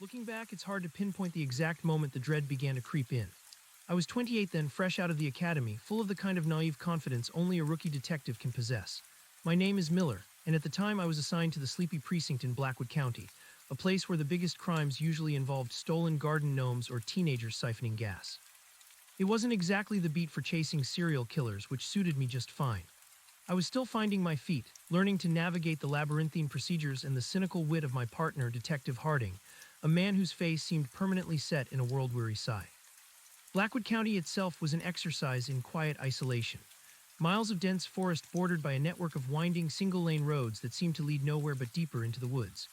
Looking back, it's hard to pinpoint the exact moment the dread began to creep in. I was 28 then, fresh out of the academy, full of the kind of naive confidence only a rookie detective can possess. My name is Miller, and at the time I was assigned to the sleepy precinct in Blackwood County, a place where the biggest crimes usually involved stolen garden gnomes or teenagers siphoning gas. It wasn't exactly the beat for chasing serial killers, which suited me just fine. I was still finding my feet, learning to navigate the labyrinthine procedures and the cynical wit of my partner, Detective Harding, a man whose face seemed permanently set in a world-weary sigh. Blackwood County itself was an exercise in quiet isolation. Miles of dense forest bordered by a network of winding single-lane roads that seemed to lead nowhere but deeper into the woods.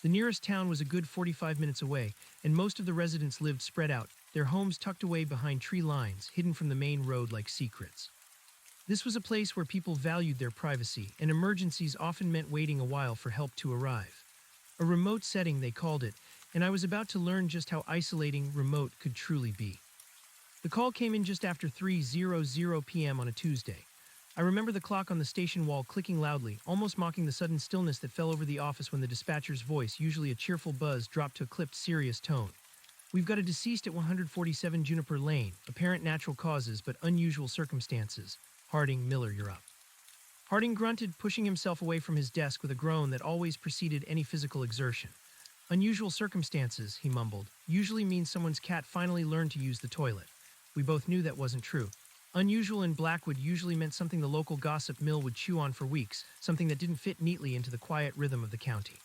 The nearest town was a good 45 minutes away, and most of the residents lived spread out, their homes tucked away behind tree lines, hidden from the main road like secrets. This was a place where people valued their privacy, and emergencies often meant waiting a while for help to arrive. A remote setting, they called it, and I was about to learn just how isolating remote could truly be. The call came in just after 3:00 p.m. on a Tuesday. I remember the clock on the station wall clicking loudly, almost mocking the sudden stillness that fell over the office when the dispatcher's voice, usually a cheerful buzz, dropped to a clipped, serious tone. "We've got a deceased at 147 Juniper Lane, apparent natural causes but unusual circumstances. Harding, Miller, you're up." Harding grunted, pushing himself away from his desk with a groan that always preceded any physical exertion. "Unusual circumstances," he mumbled, "usually means someone's cat finally learned to use the toilet." We both knew that wasn't true. Unusual in Blackwood usually meant something the local gossip mill would chew on for weeks, something that didn't fit neatly into the quiet rhythm of the county.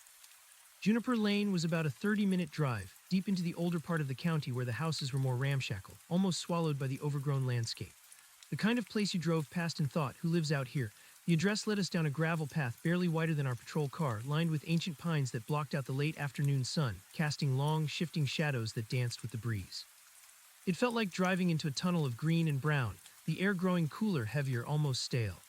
Juniper Lane was about a 30-minute drive, deep into the older part of the county where the houses were more ramshackle, almost swallowed by the overgrown landscape. The kind of place you drove past and thought, "Who lives out here?" The address led us down a gravel path barely wider than our patrol car, lined with ancient pines that blocked out the late afternoon sun, casting long, shifting shadows that danced with the breeze. It felt like driving into a tunnel of green and brown, the air growing cooler, heavier, almost stale.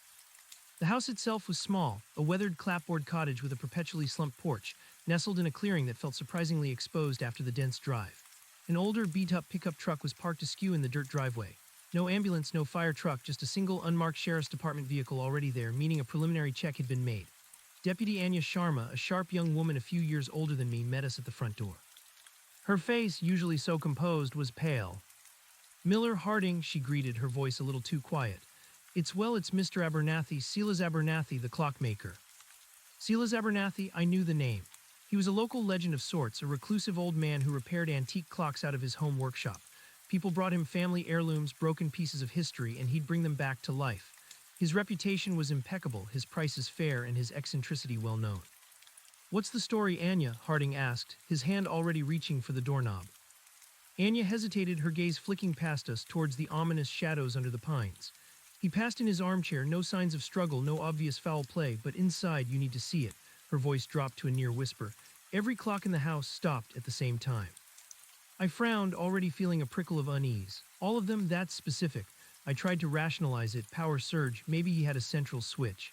The house itself was small, a weathered clapboard cottage with a perpetually slumped porch, nestled in a clearing that felt surprisingly exposed after the dense drive. An older, beat-up pickup truck was parked askew in the dirt driveway. No ambulance, no fire truck, just a single unmarked sheriff's department vehicle already there, meaning a preliminary check had been made. Deputy Anya Sharma, a sharp young woman a few years older than me, met us at the front door. Her face, usually so composed, was pale. "Miller, Harding," she greeted, her voice a little too quiet. It's Mr. Abernathy, Silas Abernathy, the clockmaker." Silas Abernathy, I knew the name. He was a local legend of sorts, a reclusive old man who repaired antique clocks out of his home workshop. People brought him family heirlooms, broken pieces of history, and he'd bring them back to life. His reputation was impeccable, his prices fair, and his eccentricity well known. "What's the story, Anya?" Harding asked, his hand already reaching for the doorknob. Anya hesitated, her gaze flicking past us towards the ominous shadows under the pines. He passed in his armchair, no signs of struggle, no obvious foul play, but inside you need to see it. Her voice dropped to a near whisper. Every clock in the house stopped at the same time. I frowned, already feeling a prickle of unease. All of them that specific. I tried to rationalize it, power surge, maybe he had a central switch.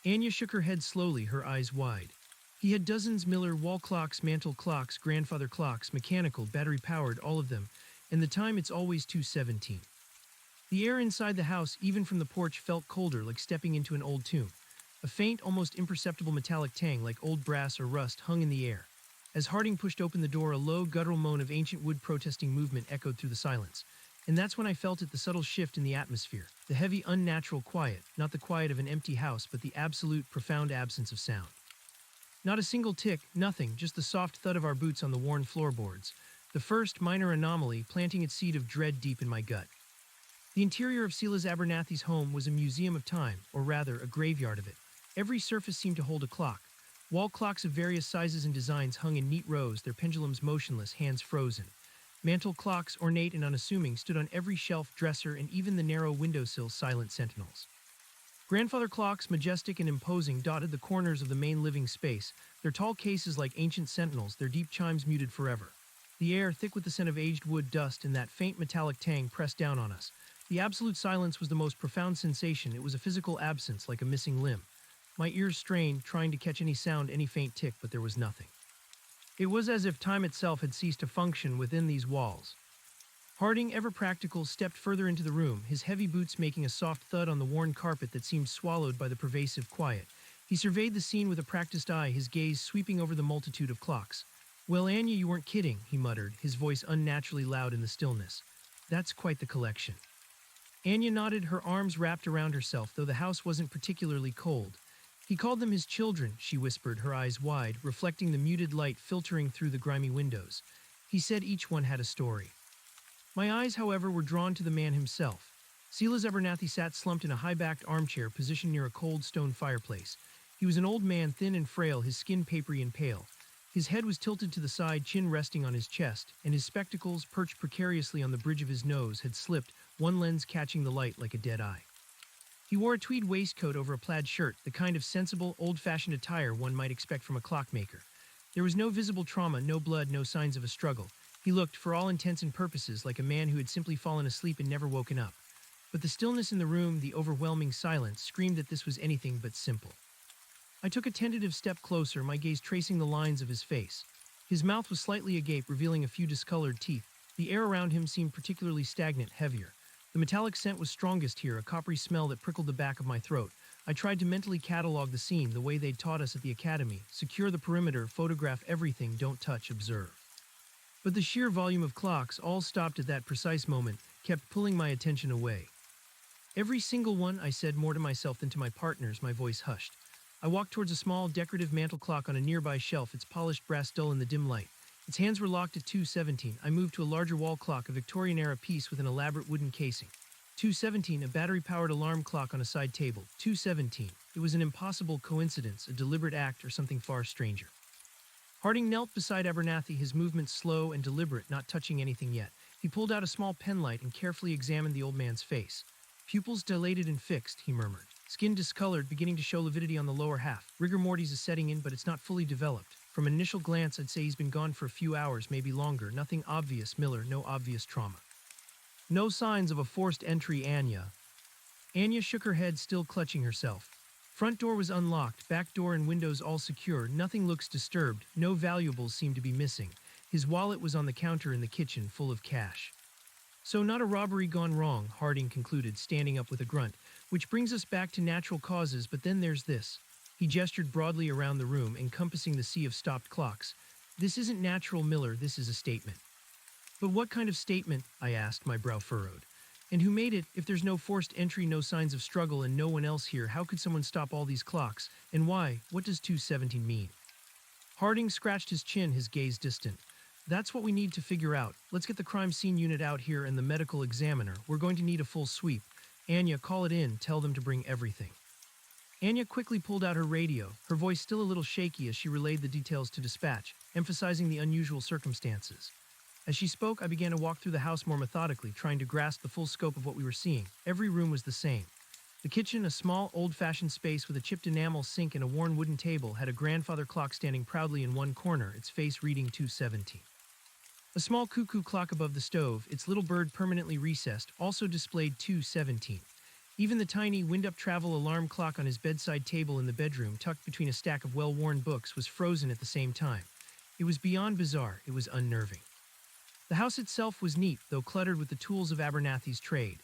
Anya shook her head slowly, her eyes wide. He had dozens, Miller, wall clocks, mantel clocks, grandfather clocks, mechanical, battery-powered, all of them, and the time it's always 2:17. The air inside the house, even from the porch, felt colder, like stepping into an old tomb. A faint, almost imperceptible metallic tang, like old brass or rust, hung in the air. As Harding pushed open the door, a low, guttural moan of ancient wood protesting movement echoed through the silence. And that's when I felt it, the subtle shift in the atmosphere, the heavy, unnatural quiet, not the quiet of an empty house, but the absolute, profound absence of sound. Not a single tick, nothing, just the soft thud of our boots on the worn floorboards. The first minor anomaly, planting its seed of dread deep in my gut. The interior of Silas Abernathy's home was a museum of time, or rather, a graveyard of it. Every surface seemed to hold a clock. Wall clocks of various sizes and designs hung in neat rows, their pendulums motionless, hands frozen. Mantel clocks, ornate and unassuming, stood on every shelf, dresser, and even the narrow windowsill, silent sentinels. Grandfather clocks, majestic and imposing, dotted the corners of the main living space, their tall cases like ancient sentinels, their deep chimes muted forever. The air, thick with the scent of aged wood, dust, and that faint metallic tang, pressed down on us. The absolute silence was the most profound sensation. It was a physical absence, like a missing limb. My ears strained, trying to catch any sound, any faint tick, but there was nothing. It was as if time itself had ceased to function within these walls. Harding, ever practical, stepped further into the room, his heavy boots making a soft thud on the worn carpet that seemed swallowed by the pervasive quiet. He surveyed the scene with a practiced eye, his gaze sweeping over the multitude of clocks. Well, Anya, you weren't kidding, he muttered, his voice unnaturally loud in the stillness. That's quite the collection. Anya nodded, her arms wrapped around herself, though the house wasn't particularly cold. He called them his children, she whispered, her eyes wide, reflecting the muted light filtering through the grimy windows. He said each one had a story. My eyes, however, were drawn to the man himself. Silas Abernathy sat slumped in a high-backed armchair positioned near a cold stone fireplace. He was an old man, thin and frail, his skin papery and pale. His head was tilted to the side, chin resting on his chest, and his spectacles, perched precariously on the bridge of his nose, had slipped, one lens catching the light like a dead eye. He wore a tweed waistcoat over a plaid shirt, the kind of sensible, old-fashioned attire one might expect from a clockmaker. There was no visible trauma, no blood, no signs of a struggle. He looked, for all intents and purposes, like a man who had simply fallen asleep and never woken up. But the stillness in the room, the overwhelming silence, screamed that this was anything but simple. I took a tentative step closer, my gaze tracing the lines of his face. His mouth was slightly agape, revealing a few discolored teeth. The air around him seemed particularly stagnant, heavier. The metallic scent was strongest here, a coppery smell that prickled the back of my throat. I tried to mentally catalog the scene the way they'd taught us at the academy. Secure the perimeter, photograph everything, don't touch, observe. But the sheer volume of clocks, all stopped at that precise moment, kept pulling my attention away. Every single one, I said, more to myself than to my partners, my voice hushed. I walked towards a small, decorative mantel clock on a nearby shelf, its polished brass dull in the dim light. Its hands were locked at 2:17. I moved to a larger wall clock, a Victorian-era piece with an elaborate wooden casing. 2:17, a battery-powered alarm clock on a side table. 2:17. It was an impossible coincidence, a deliberate act, or something far stranger. Harding knelt beside Abernathy, his movements slow and deliberate, not touching anything yet. He pulled out a small penlight and carefully examined the old man's face. Pupils dilated and fixed, he murmured. Skin discolored, beginning to show lividity on the lower half. Rigor mortis is setting in, but it's not fully developed. From an initial glance, I'd say he's been gone for a few hours, maybe longer. Nothing obvious, Miller, no obvious trauma. No signs of a forced entry, Anya. Anya shook her head, still clutching herself. Front door was unlocked, back door and windows all secure. Nothing looks disturbed. No valuables seem to be missing. His wallet was on the counter in the kitchen, full of cash. So not a robbery gone wrong, Harding concluded, standing up with a grunt. Which brings us back to natural causes, but then there's this. He gestured broadly around the room, encompassing the sea of stopped clocks. This isn't natural, Miller, this is a statement. But what kind of statement? I asked, my brow furrowed. And who made it? If there's no forced entry, no signs of struggle, and no one else here, how could someone stop all these clocks? And why? What does 2:17 mean? Harding scratched his chin, his gaze distant. That's what we need to figure out. Let's get the crime scene unit out here and the medical examiner. We're going to need a full sweep. Anya, call it in. Tell them to bring everything. Anya quickly pulled out her radio, her voice still a little shaky as she relayed the details to dispatch, emphasizing the unusual circumstances. As she spoke, I began to walk through the house more methodically, trying to grasp the full scope of what we were seeing. Every room was the same. The kitchen, a small, old-fashioned space with a chipped enamel sink and a worn wooden table, had a grandfather clock standing proudly in one corner, its face reading 2:17. A small cuckoo clock above the stove, its little bird permanently recessed, also displayed 2:17. Even the tiny wind-up travel alarm clock on his bedside table in the bedroom, tucked between a stack of well-worn books, was frozen at the same time. It was beyond bizarre, it was unnerving. The house itself was neat, though cluttered with the tools of Abernathy's trade.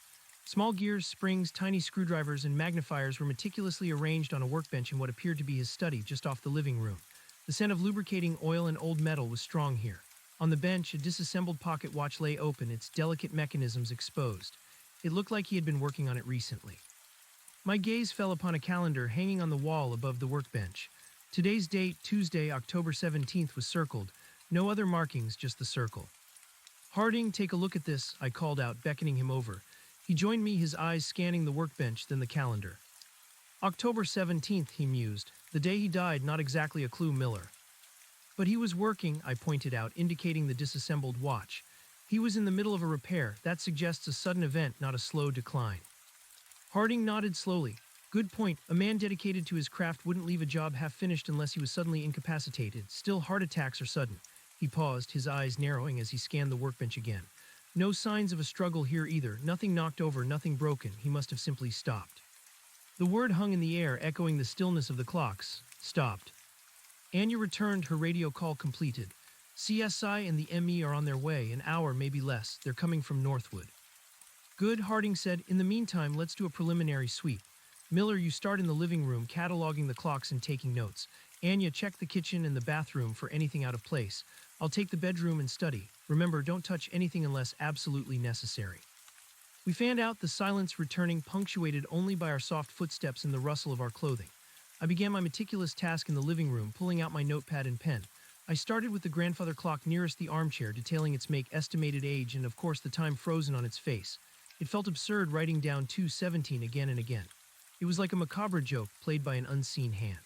Small gears, springs, tiny screwdrivers, and magnifiers were meticulously arranged on a workbench in what appeared to be his study just off the living room. The scent of lubricating oil and old metal was strong here. On the bench, a disassembled pocket watch lay open, its delicate mechanisms exposed. It looked like he had been working on it recently. My gaze fell upon a calendar hanging on the wall above the workbench. Today's date, Tuesday, October 17th, was circled. No other markings, just the circle. Harding, take a look at this, I called out, beckoning him over. He joined me, his eyes scanning the workbench, then the calendar. October 17th, he mused. The day he died, not exactly a clue, Miller. But he was working, I pointed out, indicating the disassembled watch. He was in the middle of a repair. That suggests a sudden event, not a slow decline. Harding nodded slowly. Good point. A man dedicated to his craft wouldn't leave a job half-finished unless he was suddenly incapacitated. Still, heart attacks are sudden. He paused, his eyes narrowing as he scanned the workbench again. No signs of a struggle here either. Nothing knocked over, nothing broken. He must have simply stopped. The word hung in the air, echoing the stillness of the clocks. Stopped. Anya returned, her radio call completed. CSI and the ME are on their way, an hour, maybe less. They're coming from Northwood. Good, Harding said. In the meantime, let's do a preliminary sweep. Miller, you start in the living room, cataloging the clocks and taking notes. Anya, check the kitchen and the bathroom for anything out of place. I'll take the bedroom and study. Remember, don't touch anything unless absolutely necessary." We fanned out, the silence returning, punctuated only by our soft footsteps and the rustle of our clothing. I began my meticulous task in the living room, pulling out my notepad and pen. I started with the grandfather clock nearest the armchair, detailing its make, estimated age, and of course the time frozen on its face. It felt absurd writing down 2:17 again and again. It was like a macabre joke played by an unseen hand.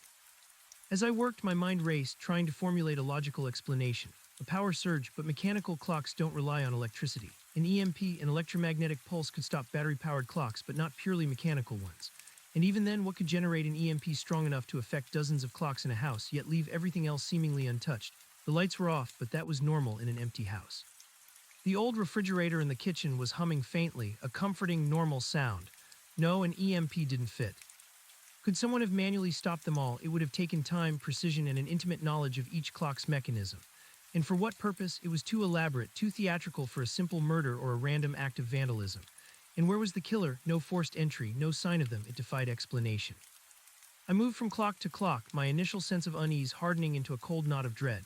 As I worked, my mind raced, trying to formulate a logical explanation. A power surge, but mechanical clocks don't rely on electricity. An EMP, an electromagnetic pulse, could stop battery-powered clocks, but not purely mechanical ones. And even then, what could generate an EMP strong enough to affect dozens of clocks in a house, yet leave everything else seemingly untouched? The lights were off, but that was normal in an empty house. The old refrigerator in the kitchen was humming faintly, a comforting, normal sound. No, an EMP didn't fit. Could someone have manually stopped them all? It would have taken time, precision, and an intimate knowledge of each clock's mechanism. And for what purpose? It was too elaborate, too theatrical for a simple murder or a random act of vandalism. And where was the killer? No forced entry, no sign of them. It defied explanation. I moved from clock to clock, my initial sense of unease hardening into a cold knot of dread.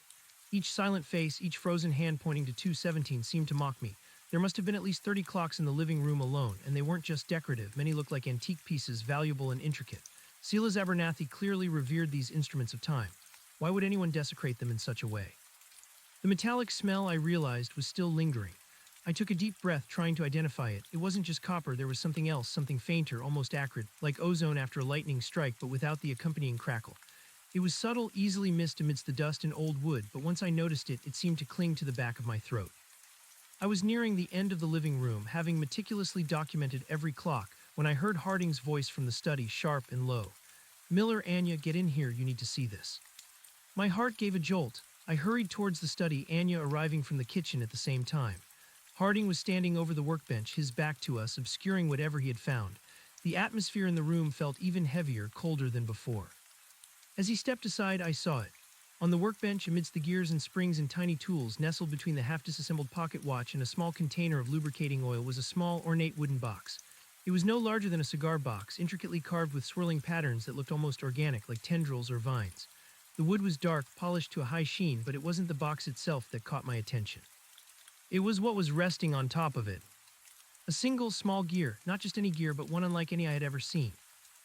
Each silent face, each frozen hand pointing to 2:17 seemed to mock me. There must have been at least 30 clocks in the living room alone, and they weren't just decorative. Many looked like antique pieces, valuable and intricate. Silas Abernathy clearly revered these instruments of time. Why would anyone desecrate them in such a way? The metallic smell, I realized, was still lingering. I took a deep breath, trying to identify it. It wasn't just copper, there was something else, something fainter, almost acrid, like ozone after a lightning strike, but without the accompanying crackle. It was subtle, easily missed amidst the dust and old wood, but once I noticed it, it seemed to cling to the back of my throat. I was nearing the end of the living room, having meticulously documented every clock, when I heard Harding's voice from the study, sharp and low. "Miller, Anya, get in here, you need to see this." My heart gave a jolt. I hurried towards the study, Anya arriving from the kitchen at the same time. Harding was standing over the workbench, his back to us, obscuring whatever he had found. The atmosphere in the room felt even heavier, colder than before. As he stepped aside, I saw it. On the workbench, amidst the gears and springs and tiny tools, nestled between the half-disassembled pocket watch and a small container of lubricating oil, was a small, ornate wooden box. It was no larger than a cigar box, intricately carved with swirling patterns that looked almost organic, like tendrils or vines. The wood was dark, polished to a high sheen, but it wasn't the box itself that caught my attention. It was what was resting on top of it. A single, small gear, not just any gear, but one unlike any I had ever seen.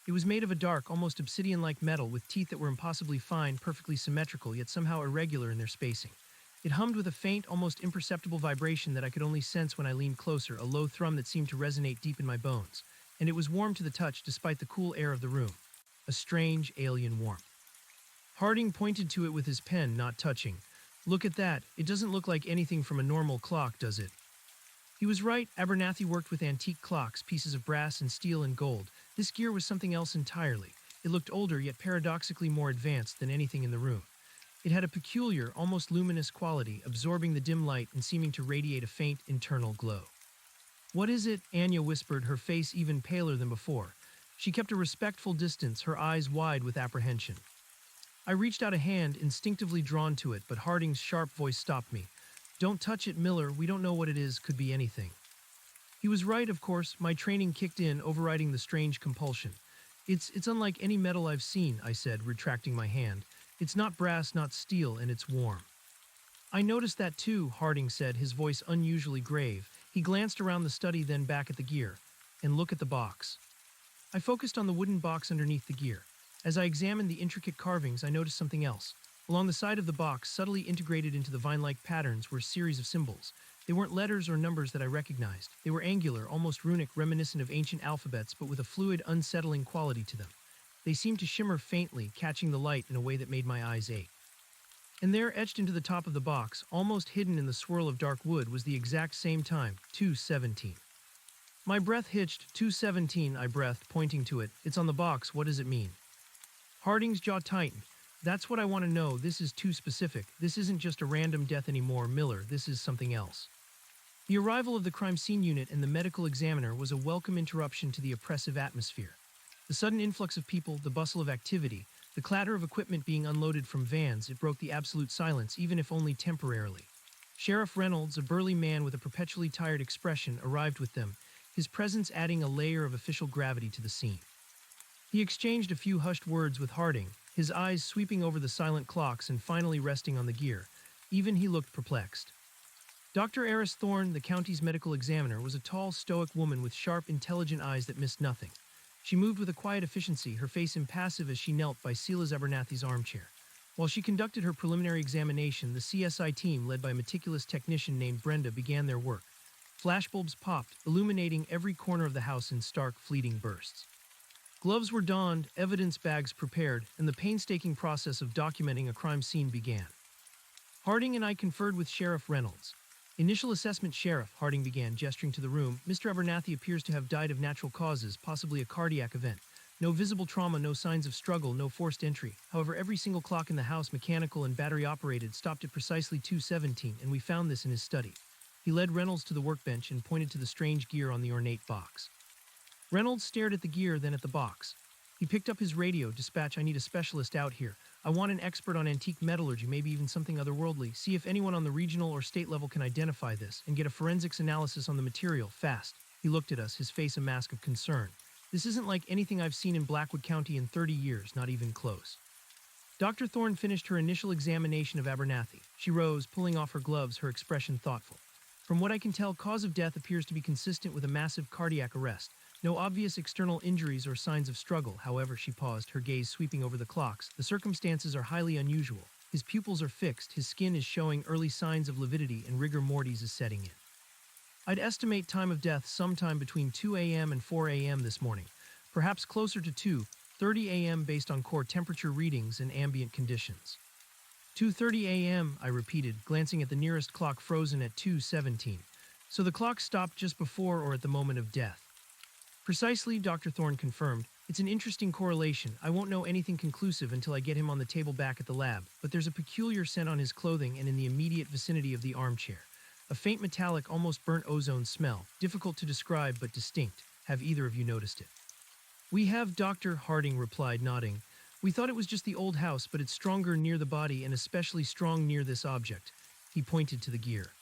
It was made of a dark, almost obsidian-like metal with teeth that were impossibly fine, perfectly symmetrical, yet somehow irregular in their spacing. It hummed with a faint, almost imperceptible vibration that I could only sense when I leaned closer, a low thrum that seemed to resonate deep in my bones. And it was warm to the touch despite the cool air of the room. A strange, alien warmth. Harding pointed to it with his pen, not touching. "Look at that. It doesn't look like anything from a normal clock, does it?" He was right. Abernathy worked with antique clocks, pieces of brass and steel and gold. This gear was something else entirely. It looked older, yet paradoxically more advanced than anything in the room. It had a peculiar, almost luminous quality, absorbing the dim light and seeming to radiate a faint, internal glow. "What is it?" Anya whispered, her face even paler than before. She kept a respectful distance, her eyes wide with apprehension. I reached out a hand, instinctively drawn to it, but Harding's sharp voice stopped me. "Don't touch it, Miller. We don't know what it is. Could be anything." He was right, of course. My training kicked in, overriding the strange compulsion. It's unlike any metal I've seen," I said, retracting my hand. "It's not brass, not steel, and it's warm." "I noticed that too," Harding said, his voice unusually grave. He glanced around the study, then back at the gear. "And look at the box." I focused on the wooden box underneath the gear. As I examined the intricate carvings, I noticed something else. Along the side of the box, subtly integrated into the vine-like patterns, were a series of symbols. They weren't letters or numbers that I recognized. They were angular, almost runic, reminiscent of ancient alphabets, but with a fluid, unsettling quality to them. They seemed to shimmer faintly, catching the light in a way that made my eyes ache. And there, etched into the top of the box, almost hidden in the swirl of dark wood, was the exact same time, 2:17. My breath hitched. 2:17, I breathed, pointing to it. "It's on the box. What does it mean?" Harding's jaw tightened. "That's what I want to know. This is too specific. This isn't just a random death anymore, Miller. This is something else." The arrival of the crime scene unit and the medical examiner was a welcome interruption to the oppressive atmosphere. The sudden influx of people, the bustle of activity, the clatter of equipment being unloaded from vans, it broke the absolute silence, even if only temporarily. Sheriff Reynolds, a burly man with a perpetually tired expression, arrived with them, his presence adding a layer of official gravity to the scene. He exchanged a few hushed words with Harding, his eyes sweeping over the silent clocks and finally resting on the gear. Even he looked perplexed. Dr. Eris Thorne, the county's medical examiner, was a tall, stoic woman with sharp, intelligent eyes that missed nothing. She moved with a quiet efficiency, her face impassive as she knelt by Silas Abernathy's armchair. While she conducted her preliminary examination, the CSI team, led by a meticulous technician named Brenda, began their work. Flashbulbs popped, illuminating every corner of the house in stark, fleeting bursts. Gloves were donned, evidence bags prepared, and the painstaking process of documenting a crime scene began. Harding and I conferred with Sheriff Reynolds. Initial assessment, Sheriff, Harding began, gesturing to the room. Mr. Abernathy appears to have died of natural causes, possibly a cardiac event. No visible trauma, no signs of struggle, no forced entry. However, every single clock in the house, mechanical and battery-operated, stopped at precisely 2:17, and we found this in his study. He led Reynolds to the workbench and pointed to the strange gear on the ornate box. Reynolds stared at the gear, then at the box. He picked up his radio. "Dispatch, I need a specialist out here. I want an expert on antique metallurgy, maybe even something otherworldly. See if anyone on the regional or state level can identify this, and get a forensics analysis on the material, fast." He looked at us, his face a mask of concern. "This isn't like anything I've seen in Blackwood County in 30 years, not even close." Dr. Thorne finished her initial examination of Abernathy. She rose, pulling off her gloves, her expression thoughtful. "From what I can tell, cause of death appears to be consistent with a massive cardiac arrest. No obvious external injuries or signs of struggle." However, she paused, her gaze sweeping over the clocks. "The circumstances are highly unusual. His pupils are fixed, his skin is showing early signs of lividity, and rigor mortis is setting in. I'd estimate time of death sometime between 2 a.m. and 4 a.m. this morning, perhaps closer to 2:30 a.m. based on core temperature readings and ambient conditions." 2:30 a.m., I repeated, glancing at the nearest clock frozen at 2:17. "So the clock stopped just before or at the moment of death?" "Precisely," Dr. Thorne confirmed. "It's an interesting correlation. I won't know anything conclusive until I get him on the table back at the lab, but there's a peculiar scent on his clothing and in the immediate vicinity of the armchair. A faint metallic, almost burnt ozone smell, difficult to describe but distinct. Have either of you noticed it?" "We have," Dr. Harding replied, nodding. "We thought it was just the old house, but it's stronger near the body and especially strong near this object." He pointed to the gear.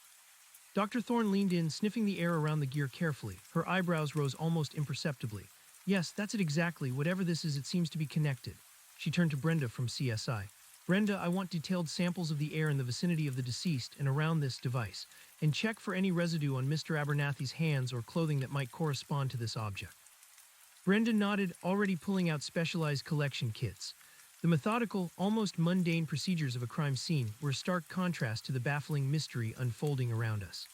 Dr. Thorne leaned in, sniffing the air around the gear carefully. Her eyebrows rose almost imperceptibly. "Yes, that's it exactly. Whatever this is, it seems to be connected." She turned to Brenda from CSI. "Brenda, I want detailed samples of the air in the vicinity of the deceased and around this device, and check for any residue on Mr. Abernathy's hands or clothing that might correspond to this object." Brenda nodded, already pulling out specialized collection kits. The methodical, almost mundane procedures of a crime scene were a stark contrast to the baffling mystery unfolding around us.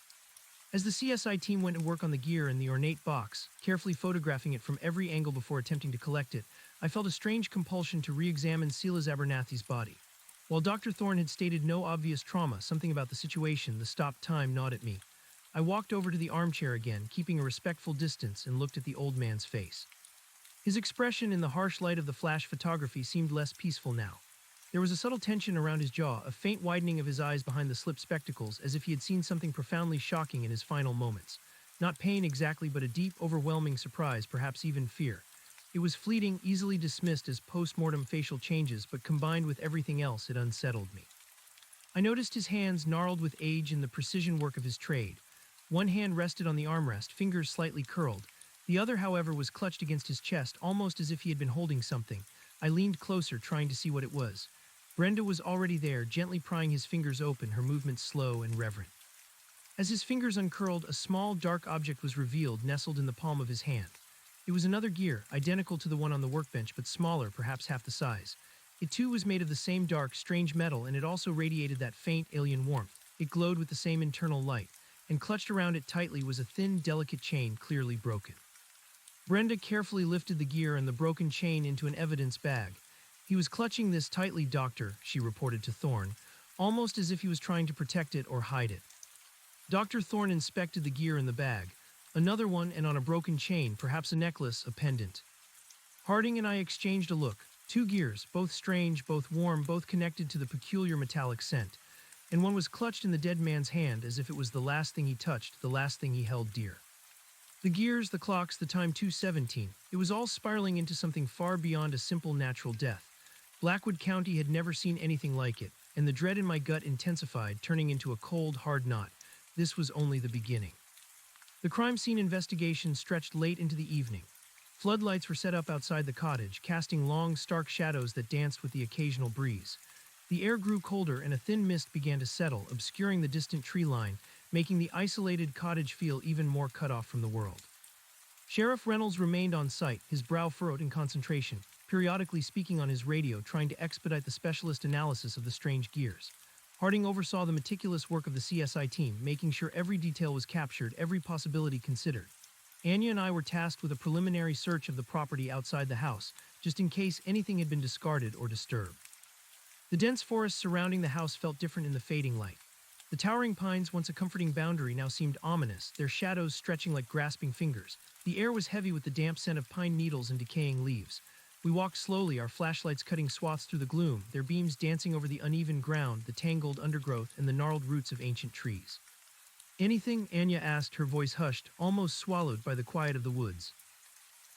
As the CSI team went to work on the gear and the ornate box, carefully photographing it from every angle before attempting to collect it, I felt a strange compulsion to re-examine Silas Abernathy's body. While Dr. Thorne had stated no obvious trauma, something about the situation, the stopped time, gnawed at me. I walked over to the armchair again, keeping a respectful distance, and looked at the old man's face. His expression in the harsh light of the flash photography seemed less peaceful now. There was a subtle tension around his jaw, a faint widening of his eyes behind the slipped spectacles, as if he had seen something profoundly shocking in his final moments. Not pain exactly, but a deep, overwhelming surprise, perhaps even fear. It was fleeting, easily dismissed as post-mortem facial changes, but combined with everything else, it unsettled me. I noticed his hands gnarled with age and the precision work of his trade. One hand rested on the armrest, fingers slightly curled. The other, however, was clutched against his chest, almost as if he had been holding something. I leaned closer, trying to see what it was. Brenda was already there, gently prying his fingers open, her movements slow and reverent. As his fingers uncurled, a small, dark object was revealed, nestled in the palm of his hand. It was another gear, identical to the one on the workbench, but smaller, perhaps half the size. It too was made of the same dark, strange metal, and it also radiated that faint, alien warmth. It glowed with the same internal light, and clutched around it tightly was a thin, delicate chain, clearly broken. Brenda carefully lifted the gear and the broken chain into an evidence bag. "He was clutching this tightly, Doctor," she reported to Thorne, "almost as if he was trying to protect it or hide it." Dr. Thorne inspected the gear in the bag. Another one, and on a broken chain, perhaps a necklace, a pendant. Harding and I exchanged a look. Two gears, both strange, both warm, both connected to the peculiar metallic scent. And one was clutched in the dead man's hand as if it was the last thing he touched, the last thing he held dear. The gears, the clocks, the time 2:17. It was all spiraling into something far beyond a simple natural death. Blackwood County had never seen anything like it, and the dread in my gut intensified, turning into a cold, hard knot. This was only the beginning. The crime scene investigation stretched late into the evening. Floodlights were set up outside the cottage, casting long, stark shadows that danced with the occasional breeze. The air grew colder and a thin mist began to settle, obscuring the distant tree line, making the isolated cottage feel even more cut off from the world. Sheriff Reynolds remained on site, his brow furrowed in concentration, periodically speaking on his radio, trying to expedite the specialist analysis of the strange gears. Harding oversaw the meticulous work of the CSI team, making sure every detail was captured, every possibility considered. Anya and I were tasked with a preliminary search of the property outside the house, just in case anything had been discarded or disturbed. The dense forest surrounding the house felt different in the fading light. The towering pines, once a comforting boundary, now seemed ominous, their shadows stretching like grasping fingers. The air was heavy with the damp scent of pine needles and decaying leaves. We walked slowly, our flashlights cutting swaths through the gloom, their beams dancing over the uneven ground, the tangled undergrowth, and the gnarled roots of ancient trees. "Anything?" Anya asked, her voice hushed, almost swallowed by the quiet of the woods.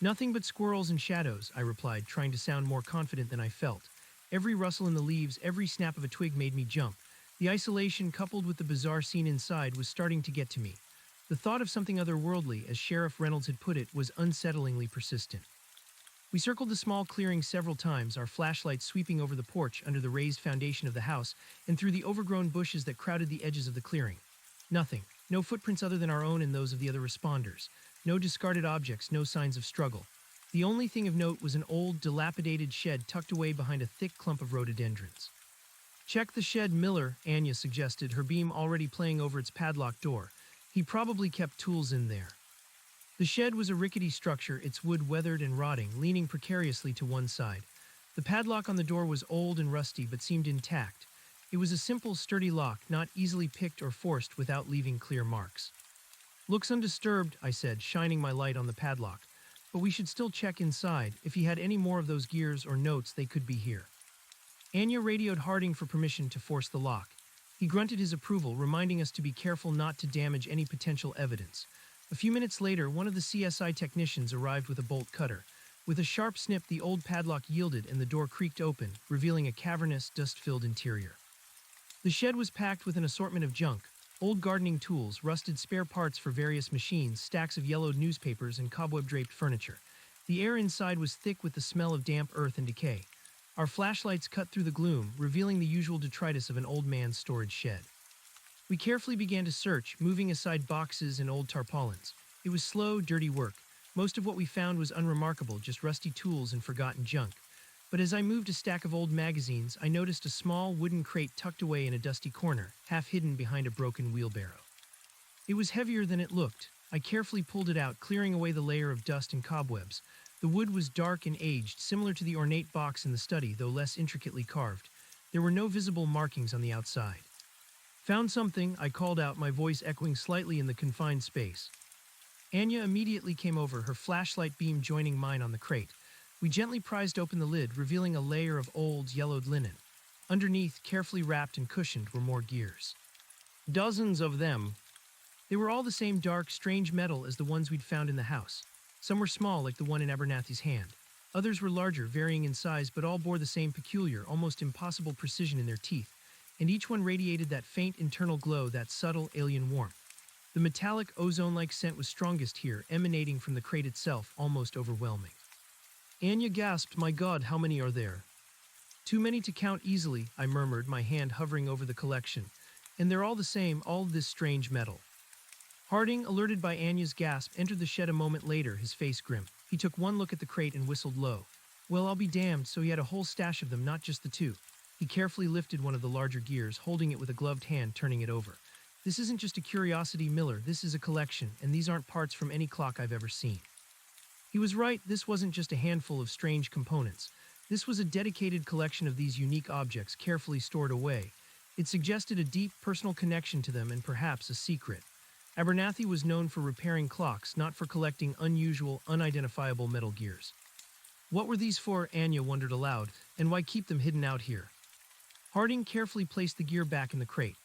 "Nothing but squirrels and shadows," I replied, trying to sound more confident than I felt. Every rustle in the leaves, every snap of a twig made me jump. The isolation, coupled with the bizarre scene inside, was starting to get to me. The thought of something otherworldly, as Sheriff Reynolds had put it, was unsettlingly persistent. We circled the small clearing several times, our flashlights sweeping over the porch under the raised foundation of the house and through the overgrown bushes that crowded the edges of the clearing. Nothing. No footprints other than our own and those of the other responders. No discarded objects, no signs of struggle. The only thing of note was an old, dilapidated shed tucked away behind a thick clump of rhododendrons. "Check the shed, Miller," Anya suggested, her beam already playing over its padlocked door. "He probably kept tools in there." The shed was a rickety structure, its wood weathered and rotting, leaning precariously to one side. The padlock on the door was old and rusty but seemed intact. It was a simple, sturdy lock, not easily picked or forced without leaving clear marks. "Looks undisturbed," I said, shining my light on the padlock. "But we should still check inside. If he had any more of those gears or notes, they could be here." Anya radioed Harding for permission to force the lock. He grunted his approval, reminding us to be careful not to damage any potential evidence. A few minutes later, one of the CSI technicians arrived with a bolt cutter. With a sharp snip, the old padlock yielded and the door creaked open, revealing a cavernous, dust-filled interior. The shed was packed with an assortment of junk: old gardening tools, rusted spare parts for various machines, stacks of yellowed newspapers, and cobweb-draped furniture. The air inside was thick with the smell of damp earth and decay. Our flashlights cut through the gloom, revealing the usual detritus of an old man's storage shed. We carefully began to search, moving aside boxes and old tarpaulins. It was slow, dirty work. Most of what we found was unremarkable, just rusty tools and forgotten junk. But as I moved a stack of old magazines, I noticed a small wooden crate tucked away in a dusty corner, half hidden behind a broken wheelbarrow. It was heavier than it looked. I carefully pulled it out, clearing away the layer of dust and cobwebs. The wood was dark and aged, similar to the ornate box in the study, though less intricately carved. There were no visible markings on the outside. "Found something," I called out, my voice echoing slightly in the confined space. Anya immediately came over, her flashlight beam joining mine on the crate. We gently prized open the lid, revealing a layer of old, yellowed linen. Underneath, carefully wrapped and cushioned, were more gears. Dozens of them. They were all the same dark, strange metal as the ones we'd found in the house. Some were small, like the one in Abernathy's hand. Others were larger, varying in size, but all bore the same peculiar, almost impossible precision in their teeth, and each one radiated that faint internal glow, that subtle, alien warmth. The metallic, ozone-like scent was strongest here, emanating from the crate itself, almost overwhelming. Anya gasped, "My God, how many are there?" "Too many to count easily," I murmured, my hand hovering over the collection. "And they're all the same, all of this strange metal." Harding, alerted by Anya's gasp, entered the shed a moment later, his face grim. He took one look at the crate and whistled low. "Well, I'll be damned, so he had a whole stash of them, not just the two." He carefully lifted one of the larger gears, holding it with a gloved hand, turning it over. "This isn't just a curiosity, Miller, this is a collection, and these aren't parts from any clock I've ever seen." He was right, this wasn't just a handful of strange components. This was a dedicated collection of these unique objects, carefully stored away. It suggested a deep, personal connection to them and perhaps a secret. Abernathy was known for repairing clocks, not for collecting unusual, unidentifiable metal gears. What were these for, Anya wondered aloud, and why keep them hidden out here? Harding carefully placed the gear back in the crate.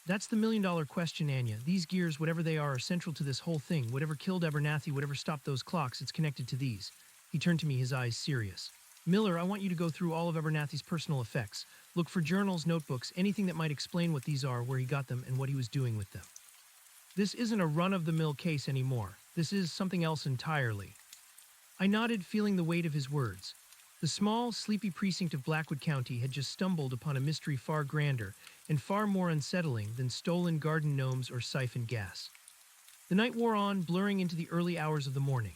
"That's the million-dollar question, Anya. These gears, whatever they are central to this whole thing. Whatever killed Abernathy, whatever stopped those clocks, it's connected to these." He turned to me, his eyes serious. "Miller, I want you to go through all of Abernathy's personal effects. Look for journals, notebooks, anything that might explain what these are, where he got them, and what he was doing with them. This isn't a run-of-the-mill case anymore. This is something else entirely." I nodded, feeling the weight of his words. The small, sleepy precinct of Blackwood County had just stumbled upon a mystery far grander and far more unsettling than stolen garden gnomes or siphoned gas. The night wore on, blurring into the early hours of the morning.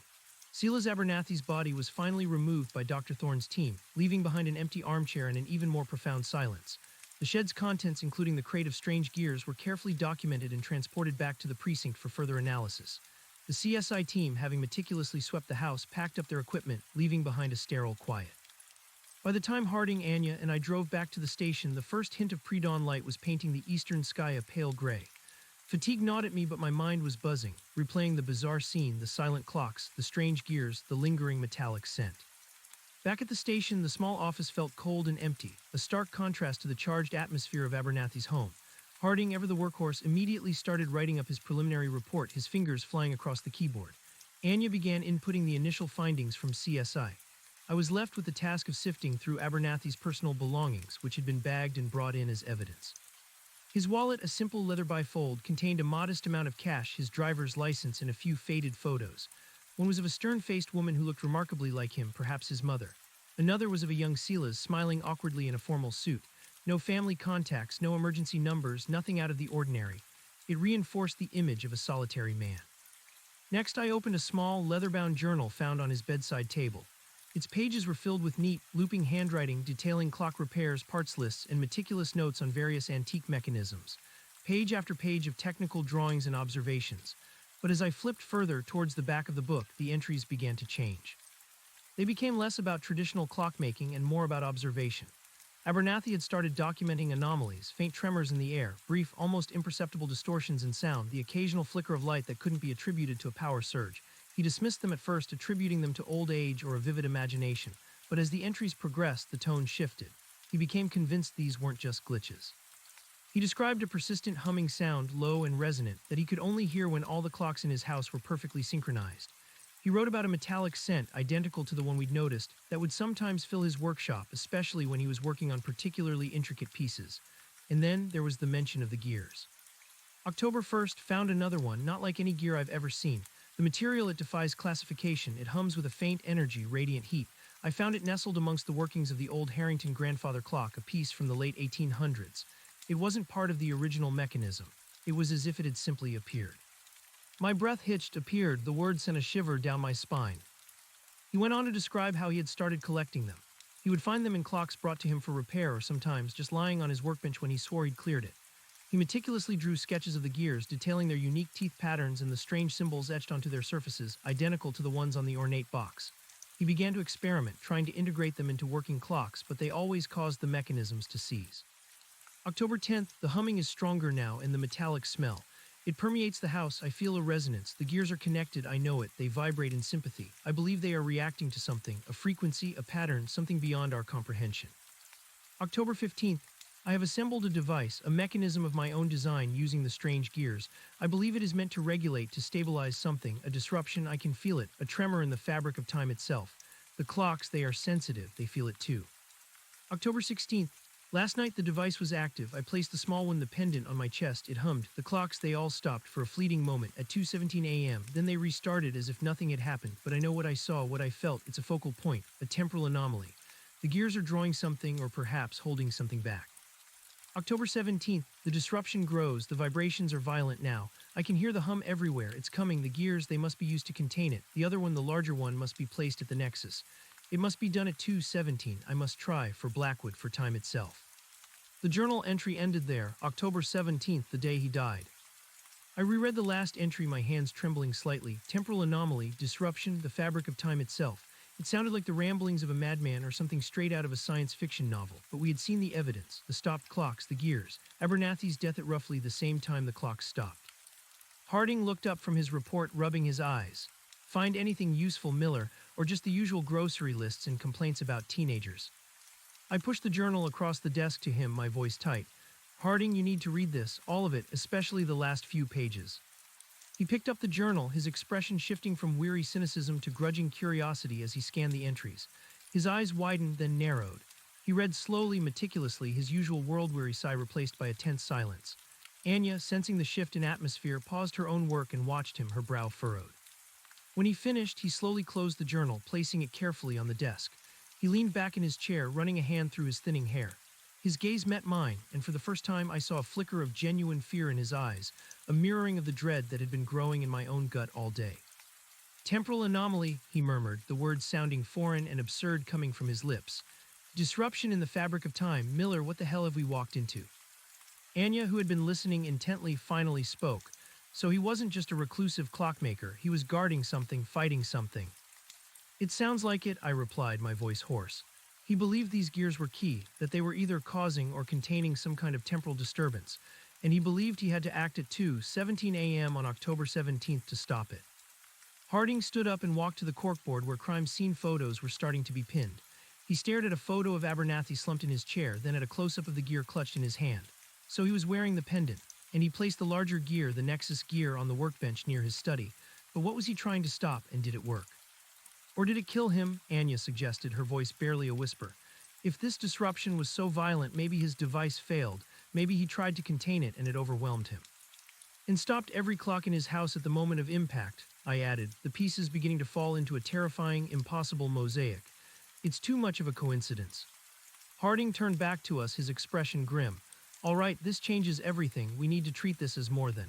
Silas Abernathy's body was finally removed by Dr. Thorne's team, leaving behind an empty armchair and an even more profound silence. The shed's contents, including the crate of strange gears, were carefully documented and transported back to the precinct for further analysis. The CSI team, having meticulously swept the house, packed up their equipment, leaving behind a sterile quiet. By the time Harding, Anya, and I drove back to the station, the first hint of pre-dawn light was painting the eastern sky a pale gray. Fatigue gnawed at me, but my mind was buzzing, replaying the bizarre scene, the silent clocks, the strange gears, the lingering metallic scent. Back at the station, the small office felt cold and empty, a stark contrast to the charged atmosphere of Abernathy's home. Harding, ever the workhorse, immediately started writing up his preliminary report, his fingers flying across the keyboard. Anya began inputting the initial findings from CSI. I was left with the task of sifting through Abernathy's personal belongings, which had been bagged and brought in as evidence. His wallet, a simple leather bifold, contained a modest amount of cash, his driver's license, and a few faded photos. One was of a stern-faced woman who looked remarkably like him, perhaps his mother. Another was of a young Silas, smiling awkwardly in a formal suit. No family contacts, no emergency numbers, nothing out of the ordinary. It reinforced the image of a solitary man. Next, I opened a small, leather-bound journal found on his bedside table. Its pages were filled with neat, looping handwriting detailing clock repairs, parts lists, and meticulous notes on various antique mechanisms. Page after page of technical drawings and observations. But as I flipped further towards the back of the book, the entries began to change. They became less about traditional clockmaking and more about observation. Abernathy had started documenting anomalies, faint tremors in the air, brief, almost imperceptible distortions in sound, the occasional flicker of light that couldn't be attributed to a power surge. He dismissed them at first, attributing them to old age or a vivid imagination, but as the entries progressed, the tone shifted. He became convinced these weren't just glitches. He described a persistent humming sound, low and resonant, that he could only hear when all the clocks in his house were perfectly synchronized. He wrote about a metallic scent, identical to the one we'd noticed, that would sometimes fill his workshop, especially when he was working on particularly intricate pieces. And then there was the mention of the gears. October 1st found another one, not like any gear I've ever seen. The material, it defies classification. It hums with a faint energy, radiant heat. I found it nestled amongst the workings of the old Harrington grandfather clock, a piece from the late 1800s. It wasn't part of the original mechanism. It was as if it had simply appeared. My breath hitched, appeared, the word sent a shiver down my spine. He went on to describe how he had started collecting them. He would find them in clocks brought to him for repair or sometimes just lying on his workbench when he swore he'd cleared it. He meticulously drew sketches of the gears, detailing their unique teeth patterns and the strange symbols etched onto their surfaces, identical to the ones on the ornate box. He began to experiment, trying to integrate them into working clocks, but they always caused the mechanisms to seize. October 10th, the humming is stronger now, and the metallic smell. It permeates the house. I feel a resonance. The gears are connected. I know it. They vibrate in sympathy. I believe they are reacting to something, a frequency, a pattern, something beyond our comprehension. October 15th, I have assembled a device, a mechanism of my own design using the strange gears. I believe it is meant to regulate, to stabilize something, a disruption. I can feel it, a tremor in the fabric of time itself. The clocks, they are sensitive. They feel it too. October 16th, last night the device was active. I placed the small one, the pendant, on my chest. It hummed. The clocks, they all stopped for a fleeting moment at 2:17 a.m. Then they restarted as if nothing had happened. But I know what I saw, what I felt. It's a focal point, a temporal anomaly. The gears are drawing something, or perhaps holding something back. October 17th, the disruption grows. The vibrations are violent now. I can hear the hum everywhere. It's coming. The gears, they must be used to contain it. The other one, the larger one, must be placed at the nexus. It must be done at 2:17. I must try, for Blackwood, for time itself. The journal entry ended there, October 17th, the day he died. I reread the last entry, my hands trembling slightly. Temporal anomaly, disruption, the fabric of time itself. It sounded like the ramblings of a madman or something straight out of a science fiction novel, but we had seen the evidence, the stopped clocks, the gears. Abernathy's death at roughly the same time the clocks stopped. Harding looked up from his report, rubbing his eyes. Find anything useful, Miller, or just the usual grocery lists and complaints about teenagers? I pushed the journal across the desk to him, my voice tight. Harding, you need to read this, all of it, especially the last few pages. He picked up the journal, his expression shifting from weary cynicism to grudging curiosity as he scanned the entries. His eyes widened, then narrowed. He read slowly, meticulously, his usual world-weary sigh replaced by a tense silence. Anya, sensing the shift in atmosphere, paused her own work and watched him, her brow furrowed. When he finished, he slowly closed the journal, placing it carefully on the desk. He leaned back in his chair, running a hand through his thinning hair. His gaze met mine, and for the first time I saw a flicker of genuine fear in his eyes, a mirroring of the dread that had been growing in my own gut all day. Temporal anomaly, he murmured, the words sounding foreign and absurd coming from his lips. Disruption in the fabric of time. Miller, what the hell have we walked into? Anya, who had been listening intently, finally spoke. So he wasn't just a reclusive clockmaker, he was guarding something, fighting something. It sounds like it, I replied, my voice hoarse. He believed these gears were key, that they were either causing or containing some kind of temporal disturbance, and he believed he had to act at 2:17 a.m. on October 17th to stop it. Harding stood up and walked to the corkboard where crime scene photos were starting to be pinned. He stared at a photo of Abernathy slumped in his chair, then at a close-up of the gear clutched in his hand. So he was wearing the pendant, and he placed the larger gear, the Nexus gear, on the workbench near his study. But what was he trying to stop, and did it work? Or did it kill him? Anya suggested, her voice barely a whisper. If this disruption was so violent, maybe his device failed. Maybe he tried to contain it and it overwhelmed him. And stopped every clock in his house at the moment of impact, I added, the pieces beginning to fall into a terrifying, impossible mosaic. It's too much of a coincidence. Harding turned back to us, his expression grim. All right, this changes everything. We need to treat this as more than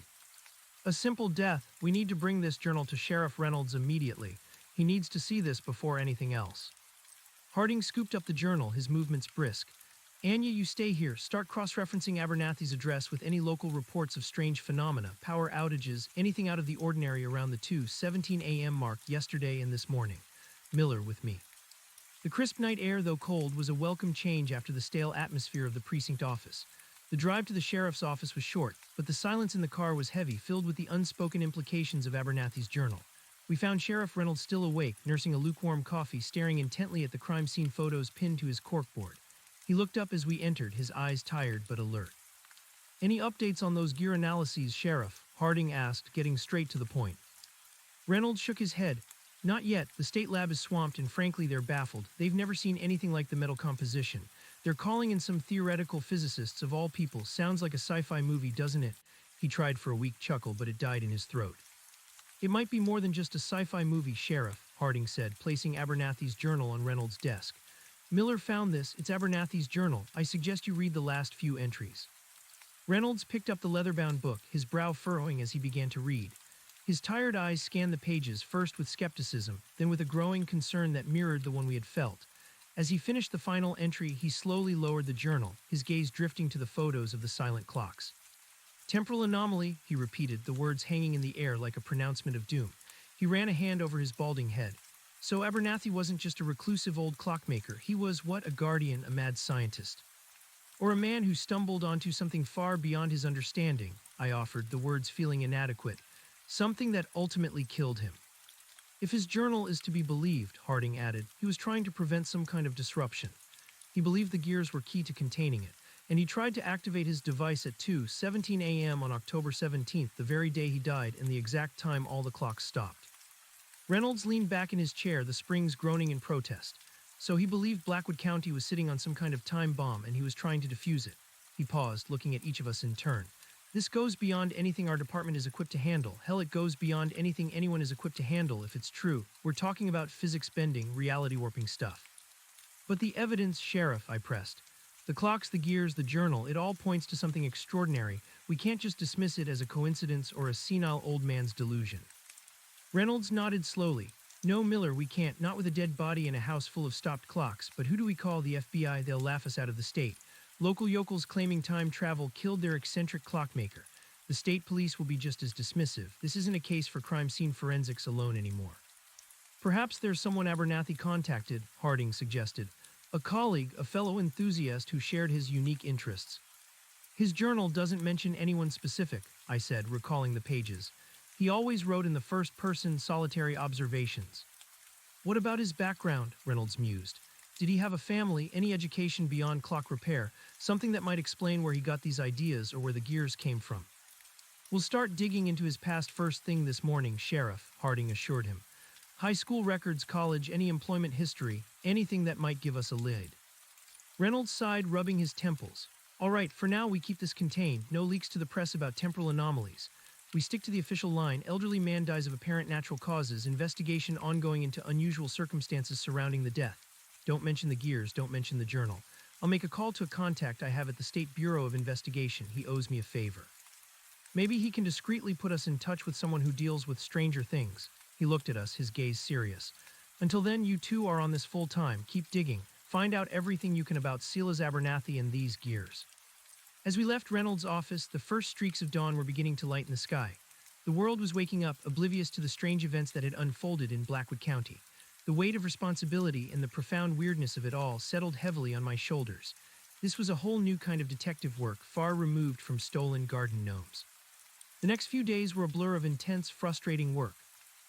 a simple death. We need to bring this journal to Sheriff Reynolds immediately. He needs to see this before anything else. Harding scooped up the journal, his movements brisk. Anya, you stay here. Start cross-referencing Abernathy's address with any local reports of strange phenomena, power outages, anything out of the ordinary around the 2:17 a.m. mark yesterday and this morning. Miller with me. The crisp night air, though cold, was a welcome change after the stale atmosphere of the precinct office. The drive to the sheriff's office was short, but the silence in the car was heavy, filled with the unspoken implications of Abernathy's journal. We found Sheriff Reynolds still awake, nursing a lukewarm coffee, staring intently at the crime scene photos pinned to his corkboard. He looked up as we entered, his eyes tired but alert. Any updates on those gear analyses, Sheriff? Harding asked, getting straight to the point. Reynolds shook his head. Not yet. The state lab is swamped and frankly they're baffled. They've never seen anything like the metal composition. They're calling in some theoretical physicists of all people. Sounds like a sci-fi movie, doesn't it? He tried for a weak chuckle, but it died in his throat. It might be more than just a sci-fi movie, Sheriff, Harding said, placing Abernathy's journal on Reynolds' desk. Miller found this. It's Abernathy's journal. I suggest you read the last few entries. Reynolds picked up the leather-bound book, his brow furrowing as he began to read. His tired eyes scanned the pages, first with skepticism, then with a growing concern that mirrored the one we had felt. As he finished the final entry, he slowly lowered the journal, his gaze drifting to the photos of the silent clocks. Temporal anomaly, he repeated, the words hanging in the air like a pronouncement of doom. He ran a hand over his balding head. So Abernathy wasn't just a reclusive old clockmaker. He was, what, a guardian, a mad scientist. Or a man who stumbled onto something far beyond his understanding, I offered, the words feeling inadequate. Something that ultimately killed him. If his journal is to be believed, Harding added, he was trying to prevent some kind of disruption. He believed the gears were key to containing it, and he tried to activate his device at 2:17 a.m. on October 17th, the very day he died and the exact time all the clocks stopped. Reynolds leaned back in his chair, the springs groaning in protest. So he believed Blackwood County was sitting on some kind of time bomb and he was trying to defuse it. He paused, looking at each of us in turn. This goes beyond anything our department is equipped to handle. Hell, it goes beyond anything anyone is equipped to handle if it's true. We're talking about physics-bending, reality-warping stuff. But the evidence, Sheriff, I pressed. The clocks, the gears, the journal, it all points to something extraordinary. We can't just dismiss it as a coincidence or a senile old man's delusion. Reynolds nodded slowly. No, Miller, we can't, not with a dead body in a house full of stopped clocks, but who do we call? The FBI? They'll laugh us out of the state. Local yokels claiming time travel killed their eccentric clockmaker. The state police will be just as dismissive. This isn't a case for crime scene forensics alone anymore. Perhaps there's someone Abernathy contacted, Harding suggested. A colleague, a fellow enthusiast who shared his unique interests. His journal doesn't mention anyone specific, I said, recalling the pages. He always wrote in the first-person solitary observations. What about his background? Reynolds mused. Did he have a family, any education beyond clock repair, something that might explain where he got these ideas or where the gears came from? We'll start digging into his past first thing this morning, Sheriff, Harding assured him. High school records, college, any employment history, anything that might give us a lead. Reynolds sighed, rubbing his temples. All right, for now we keep this contained, no leaks to the press about temporal anomalies. We stick to the official line, elderly man dies of apparent natural causes, investigation ongoing into unusual circumstances surrounding the death. Don't mention the gears, don't mention the journal. I'll make a call to a contact I have at the State Bureau of Investigation. He owes me a favor. Maybe he can discreetly put us in touch with someone who deals with stranger things. He looked at us, his gaze serious. Until then, you two are on this full time. Keep digging. Find out everything you can about Silas Abernathy and these gears. As we left Reynolds' office, the first streaks of dawn were beginning to lighten the sky. The world was waking up, oblivious to the strange events that had unfolded in Blackwood County. The weight of responsibility and the profound weirdness of it all settled heavily on my shoulders. This was a whole new kind of detective work, far removed from stolen garden gnomes. The next few days were a blur of intense, frustrating work.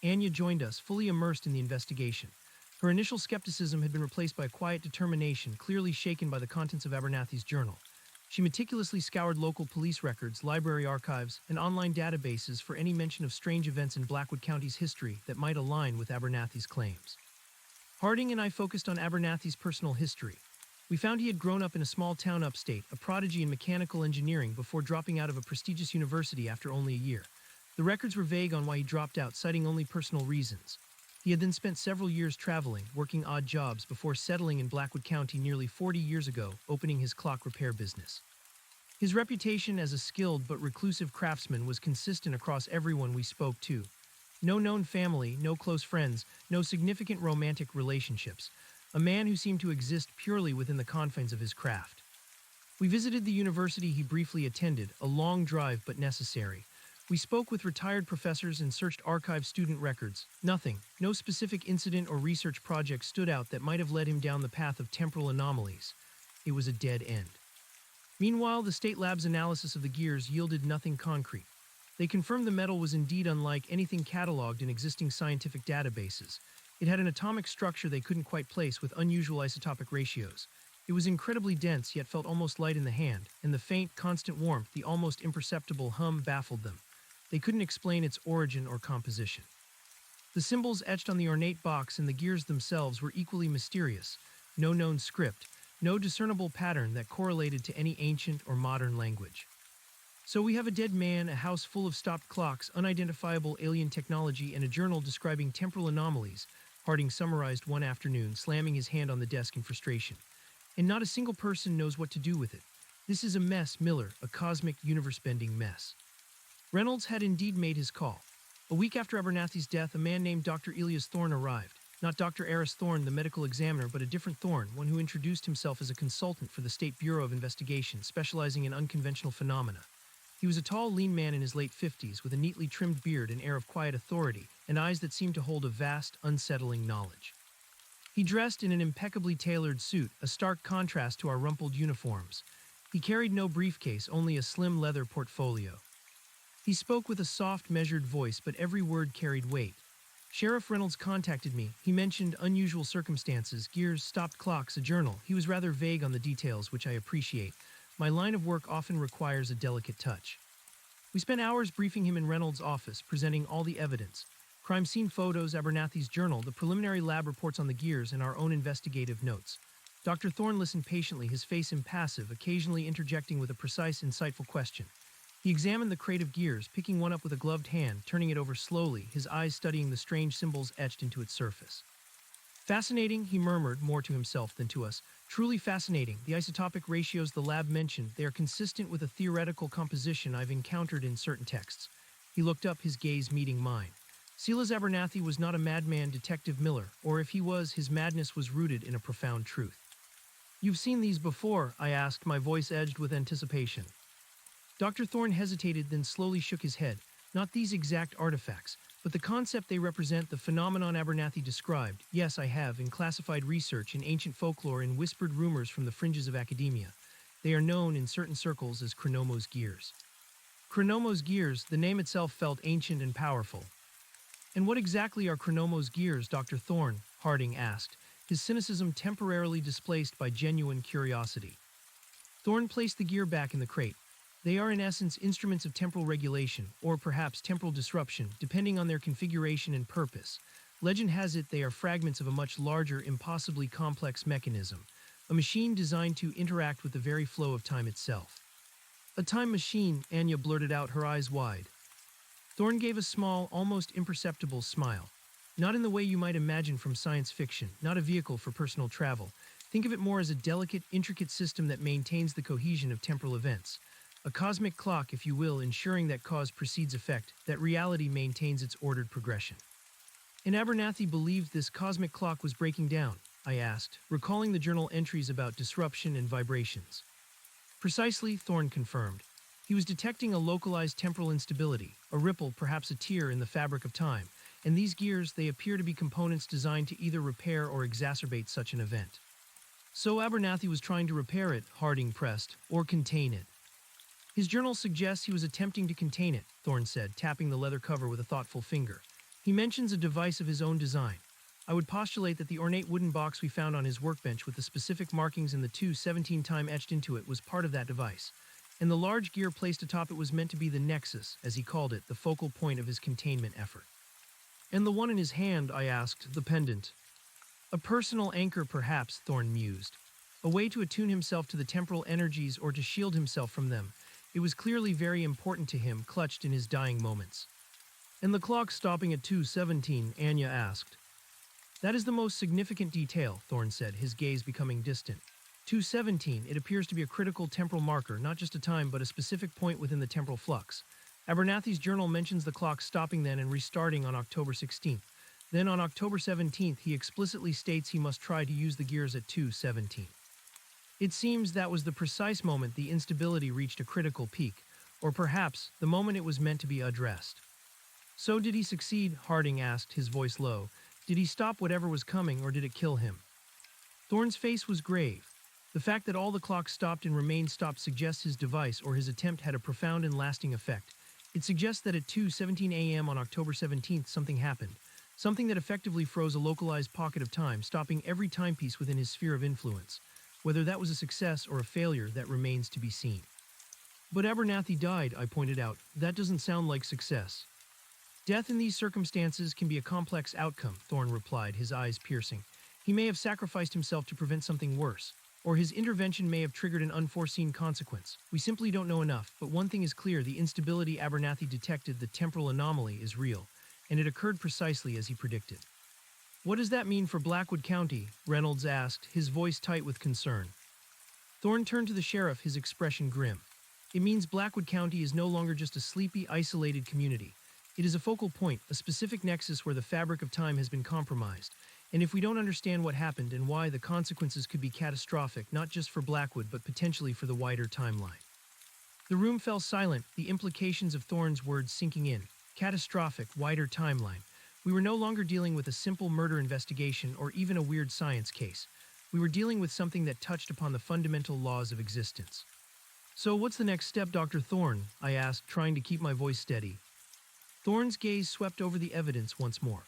Anya joined us, fully immersed in the investigation. Her initial skepticism had been replaced by a quiet determination, clearly shaken by the contents of Abernathy's journal. She meticulously scoured local police records, library archives, and online databases for any mention of strange events in Blackwood County's history that might align with Abernathy's claims. Harding and I focused on Abernathy's personal history. We found he had grown up in a small town upstate, a prodigy in mechanical engineering before dropping out of a prestigious university after only a year. The records were vague on why he dropped out, citing only personal reasons. He had then spent several years traveling, working odd jobs before settling in Blackwood County nearly 40 years ago, opening his clock repair business. His reputation as a skilled but reclusive craftsman was consistent across everyone we spoke to. No known family, no close friends, no significant romantic relationships. A man who seemed to exist purely within the confines of his craft. We visited the university he briefly attended, a long drive but necessary. We spoke with retired professors and searched archived student records. Nothing, no specific incident or research project stood out that might have led him down the path of temporal anomalies. It was a dead end. Meanwhile, the state lab's analysis of the gears yielded nothing concrete. They confirmed the metal was indeed unlike anything cataloged in existing scientific databases. It had an atomic structure they couldn't quite place with unusual isotopic ratios. It was incredibly dense yet felt almost light in the hand, and the faint, constant warmth, the almost imperceptible hum baffled them. They couldn't explain its origin or composition. The symbols etched on the ornate box and the gears themselves were equally mysterious. No known script, no discernible pattern that correlated to any ancient or modern language. So we have a dead man, a house full of stopped clocks, unidentifiable alien technology, and a journal describing temporal anomalies, Harding summarized one afternoon, slamming his hand on the desk in frustration. And not a single person knows what to do with it. This is a mess, Miller, a cosmic, universe-bending mess. Reynolds had indeed made his call. A week after Abernathy's death, a man named Dr. Elias Thorne arrived. Not Dr. Eris Thorne, the medical examiner, but a different Thorne, one who introduced himself as a consultant for the State Bureau of Investigation, specializing in unconventional phenomena. He was a tall, lean man in his late 50s, with a neatly trimmed beard, an air of quiet authority, and eyes that seemed to hold a vast, unsettling knowledge. He dressed in an impeccably tailored suit, a stark contrast to our rumpled uniforms. He carried no briefcase, only a slim leather portfolio. He spoke with a soft, measured voice, but every word carried weight. Sheriff Reynolds contacted me. He mentioned unusual circumstances, gears, stopped clocks, a journal. He was rather vague on the details, which I appreciate. My line of work often requires a delicate touch. We spent hours briefing him in Reynolds' office, presenting all the evidence. Crime scene photos, Abernathy's journal, the preliminary lab reports on the gears, and our own investigative notes. Dr. Thorne listened patiently, his face impassive, occasionally interjecting with a precise, insightful question. He examined the crate of gears, picking one up with a gloved hand, turning it over slowly, his eyes studying the strange symbols etched into its surface. Fascinating, he murmured, more to himself than to us. Truly fascinating. The isotopic ratios the lab mentioned, they are consistent with a theoretical composition I've encountered in certain texts. He looked up, his gaze meeting mine. Silas Abernathy was not a madman, Detective Miller, or if he was, his madness was rooted in a profound truth. You've seen these before, I asked, my voice edged with anticipation. Dr. Thorne hesitated, then slowly shook his head. Not these exact artifacts, but the concept they represent, the phenomenon Abernathy described. Yes, I have, in classified research, in ancient folklore, in whispered rumors from the fringes of academia. They are known in certain circles as Chronomos gears. Chronomos gears, the name itself felt ancient and powerful. And what exactly are Chronomos gears, Dr. Thorne? Harding asked, his cynicism temporarily displaced by genuine curiosity. Thorne placed the gear back in the crate. They are in essence instruments of temporal regulation, or perhaps temporal disruption, depending on their configuration and purpose. Legend has it they are fragments of a much larger, impossibly complex mechanism, a machine designed to interact with the very flow of time itself. A time machine, Anya blurted out, her eyes wide. Thorne gave a small, almost imperceptible smile. Not in the way you might imagine from science fiction, not a vehicle for personal travel. Think of it more as a delicate, intricate system that maintains the cohesion of temporal events. A cosmic clock, if you will, ensuring that cause precedes effect, that reality maintains its ordered progression. And Abernathy believed this cosmic clock was breaking down, I asked, recalling the journal entries about disruption and vibrations. Precisely, Thorne confirmed. He was detecting a localized temporal instability, a ripple, perhaps a tear in the fabric of time, and these gears, they appear to be components designed to either repair or exacerbate such an event. So Abernathy was trying to repair it, Harding pressed, or contain it. His journal suggests he was attempting to contain it, Thorne said, tapping the leather cover with a thoughtful finger. He mentions a device of his own design. I would postulate that the ornate wooden box we found on his workbench with the specific markings and the 217 time etched into it was part of that device. And the large gear placed atop it was meant to be the nexus, as he called it, the focal point of his containment effort. And the one in his hand, I asked, the pendant. A personal anchor, perhaps, Thorne mused. A way to attune himself to the temporal energies or to shield himself from them. It was clearly very important to him, clutched in his dying moments. And the clock stopping at 2:17, Anya asked. That is the most significant detail, Thorne said, his gaze becoming distant. 2:17, it appears to be a critical temporal marker, not just a time but a specific point within the temporal flux. Abernathy's journal mentions the clock stopping then and restarting on October 16th. Then on October 17th, he explicitly states he must try to use the gears at 2:17. It seems that was the precise moment the instability reached a critical peak, or perhaps the moment it was meant to be addressed. So did he succeed? Harding asked, his voice low. Did he stop whatever was coming, or did it kill him? Thorne's face was grave. The fact that all the clocks stopped and remained stopped suggests his device or his attempt had a profound and lasting effect. It suggests that at 2:17 a.m. on October 17th something happened, something that effectively froze a localized pocket of time, stopping every timepiece within his sphere of influence. Whether that was a success or a failure, that remains to be seen. But Abernathy died, I pointed out. That doesn't sound like success. Death in these circumstances can be a complex outcome, Thorne replied, his eyes piercing. He may have sacrificed himself to prevent something worse, or his intervention may have triggered an unforeseen consequence. We simply don't know enough, but one thing is clear, the instability Abernathy detected, the temporal anomaly, is real, and it occurred precisely as he predicted. What does that mean for Blackwood County? Reynolds asked, his voice tight with concern. Thorne turned to the sheriff, his expression grim. It means Blackwood County is no longer just a sleepy, isolated community. It is a focal point, a specific nexus where the fabric of time has been compromised. And if we don't understand what happened and why, the consequences could be catastrophic, not just for Blackwood, but potentially for the wider timeline. The room fell silent, the implications of Thorne's words sinking in. Catastrophic, wider timeline. We were no longer dealing with a simple murder investigation or even a weird science case. We were dealing with something that touched upon the fundamental laws of existence. So what's the next step, Dr. Thorne? I asked, trying to keep my voice steady. Thorne's gaze swept over the evidence once more.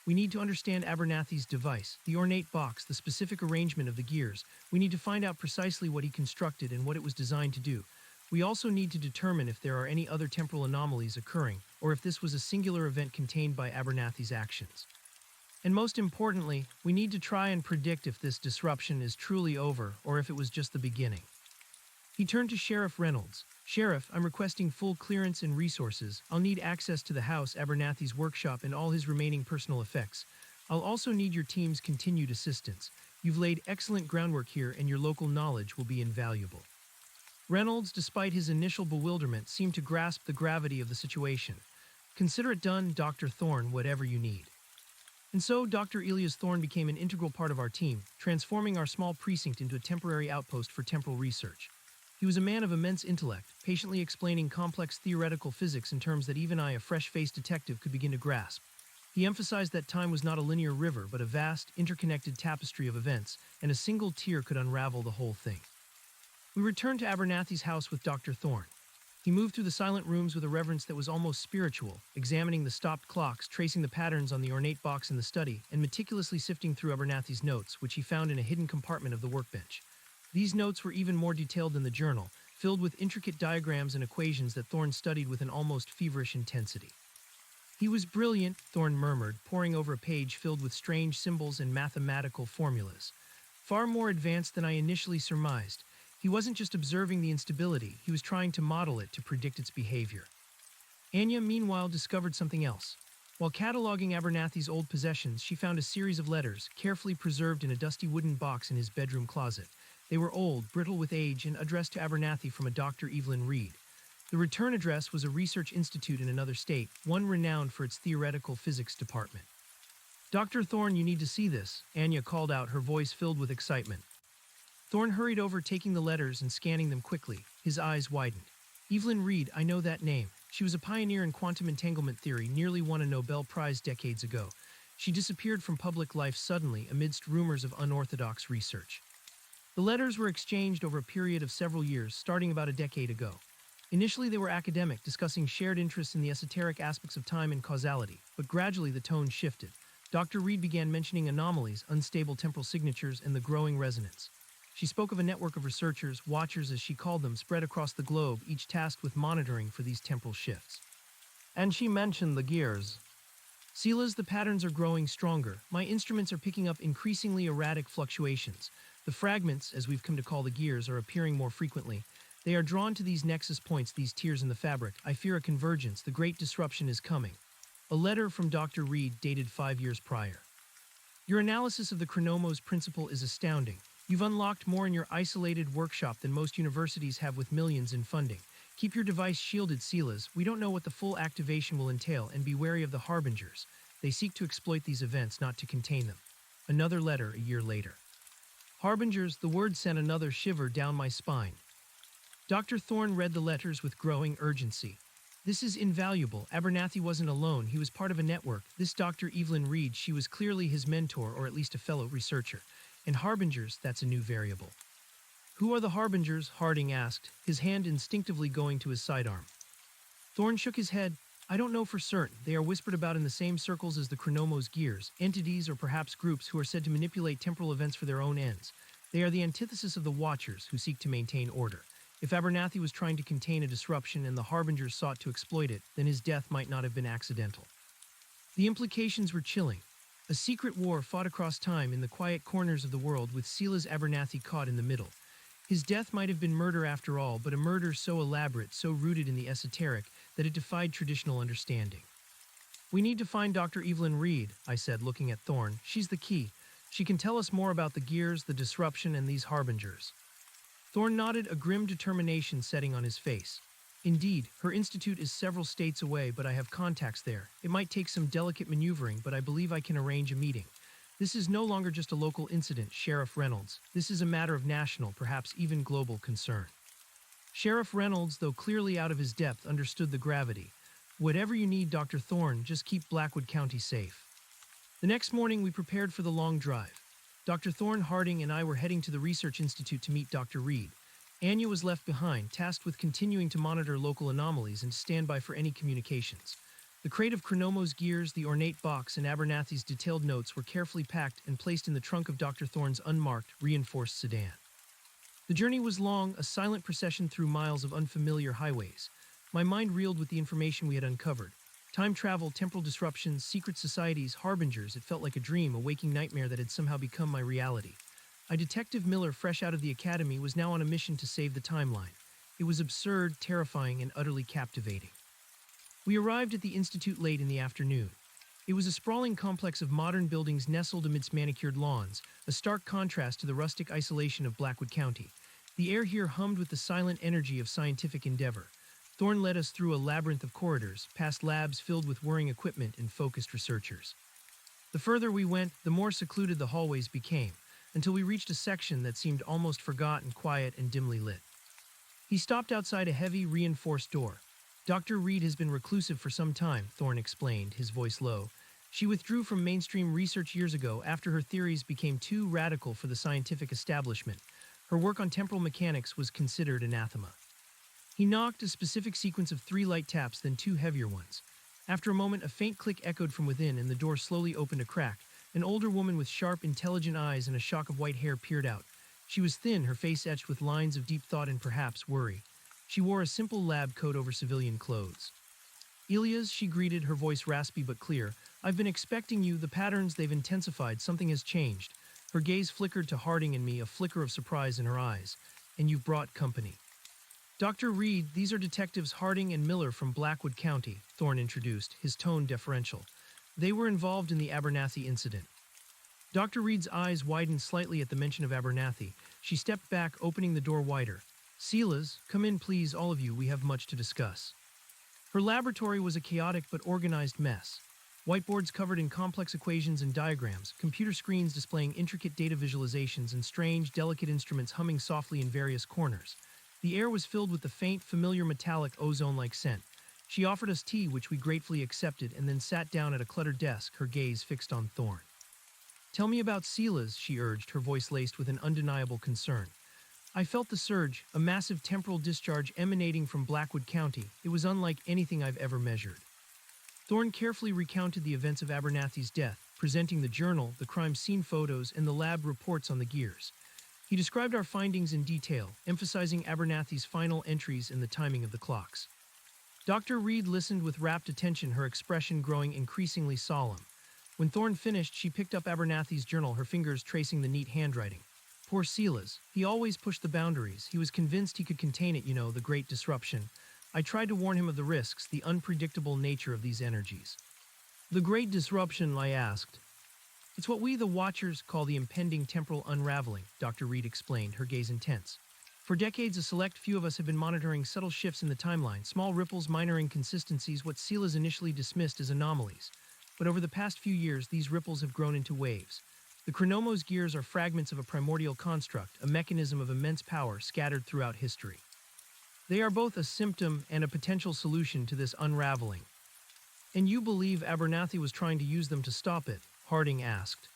We need to understand Abernathy's device, the ornate box, the specific arrangement of the gears. We need to find out precisely what he constructed and what it was designed to do. We also need to determine if there are any other temporal anomalies occurring, or if this was a singular event contained by Abernathy's actions. And most importantly, we need to try and predict if this disruption is truly over, or if it was just the beginning. He turned to Sheriff Reynolds. Sheriff, I'm requesting full clearance and resources. I'll need access to the house, Abernathy's workshop, and all his remaining personal effects. I'll also need your team's continued assistance. You've laid excellent groundwork here, and your local knowledge will be invaluable. Reynolds, despite his initial bewilderment, seemed to grasp the gravity of the situation. Consider it done, Dr. Thorne, whatever you need. And so, Dr. Elias Thorne became an integral part of our team, transforming our small precinct into a temporary outpost for temporal research. He was a man of immense intellect, patiently explaining complex theoretical physics in terms that even I, a fresh-faced detective, could begin to grasp. He emphasized that time was not a linear river, but a vast, interconnected tapestry of events, and a single tear could unravel the whole thing. We returned to Abernathy's house with Dr. Thorne. He moved through the silent rooms with a reverence that was almost spiritual, examining the stopped clocks, tracing the patterns on the ornate box in the study, and meticulously sifting through Abernathy's notes, which he found in a hidden compartment of the workbench. These notes were even more detailed than the journal, filled with intricate diagrams and equations that Thorne studied with an almost feverish intensity. He was brilliant, Thorne murmured, poring over a page filled with strange symbols and mathematical formulas. Far more advanced than I initially surmised. He wasn't just observing the instability, he was trying to model it to predict its behavior. Anya, meanwhile, discovered something else. While cataloging Abernathy's old possessions, she found a series of letters, carefully preserved in a dusty wooden box in his bedroom closet. They were old, brittle with age, and addressed to Abernathy from a Dr. Evelyn Reed. The return address was a research institute in another state, one renowned for its theoretical physics department. "Dr. Thorne, you need to see this," Anya called out, her voice filled with excitement. Thorne hurried over, taking the letters and scanning them quickly. His eyes widened. "Evelyn Reed, I know that name. She was a pioneer in quantum entanglement theory, nearly won a Nobel Prize decades ago. She disappeared from public life suddenly amidst rumors of unorthodox research." The letters were exchanged over a period of several years, starting about a decade ago. Initially, they were academic, discussing shared interests in the esoteric aspects of time and causality, but gradually the tone shifted. Dr. Reed began mentioning anomalies, unstable temporal signatures, and the growing resonance. She spoke of a network of researchers, watchers as she called them, spread across the globe, each tasked with monitoring for these temporal shifts. And she mentioned the gears. "Silas, the patterns are growing stronger. My instruments are picking up increasingly erratic fluctuations. The fragments, as we've come to call the gears, are appearing more frequently. They are drawn to these nexus points, these tears in the fabric. I fear a convergence. The great disruption is coming." A letter from Dr. Reed dated 5 years prior. "Your analysis of the Chronomos principle is astounding. You've unlocked more in your isolated workshop than most universities have with millions in funding. Keep your device shielded, Silas. We don't know what the full activation will entail, and be wary of the harbingers. They seek to exploit these events, not to contain them." Another letter a year later. "Harbingers," the word sent another shiver down my spine. Dr. Thorne read the letters with growing urgency. "This is invaluable. Abernathy wasn't alone. He was part of a network. This Dr. Evelyn Reed, she was clearly his mentor, or at least a fellow researcher. And harbingers, that's a new variable." "Who are the harbingers?" Harding asked, his hand instinctively going to his sidearm. Thorne shook his head. "I don't know for certain. They are whispered about in the same circles as the Chronomos gears, entities or perhaps groups who are said to manipulate temporal events for their own ends. They are the antithesis of the Watchers, who seek to maintain order. If Abernathy was trying to contain a disruption and the harbingers sought to exploit it, then his death might not have been accidental." The implications were chilling. A secret war fought across time in the quiet corners of the world, with Silas Abernathy caught in the middle. His death might have been murder after all, but a murder so elaborate, so rooted in the esoteric, that it defied traditional understanding. "We need to find Dr. Evelyn Reed," I said, looking at Thorne. "She's the key. She can tell us more about the gears, the disruption, and these harbingers." Thorne nodded, a grim determination setting on his face. "Indeed, her institute is several states away, but I have contacts there. It might take some delicate maneuvering, but I believe I can arrange a meeting. This is no longer just a local incident, Sheriff Reynolds. This is a matter of national, perhaps even global concern." Sheriff Reynolds, though clearly out of his depth, understood the gravity. "Whatever you need, Dr. Thorne, just keep Blackwood County safe." The next morning, we prepared for the long drive. Dr. Thorne, Harding, and I were heading to the Research Institute to meet Dr. Reed. Anya was left behind, tasked with continuing to monitor local anomalies and to stand by for any communications. The crate of Chronomos gears, the ornate box, and Abernathy's detailed notes were carefully packed and placed in the trunk of Dr. Thorne's unmarked, reinforced sedan. The journey was long, a silent procession through miles of unfamiliar highways. My mind reeled with the information we had uncovered. Time travel, temporal disruptions, secret societies, harbingers. It felt like a dream, a waking nightmare that had somehow become my reality. Detective Miller, fresh out of the academy, was now on a mission to save the timeline. It was absurd, terrifying, and utterly captivating. We arrived at the institute late in the afternoon. It was a sprawling complex of modern buildings nestled amidst manicured lawns, a stark contrast to the rustic isolation of Blackwood County. The air here hummed with the silent energy of scientific endeavor. Thorne led us through a labyrinth of corridors, past labs filled with whirring equipment and focused researchers. The further we went, the more secluded the hallways became, until we reached a section that seemed almost forgotten, quiet and dimly lit. He stopped outside a heavy, reinforced door. "Dr. Reed has been reclusive for some time," Thorne explained, his voice low. "She withdrew from mainstream research years ago after her theories became too radical for the scientific establishment. Her work on temporal mechanics was considered anathema." He knocked, a specific sequence of 3 light taps, then 2 heavier ones. After a moment, a faint click echoed from within, and the door slowly opened a crack. An older woman with sharp, intelligent eyes and a shock of white hair peered out. She was thin, her face etched with lines of deep thought and perhaps worry. She wore a simple lab coat over civilian clothes. "Elias," she greeted, her voice raspy but clear. "I've been expecting you. The patterns, they've intensified. Something has changed." Her gaze flickered to Harding and me, a flicker of surprise in her eyes. "And you've brought company." "Dr. Reed, these are Detectives Harding and Miller from Blackwood County," Thorne introduced, his tone deferential. They were involved in the Abernathy incident. Dr. Reed's eyes widened slightly at the mention of Abernathy. She stepped back, opening the door wider. Silas, come in please, all of you, we have much to discuss. Her laboratory was a chaotic but organized mess. Whiteboards covered in complex equations and diagrams, computer screens displaying intricate data visualizations, and strange, delicate instruments humming softly in various corners. The air was filled with the faint, familiar metallic ozone-like scent. She offered us tea, which we gratefully accepted, and then sat down at a cluttered desk, her gaze fixed on Thorn. Tell me about Silas, she urged, her voice laced with an undeniable concern. I felt the surge, a massive temporal discharge emanating from Blackwood County. It was unlike anything I've ever measured. Thorn carefully recounted the events of Abernathy's death, presenting the journal, the crime scene photos, and the lab reports on the gears. He described our findings in detail, emphasizing Abernathy's final entries and the timing of the clocks. Dr. Reed listened with rapt attention, her expression growing increasingly solemn. When Thorn finished, she picked up Abernathy's journal, her fingers tracing the neat handwriting. Poor Silas. He always pushed the boundaries. He was convinced he could contain it, the great disruption. I tried to warn him of the risks, the unpredictable nature of these energies. The great disruption, I asked. It's what we, the Watchers, call the impending temporal unraveling, Dr. Reed explained, her gaze intense. For decades, a select few of us have been monitoring subtle shifts in the timeline, small ripples, minor inconsistencies, what Silas initially dismissed as anomalies. But over the past few years, these ripples have grown into waves. The Chronomos gears are fragments of a primordial construct, a mechanism of immense power scattered throughout history. They are both a symptom and a potential solution to this unraveling. And you believe Abernathy was trying to use them to stop it? Harding asked.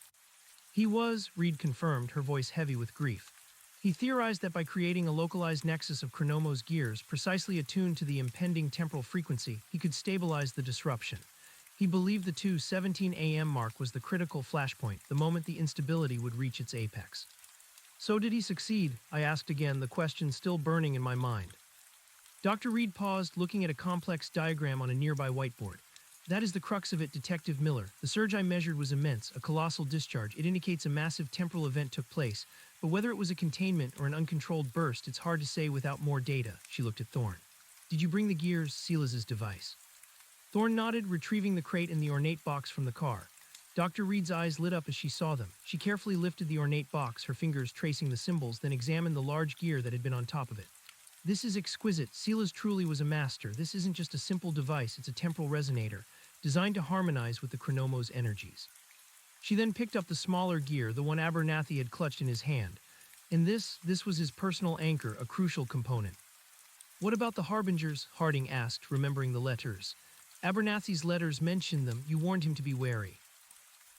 He was, Reed confirmed, her voice heavy with grief. He theorized that by creating a localized nexus of Chronomos gears, precisely attuned to the impending temporal frequency, he could stabilize the disruption. He believed the 2:17 a.m. mark was the critical flashpoint, the moment the instability would reach its apex. So did he succeed? I asked again, the question still burning in my mind. Dr. Reed paused, looking at a complex diagram on a nearby whiteboard. That is the crux of it, Detective Miller. The surge I measured was immense, a colossal discharge. It indicates a massive temporal event took place, but whether it was a containment or an uncontrolled burst, it's hard to say without more data. She looked at Thorn. Did you bring the gears, Silas's device? Thorn nodded, retrieving the crate and the ornate box from the car. Dr. Reed's eyes lit up as she saw them. She carefully lifted the ornate box, her fingers tracing the symbols, then examined the large gear that had been on top of it. This is exquisite. Silas truly was a master. This isn't just a simple device, it's a temporal resonator, designed to harmonize with the Chronomos energies. She then picked up the smaller gear, the one Abernathy had clutched in his hand. And this was his personal anchor, a crucial component. What about the Harbingers? Harding asked, remembering the letters. Abernathy's letters mentioned them. You warned him to be wary.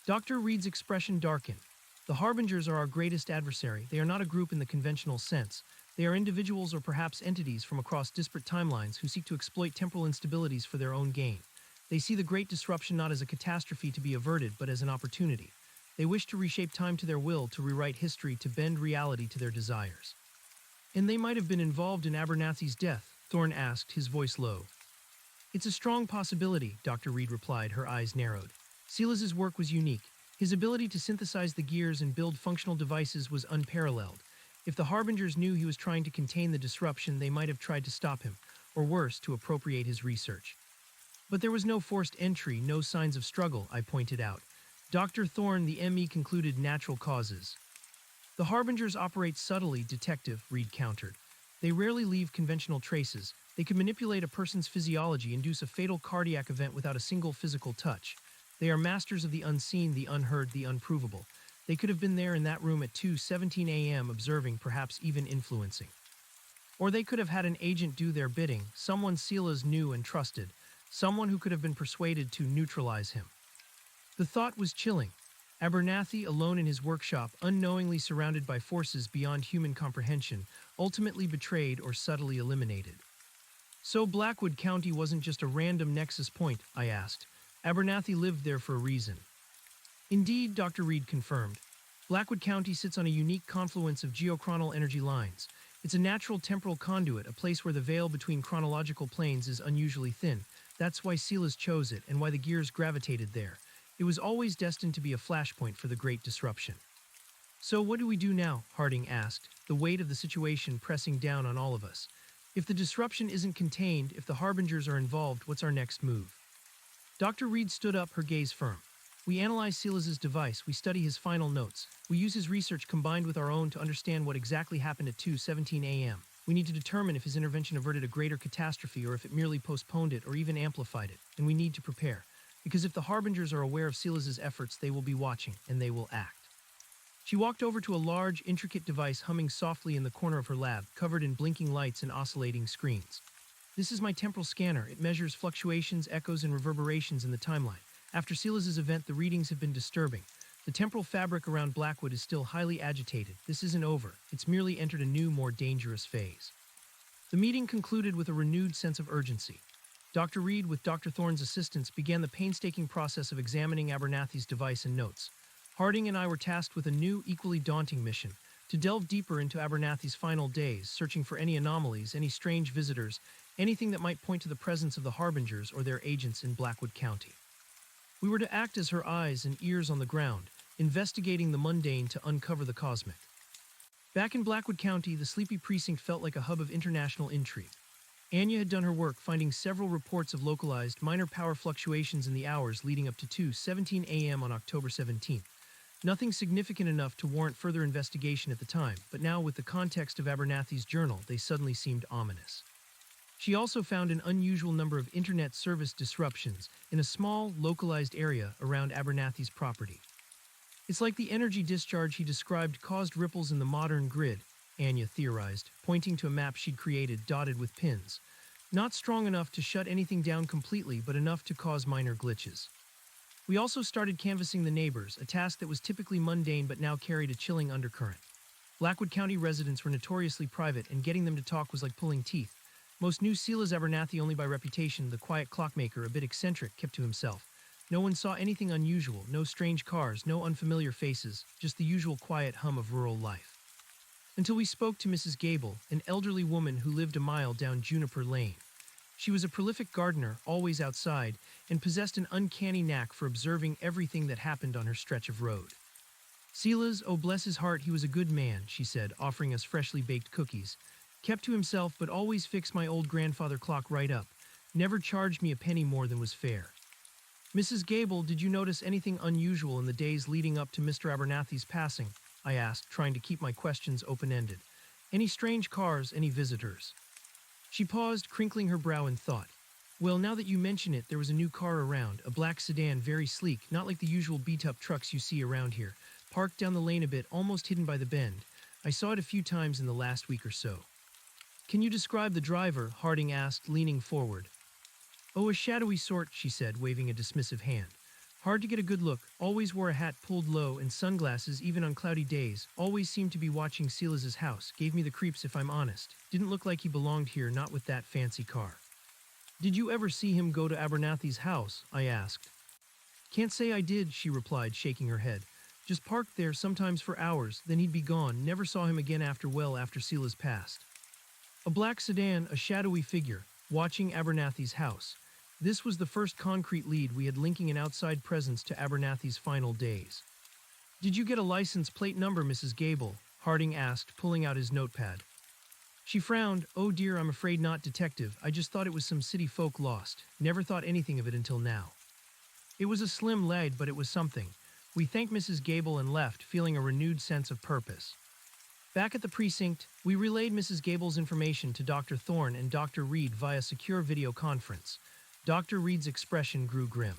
Dr. Reed's expression darkened. The Harbingers are our greatest adversary. They are not a group in the conventional sense. They are individuals or perhaps entities from across disparate timelines who seek to exploit temporal instabilities for their own gain. They see the Great Disruption not as a catastrophe to be averted, but as an opportunity. They wish to reshape time to their will, to rewrite history, to bend reality to their desires. And they might have been involved in Abernathy's death, Thorn asked, his voice low. It's a strong possibility, Dr. Reed replied, her eyes narrowed. Silas's work was unique. His ability to synthesize the gears and build functional devices was unparalleled. If the Harbingers knew he was trying to contain the disruption, they might have tried to stop him, or worse, to appropriate his research. But there was no forced entry, no signs of struggle, I pointed out. Dr. Thorn, the ME, concluded natural causes. The Harbingers operate subtly, Detective, Reed countered. They rarely leave conventional traces. They could manipulate a person's physiology, induce a fatal cardiac event without a single physical touch. They are masters of the unseen, the unheard, the unprovable. They could have been there in that room at 2:17 a.m. observing, perhaps even influencing. Or they could have had an agent do their bidding, someone Silas knew and trusted, someone who could have been persuaded to neutralize him. The thought was chilling. Abernathy, alone in his workshop, unknowingly surrounded by forces beyond human comprehension, ultimately betrayed or subtly eliminated. So Blackwood County wasn't just a random nexus point, I asked. Abernathy lived there for a reason. Indeed, Dr. Reed confirmed. Blackwood County sits on a unique confluence of geochronal energy lines. It's a natural temporal conduit, a place where the veil between chronological planes is unusually thin. That's why Silas chose it and why the gears gravitated there. It was always destined to be a flashpoint for the Great Disruption. So what do we do now? Harding asked, the weight of the situation pressing down on all of us. If the disruption isn't contained, if the Harbingers are involved, what's our next move? Dr. Reed stood up, her gaze firm. We analyze Silas's device, we study his final notes. We use his research combined with our own to understand what exactly happened at 2:17 a.m. We need to determine if his intervention averted a greater catastrophe or if it merely postponed it or even amplified it, and we need to prepare. Because if the Harbingers are aware of Silas's efforts, they will be watching, and they will act. She walked over to a large, intricate device humming softly in the corner of her lab, covered in blinking lights and oscillating screens. This is my temporal scanner. It measures fluctuations, echoes, and reverberations in the timeline. After Silas's event, the readings have been disturbing. The temporal fabric around Blackwood is still highly agitated. This isn't over. It's merely entered a new, more dangerous phase. The meeting concluded with a renewed sense of urgency. Dr. Reed, with Dr. Thorne's assistance, began the painstaking process of examining Abernathy's device and notes. Harding and I were tasked with a new, equally daunting mission, to delve deeper into Abernathy's final days, searching for any anomalies, any strange visitors, anything that might point to the presence of the Harbingers or their agents in Blackwood County. We were to act as her eyes and ears on the ground, investigating the mundane to uncover the cosmic. Back in Blackwood County, the sleepy precinct felt like a hub of international intrigue. Anya had done her work, finding several reports of localized, minor power fluctuations in the hours leading up to 2:17 a.m. on October 17th. Nothing significant enough to warrant further investigation at the time, but now with the context of Abernathy's journal, they suddenly seemed ominous. She also found an unusual number of internet service disruptions in a small, localized area around Abernathy's property. It's like the energy discharge he described caused ripples in the modern grid, Anya theorized, pointing to a map she'd created dotted with pins. Not strong enough to shut anything down completely, but enough to cause minor glitches. We also started canvassing the neighbors, a task that was typically mundane but now carried a chilling undercurrent. Blackwood County residents were notoriously private, and getting them to talk was like pulling teeth. Most knew Silas Abernathy only by reputation. The quiet clockmaker, a bit eccentric, kept to himself. No one saw anything unusual, no strange cars, no unfamiliar faces, just the usual quiet hum of rural life. Until we spoke to Mrs. Gable, an elderly woman who lived a mile down Juniper Lane. She was a prolific gardener, always outside, and possessed an uncanny knack for observing everything that happened on her stretch of road. Silas, oh bless his heart, he was a good man, she said, offering us freshly baked cookies. Kept to himself, but always fixed my old grandfather clock right up. Never charged me a penny more than was fair. Mrs. Gable, did you notice anything unusual in the days leading up to Mr. Abernathy's passing? I asked, trying to keep my questions open-ended. Any strange cars, any visitors? She paused, crinkling her brow in thought. Well, now that you mention it, there was a new car around, a black sedan, very sleek, not like the usual beat-up trucks you see around here, parked down the lane a bit, almost hidden by the bend. I saw it a few times in the last week or so. Can you describe the driver? Harding asked, leaning forward. Oh, a shadowy sort, she said, waving a dismissive hand. Hard to get a good look, always wore a hat pulled low and sunglasses even on cloudy days, always seemed to be watching Silas's house, gave me the creeps if I'm honest. Didn't look like he belonged here, not with that fancy car. Did you ever see him go to Abernathy's house? I asked. Can't say I did, she replied, shaking her head. Just parked there, sometimes for hours, then he'd be gone, never saw him again after Silas passed. A black sedan, a shadowy figure, watching Abernathy's house. This was the first concrete lead we had linking an outside presence to Abernathy's final days. Did you get a license plate number, Mrs. Gable? Harding asked, pulling out his notepad. She frowned. Oh dear, I'm afraid not, detective. I just thought it was some city folk lost. Never thought anything of it until now. It was a slim lead, but it was something. We thanked Mrs. Gable and left, feeling a renewed sense of purpose. Back at the precinct, we relayed Mrs. Gable's information to Dr. Thorne and Dr. Reed via secure video conference. Dr. Reed's expression grew grim.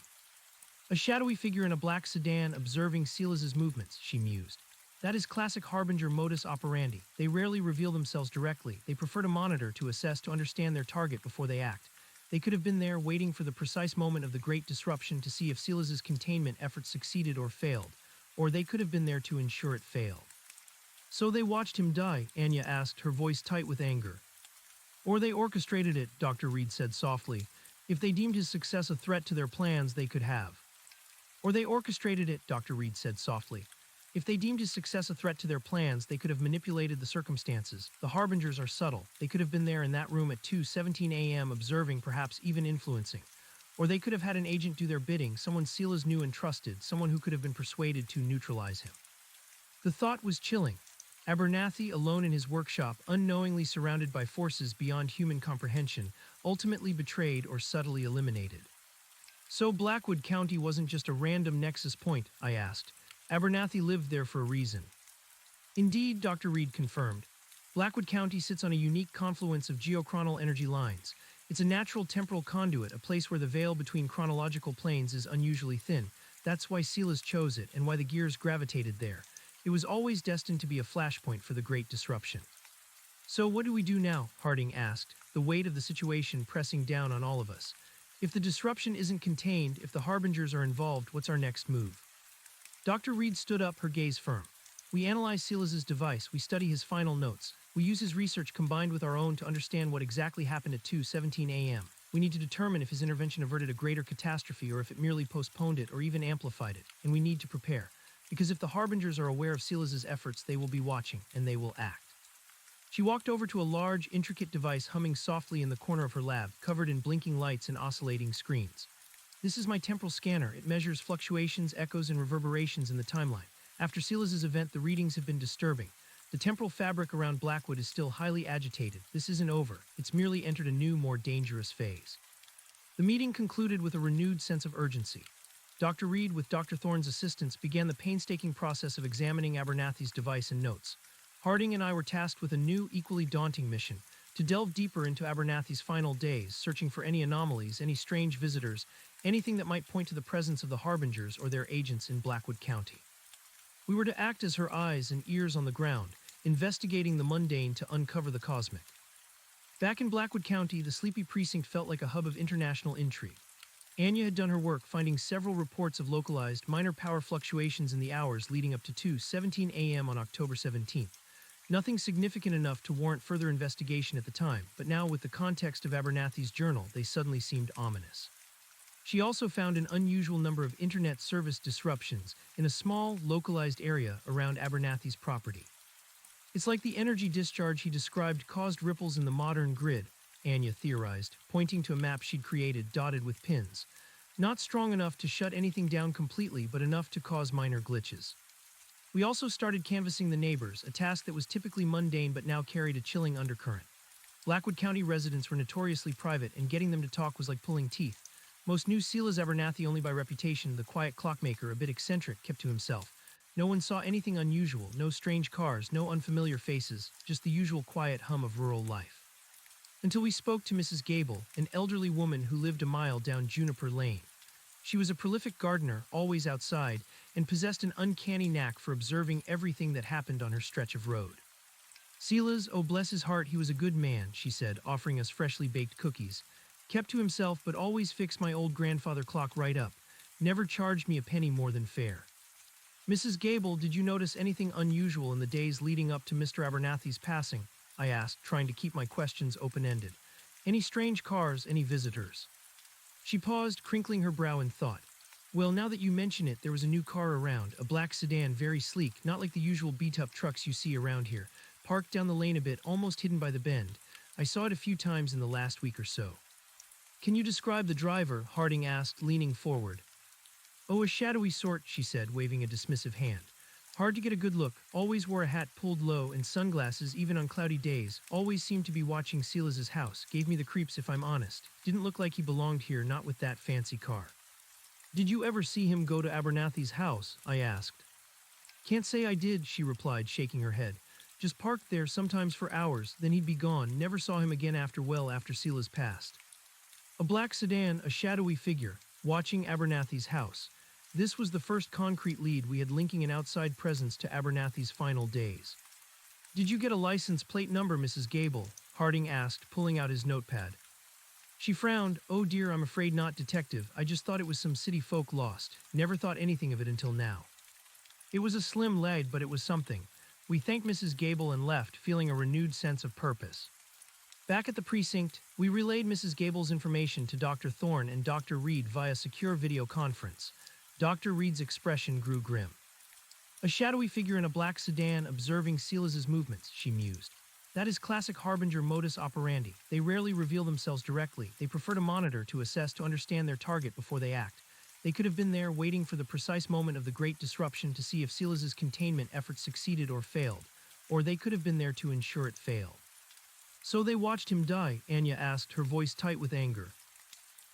A shadowy figure in a black sedan observing Silas's movements, she mused. That is classic Harbinger modus operandi. They rarely reveal themselves directly. They prefer to monitor, to assess, to understand their target before they act. They could have been there waiting for the precise moment of the great disruption to see if Silas's containment efforts succeeded or failed, or they could have been there to ensure it failed. So they watched him die, Anya asked, her voice tight with anger. Or they orchestrated it, Dr. Reed said softly. If they deemed his success a threat to their plans, they could have. Or they orchestrated it, Dr. Reed said softly. If they deemed his success a threat to their plans, they could have manipulated the circumstances. The Harbingers are subtle. They could have been there in that room at 2:17 a.m. observing, perhaps even influencing. Or they could have had an agent do their bidding, someone Silas knew and trusted, someone who could have been persuaded to neutralize him. The thought was chilling. Abernathy, alone in his workshop, unknowingly surrounded by forces beyond human comprehension, ultimately betrayed or subtly eliminated. So Blackwood County wasn't just a random nexus point, I asked. Abernathy lived there for a reason. Indeed, Dr. Reed confirmed. Blackwood County sits on a unique confluence of geochronal energy lines. It's a natural temporal conduit, a place where the veil between chronological planes is unusually thin. That's why Silas chose it and why the gears gravitated there. It was always destined to be a flashpoint for the Great Disruption. So what do we do now? Harding asked, the weight of the situation pressing down on all of us. If the disruption isn't contained, if the harbingers are involved, what's our next move? Dr. Reed stood up, her gaze firm. We analyze Silas's device, we study his final notes. We use his research combined with our own to understand what exactly happened at 2:17 a.m. We need to determine if his intervention averted a greater catastrophe or if it merely postponed it or even amplified it. And we need to prepare. Because if the harbingers are aware of Silas's efforts, they will be watching, and they will act. She walked over to a large, intricate device humming softly in the corner of her lab, covered in blinking lights and oscillating screens. This is my temporal scanner. It measures fluctuations, echoes, and reverberations in the timeline. After Silas's event, the readings have been disturbing. The temporal fabric around Blackwood is still highly agitated. This isn't over. It's merely entered a new, more dangerous phase. The meeting concluded with a renewed sense of urgency. Dr. Reed, with Dr. Thorne's assistance, began the painstaking process of examining Abernathy's device and notes. Harding and I were tasked with a new, equally daunting mission, to delve deeper into Abernathy's final days, searching for any anomalies, any strange visitors, anything that might point to the presence of the harbingers or their agents in Blackwood County. We were to act as her eyes and ears on the ground, investigating the mundane to uncover the cosmic. Back in Blackwood County, the sleepy precinct felt like a hub of international intrigue. Anya had done her work, finding several reports of localized, minor power fluctuations in the hours leading up to 2:17 a.m. on October 17th. Nothing significant enough to warrant further investigation at the time, but now with the context of Abernathy's journal, they suddenly seemed ominous. She also found an unusual number of internet service disruptions in a small, localized area around Abernathy's property. It's like the energy discharge he described caused ripples in the modern grid, Anya theorized, pointing to a map she'd created dotted with pins. Not strong enough to shut anything down completely, but enough to cause minor glitches. We also started canvassing the neighbors, a task that was typically mundane but now carried a chilling undercurrent. Blackwood County residents were notoriously private, and getting them to talk was like pulling teeth. Most knew Silas Abernathy only by reputation. The quiet clockmaker, a bit eccentric, kept to himself. No one saw anything unusual, no strange cars, no unfamiliar faces, just the usual quiet hum of rural life. Until we spoke to Mrs. Gable, an elderly woman who lived a mile down Juniper Lane. She was a prolific gardener, always outside, and possessed an uncanny knack for observing everything that happened on her stretch of road. Silas, oh bless his heart, he was a good man, she said, offering us freshly baked cookies. Kept to himself, but always fixed my old grandfather clock right up. Never charged me a penny more than fair. Mrs. Gable, did you notice anything unusual in the days leading up to Mr. Abernathy's passing? I asked, trying to keep my questions open-ended. Any strange cars, any visitors? She paused, crinkling her brow in thought. Well, now that you mention it, there was a new car around, a black sedan, very sleek, not like the usual beat-up trucks you see around here, parked down the lane a bit, almost hidden by the bend. I saw it a few times in the last week or so. Can you describe the driver? Harding asked, leaning forward. Oh, a shadowy sort, she said, waving a dismissive hand. Hard to get a good look, always wore a hat pulled low and sunglasses even on cloudy days, always seemed to be watching Silas's house, gave me the creeps if I'm honest. Didn't look like he belonged here, not with that fancy car. Did you ever see him go to Abernathy's house? I asked. Can't say I did, she replied, shaking her head. Just parked there, sometimes for hours, then he'd be gone, never saw him again after Silas passed. A black sedan, a shadowy figure, watching Abernathy's house. This was the first concrete lead we had linking an outside presence to Abernathy's final days. Did you get a license plate number, Mrs. Gable? Harding asked, pulling out his notepad. She frowned. Oh dear, I'm afraid not, detective. I just thought it was some city folk lost. Never thought anything of it until now. It was a slim lead, but it was something. We thanked Mrs. Gable and left, feeling a renewed sense of purpose. Back at the precinct, we relayed Mrs. Gable's information to Dr. Thorne and Dr. Reed via secure video conference. Dr. Reed's expression grew grim. A shadowy figure in a black sedan observing Silas's movements, she mused. That is classic Harbinger modus operandi. They rarely reveal themselves directly. They prefer to monitor, to assess, to understand their target before they act. They could have been there waiting for the precise moment of the Great Disruption to see if Silas's containment efforts succeeded or failed. Or they could have been there to ensure it failed. So they watched him die, Anya asked, her voice tight with anger.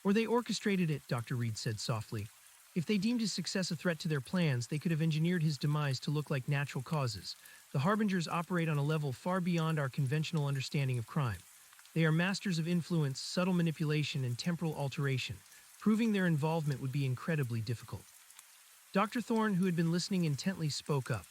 Or they orchestrated it, Dr. Reed said softly. If they deemed his success a threat to their plans, they could have engineered his demise to look like natural causes. The Harbingers operate on a level far beyond our conventional understanding of crime. They are masters of influence, subtle manipulation, and temporal alteration. Proving their involvement would be incredibly difficult. Dr. Thorne, who had been listening intently, spoke up.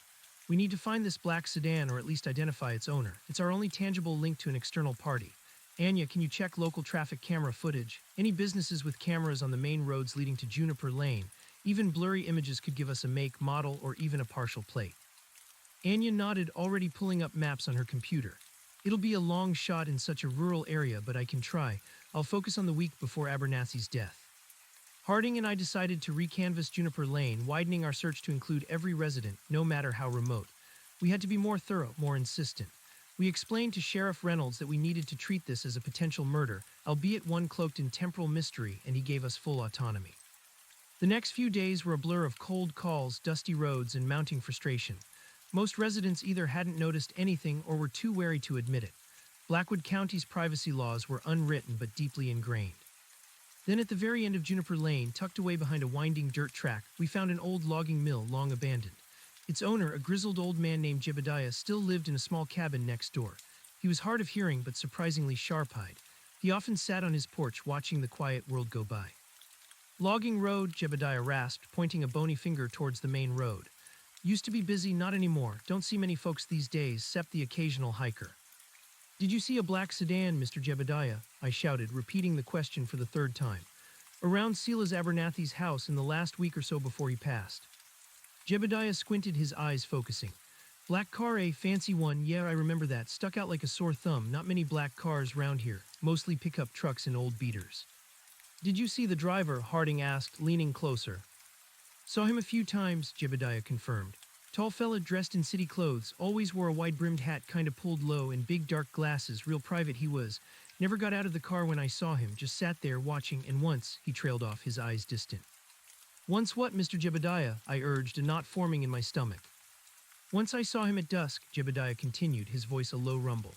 We need to find this black sedan, or at least identify its owner. It's our only tangible link to an external party. Anya, can you check local traffic camera footage? Any businesses with cameras on the main roads leading to Juniper Lane? Even blurry images could give us a make, model, or even a partial plate. Anya nodded, already pulling up maps on her computer. It'll be a long shot in such a rural area, but I can try. I'll focus on the week before Abernathy's death. Harding and I decided to recanvass Juniper Lane, widening our search to include every resident, no matter how remote. We had to be more thorough, more insistent. We explained to Sheriff Reynolds that we needed to treat this as a potential murder, albeit one cloaked in temporal mystery, and he gave us full autonomy. The next few days were a blur of cold calls, dusty roads, and mounting frustration. Most residents either hadn't noticed anything or were too wary to admit it. Blackwood County's privacy laws were unwritten but deeply ingrained. Then at the very end of Juniper Lane, tucked away behind a winding dirt track, we found an old logging mill long abandoned. Its owner, a grizzled old man named Jebediah, still lived in a small cabin next door. He was hard of hearing but surprisingly sharp-eyed. He often sat on his porch watching the quiet world go by. Logging road, Jebediah rasped, pointing a bony finger towards the main road. Used to be busy, not anymore. Don't see many folks these days, except the occasional hiker. Did you see a black sedan, Mr. Jebediah? I shouted, repeating the question for the third time. Around Silas Abernathy's house in the last week or so before he passed. Jebediah squinted, his eyes focusing. Black car, a fancy one, yeah, I remember that. Stuck out like a sore thumb. Not many black cars round here, mostly pickup trucks and old beaters. Did you see the driver? Harding asked, leaning closer. Saw him a few times, Jebediah confirmed. Tall fella dressed in city clothes, always wore a wide-brimmed hat kinda pulled low and big dark glasses, real private he was. Never got out of the car when I saw him, just sat there watching, and once, he trailed off, his eyes distant. Once what, Mr. Jebediah? I urged, a knot forming in my stomach. Once I saw him at dusk, Jebediah continued, his voice a low rumble.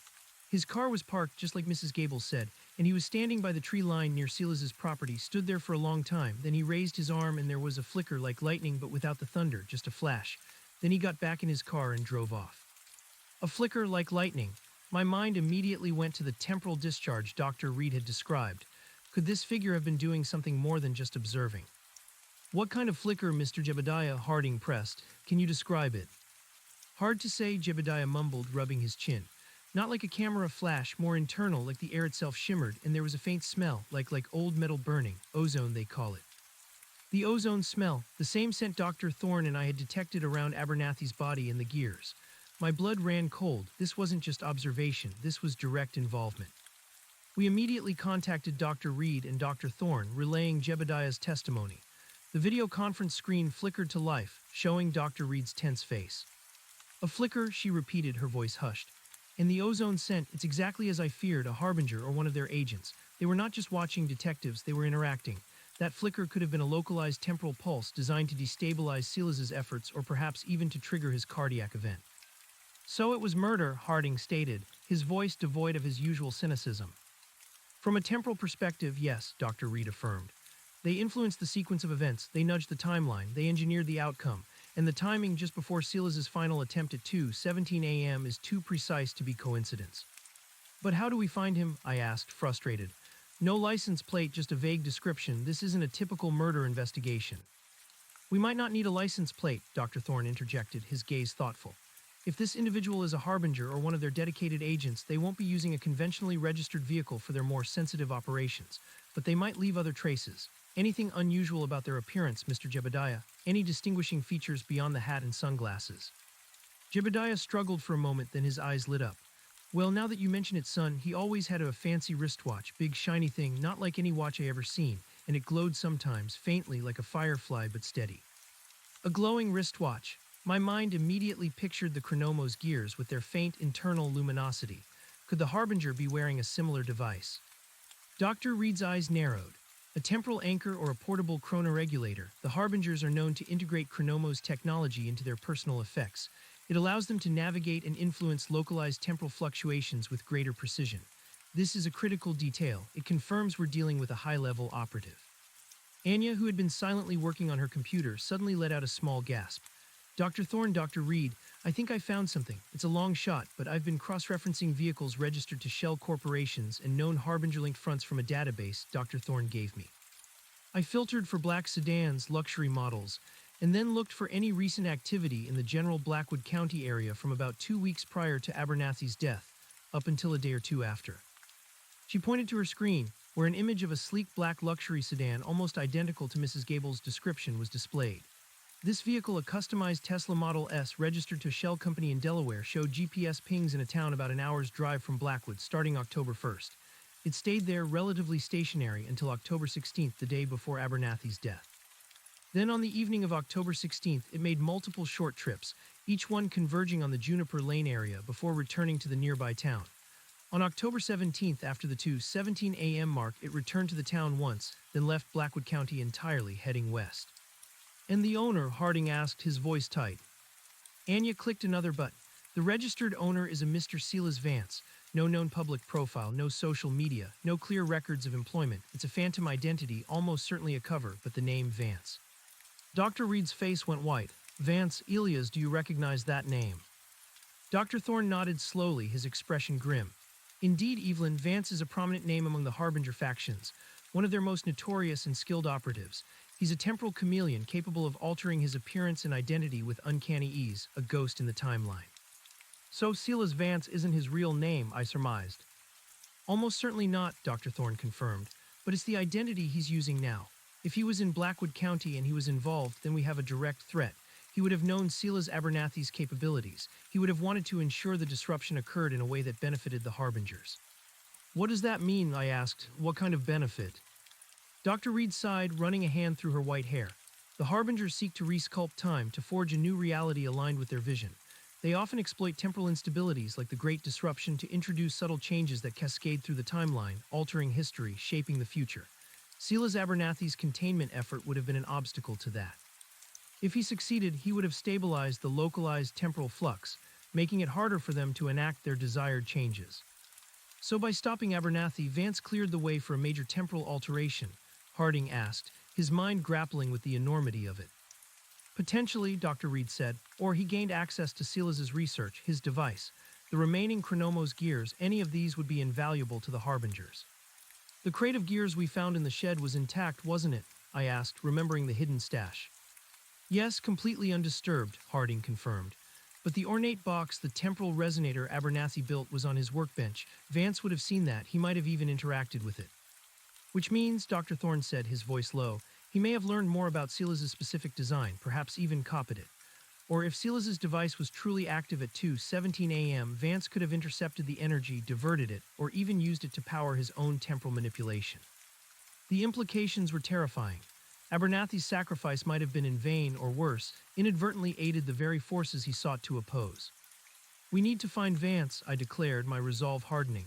His car was parked, just like Mrs. Gable said, and he was standing by the tree line near Silas's property, stood there for a long time. Then he raised his arm and there was a flicker like lightning but without the thunder, just a flash. Then he got back in his car and drove off. A flicker like lightning. My mind immediately went to the temporal discharge Dr. Reed had described. Could this figure have been doing something more than just observing? What kind of flicker, Mr. Jebediah? Harding pressed. Can you describe it? Hard to say, Jebediah mumbled, rubbing his chin. Not like a camera flash, more internal, like the air itself shimmered, and there was a faint smell, like old metal burning, ozone they call it. The ozone smell, the same scent Dr. Thorne and I had detected around Abernathy's body and the gears. My blood ran cold. This wasn't just observation, this was direct involvement. We immediately contacted Dr. Reed and Dr. Thorne, relaying Jebediah's testimony. The video conference screen flickered to life, showing Dr. Reed's tense face. A flicker, she repeated, her voice hushed. And the ozone scent, it's exactly as I feared, a harbinger or one of their agents. They were not just watching detectives, they were interacting. That flicker could have been a localized temporal pulse designed to destabilize Silas's efforts or perhaps even to trigger his cardiac event. So it was murder, Harding stated, his voice devoid of his usual cynicism. From a temporal perspective, yes, Dr. Reed affirmed. They influenced the sequence of events, they nudged the timeline, they engineered the outcome, and the timing just before Silas's final attempt at 2:17 a.m. is too precise to be coincidence. But how do we find him? I asked, frustrated. No license plate, just a vague description. This isn't a typical murder investigation. We might not need a license plate, Dr. Thorne interjected, his gaze thoughtful. If this individual is a harbinger or one of their dedicated agents, they won't be using a conventionally registered vehicle for their more sensitive operations, but they might leave other traces. Anything unusual about their appearance, Mr. Jebediah? Any distinguishing features beyond the hat and sunglasses? Jebediah struggled for a moment, then his eyes lit up. Well, now that you mention it, son, he always had a fancy wristwatch, big shiny thing, not like any watch I ever seen, and it glowed sometimes, faintly like a firefly but steady. A glowing wristwatch. My mind immediately pictured the Chronomo's gears with their faint internal luminosity. Could the harbinger be wearing a similar device? Dr. Reed's eyes narrowed. A temporal anchor or a portable chronoregulator, the harbingers are known to integrate Chronomo's technology into their personal effects. It allows them to navigate and influence localized temporal fluctuations with greater precision. This is a critical detail. It confirms we're dealing with a high-level operative. Anya, who had been silently working on her computer, suddenly let out a small gasp. Dr. Thorne, Dr. Reed, I think I found something. It's a long shot, but I've been cross-referencing vehicles registered to shell corporations and known Harbinger-linked fronts from a database Dr. Thorne gave me. I filtered for black sedans, luxury models, and then looked for any recent activity in the general Blackwood County area from about 2 weeks prior to Abernathy's death, up until a day or two after. She pointed to her screen, where an image of a sleek black luxury sedan almost identical to Mrs. Gable's description was displayed. This vehicle, a customized Tesla Model S registered to a shell company in Delaware, showed GPS pings in a town about an hour's drive from Blackwood starting October 1st. It stayed there relatively stationary until October 16th, the day before Abernathy's death. Then on the evening of October 16th, it made multiple short trips, each one converging on the Juniper Lane area before returning to the nearby town. On October 17th, after the 2:17 a.m. mark, it returned to the town once, then left Blackwood County entirely, heading west. And the owner, Harding asked, his voice tight. Anya clicked another button. The registered owner is a Mr. Silas Vance. No known public profile, no social media, no clear records of employment. It's a phantom identity, almost certainly a cover, but the name Vance. Dr. Reed's face went white. Vance, Elias, do you recognize that name? Dr. Thorne nodded slowly, his expression grim. Indeed, Evelyn, Vance is a prominent name among the Harbinger factions, one of their most notorious and skilled operatives. He's a temporal chameleon capable of altering his appearance and identity with uncanny ease, a ghost in the timeline. So Silas Vance isn't his real name, I surmised. Almost certainly not, Dr. Thorne confirmed, but it's the identity he's using now. If he was in Blackwood County and he was involved, then we have a direct threat. He would have known Silas Abernathy's capabilities. He would have wanted to ensure the disruption occurred in a way that benefited the Harbingers. What does that mean? I asked. What kind of benefit? Dr. Reed sighed, running a hand through her white hair. The Harbingers seek to resculpt time, to forge a new reality aligned with their vision. They often exploit temporal instabilities like the Great Disruption to introduce subtle changes that cascade through the timeline, altering history, shaping the future. Silas Abernathy's containment effort would have been an obstacle to that. If he succeeded, he would have stabilized the localized temporal flux, making it harder for them to enact their desired changes. So by stopping Abernathy, Vance cleared the way for a major temporal alteration, Harding asked, his mind grappling with the enormity of it. Potentially, Dr. Reed said, or he gained access to Silas's research, his device. The remaining Chronomos gears, any of these would be invaluable to the Harbingers. The crate of gears we found in the shed was intact, wasn't it? I asked, remembering the hidden stash. Yes, completely undisturbed, Harding confirmed. But the ornate box, the temporal resonator Abernathy built, was on his workbench. Vance would have seen that. He might have even interacted with it. Which means, Dr. Thorne said, his voice low, he may have learned more about Silas's specific design, perhaps even copied it. Or if Silas's device was truly active at 2:17 a.m., Vance could have intercepted the energy, diverted it, or even used it to power his own temporal manipulation. The implications were terrifying. Abernathy's sacrifice might have been in vain, or worse, inadvertently aided the very forces he sought to oppose. We need to find Vance, I declared, my resolve hardening.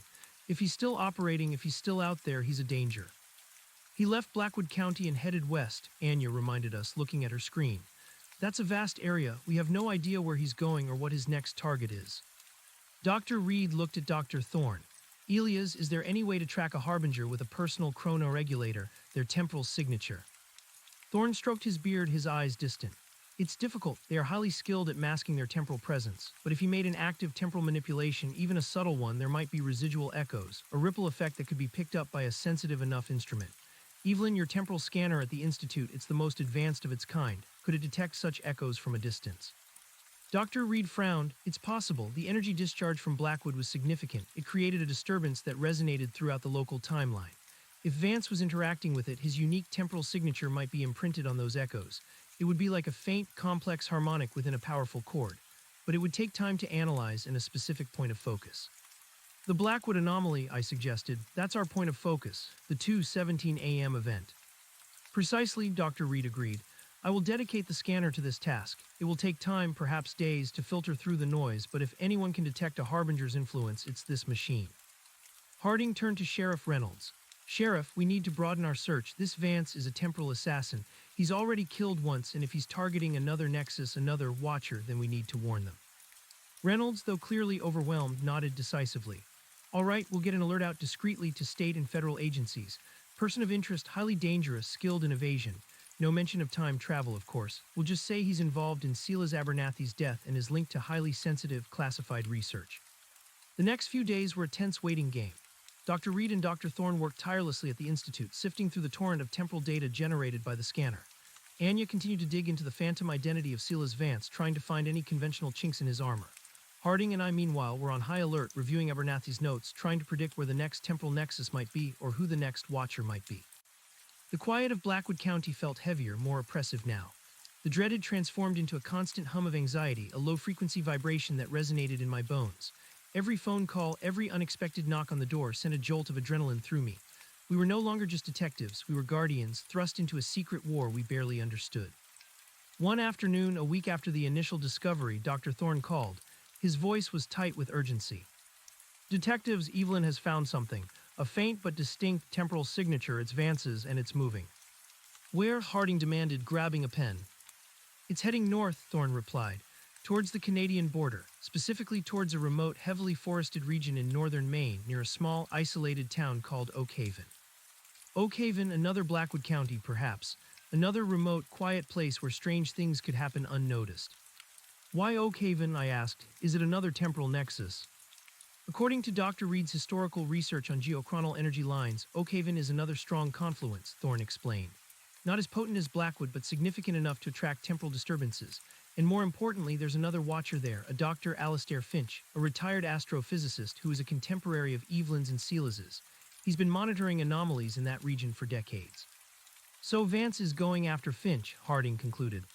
If he's still operating, if he's still out there, he's a danger. He left Blackwood County and headed west, Anya reminded us, looking at her screen. That's a vast area. We have no idea where he's going or what his next target is. Dr. Reed looked at Dr. Thorne. Elias, is there any way to track a Harbinger with a personal chronoregulator, their temporal signature? Thorne stroked his beard, his eyes distant. It's difficult. They are highly skilled at masking their temporal presence. But if he made an active temporal manipulation, even a subtle one, there might be residual echoes, a ripple effect that could be picked up by a sensitive enough instrument. Evelyn, your temporal scanner at the Institute, it's the most advanced of its kind. Could it detect such echoes from a distance? Dr. Reed frowned. It's possible. The energy discharge from Blackwood was significant. It created a disturbance that resonated throughout the local timeline. If Vance was interacting with it, his unique temporal signature might be imprinted on those echoes. It would be like a faint, complex harmonic within a powerful chord. But it would take time to analyze and a specific point of focus. The Blackwood anomaly, I suggested, that's our point of focus, the 2:17 a.m. event. Precisely, Dr. Reed agreed. I will dedicate the scanner to this task. It will take time, perhaps days, to filter through the noise, but if anyone can detect a Harbinger's influence, it's this machine. Harding turned to Sheriff Reynolds. Sheriff, we need to broaden our search. This Vance is a temporal assassin. He's already killed once, and if he's targeting another Nexus, another Watcher, then we need to warn them. Reynolds, though clearly overwhelmed, nodded decisively. All right, we'll get an alert out discreetly to state and federal agencies. Person of interest, highly dangerous, skilled in evasion. No mention of time travel, of course. We'll just say he's involved in Silas Abernathy's death and is linked to highly sensitive, classified research. The next few days were a tense waiting game. Dr. Reed and Dr. Thorne worked tirelessly at the Institute, sifting through the torrent of temporal data generated by the scanner. Anya continued to dig into the phantom identity of Silas Vance, trying to find any conventional chinks in his armor. Harding and I, meanwhile, were on high alert, reviewing Abernathy's notes, trying to predict where the next temporal nexus might be or who the next watcher might be. The quiet of Blackwood County felt heavier, more oppressive now. The dread had transformed into a constant hum of anxiety, a low-frequency vibration that resonated in my bones. Every phone call, every unexpected knock on the door sent a jolt of adrenaline through me. We were no longer just detectives, we were guardians, thrust into a secret war we barely understood. One afternoon, a week after the initial discovery, Dr. Thorne called. His voice was tight with urgency. "Detectives, Evelyn has found something. A faint but distinct temporal signature, it's Vance's, and it's moving." "Where?" Harding demanded, grabbing a pen. "It's heading north," Thorne replied, "towards the Canadian border, specifically towards a remote, heavily forested region in northern Maine, near a small, isolated town called Oak Haven." Oak Haven, another Blackwood County, perhaps. Another remote, quiet place where strange things could happen unnoticed. "Why Oak Haven?" I asked. "Is it another temporal nexus?" "According to Dr. Reed's historical research on geochronal energy lines, Oak Haven is another strong confluence," Thorne explained. "Not as potent as Blackwood, but significant enough to attract temporal disturbances. And more importantly, there's another watcher there, a Dr. Alastair Finch, a retired astrophysicist who is a contemporary of Evelyn's and Silas's. He's been monitoring anomalies in that region for decades." "So Vance is going after Finch," Harding concluded.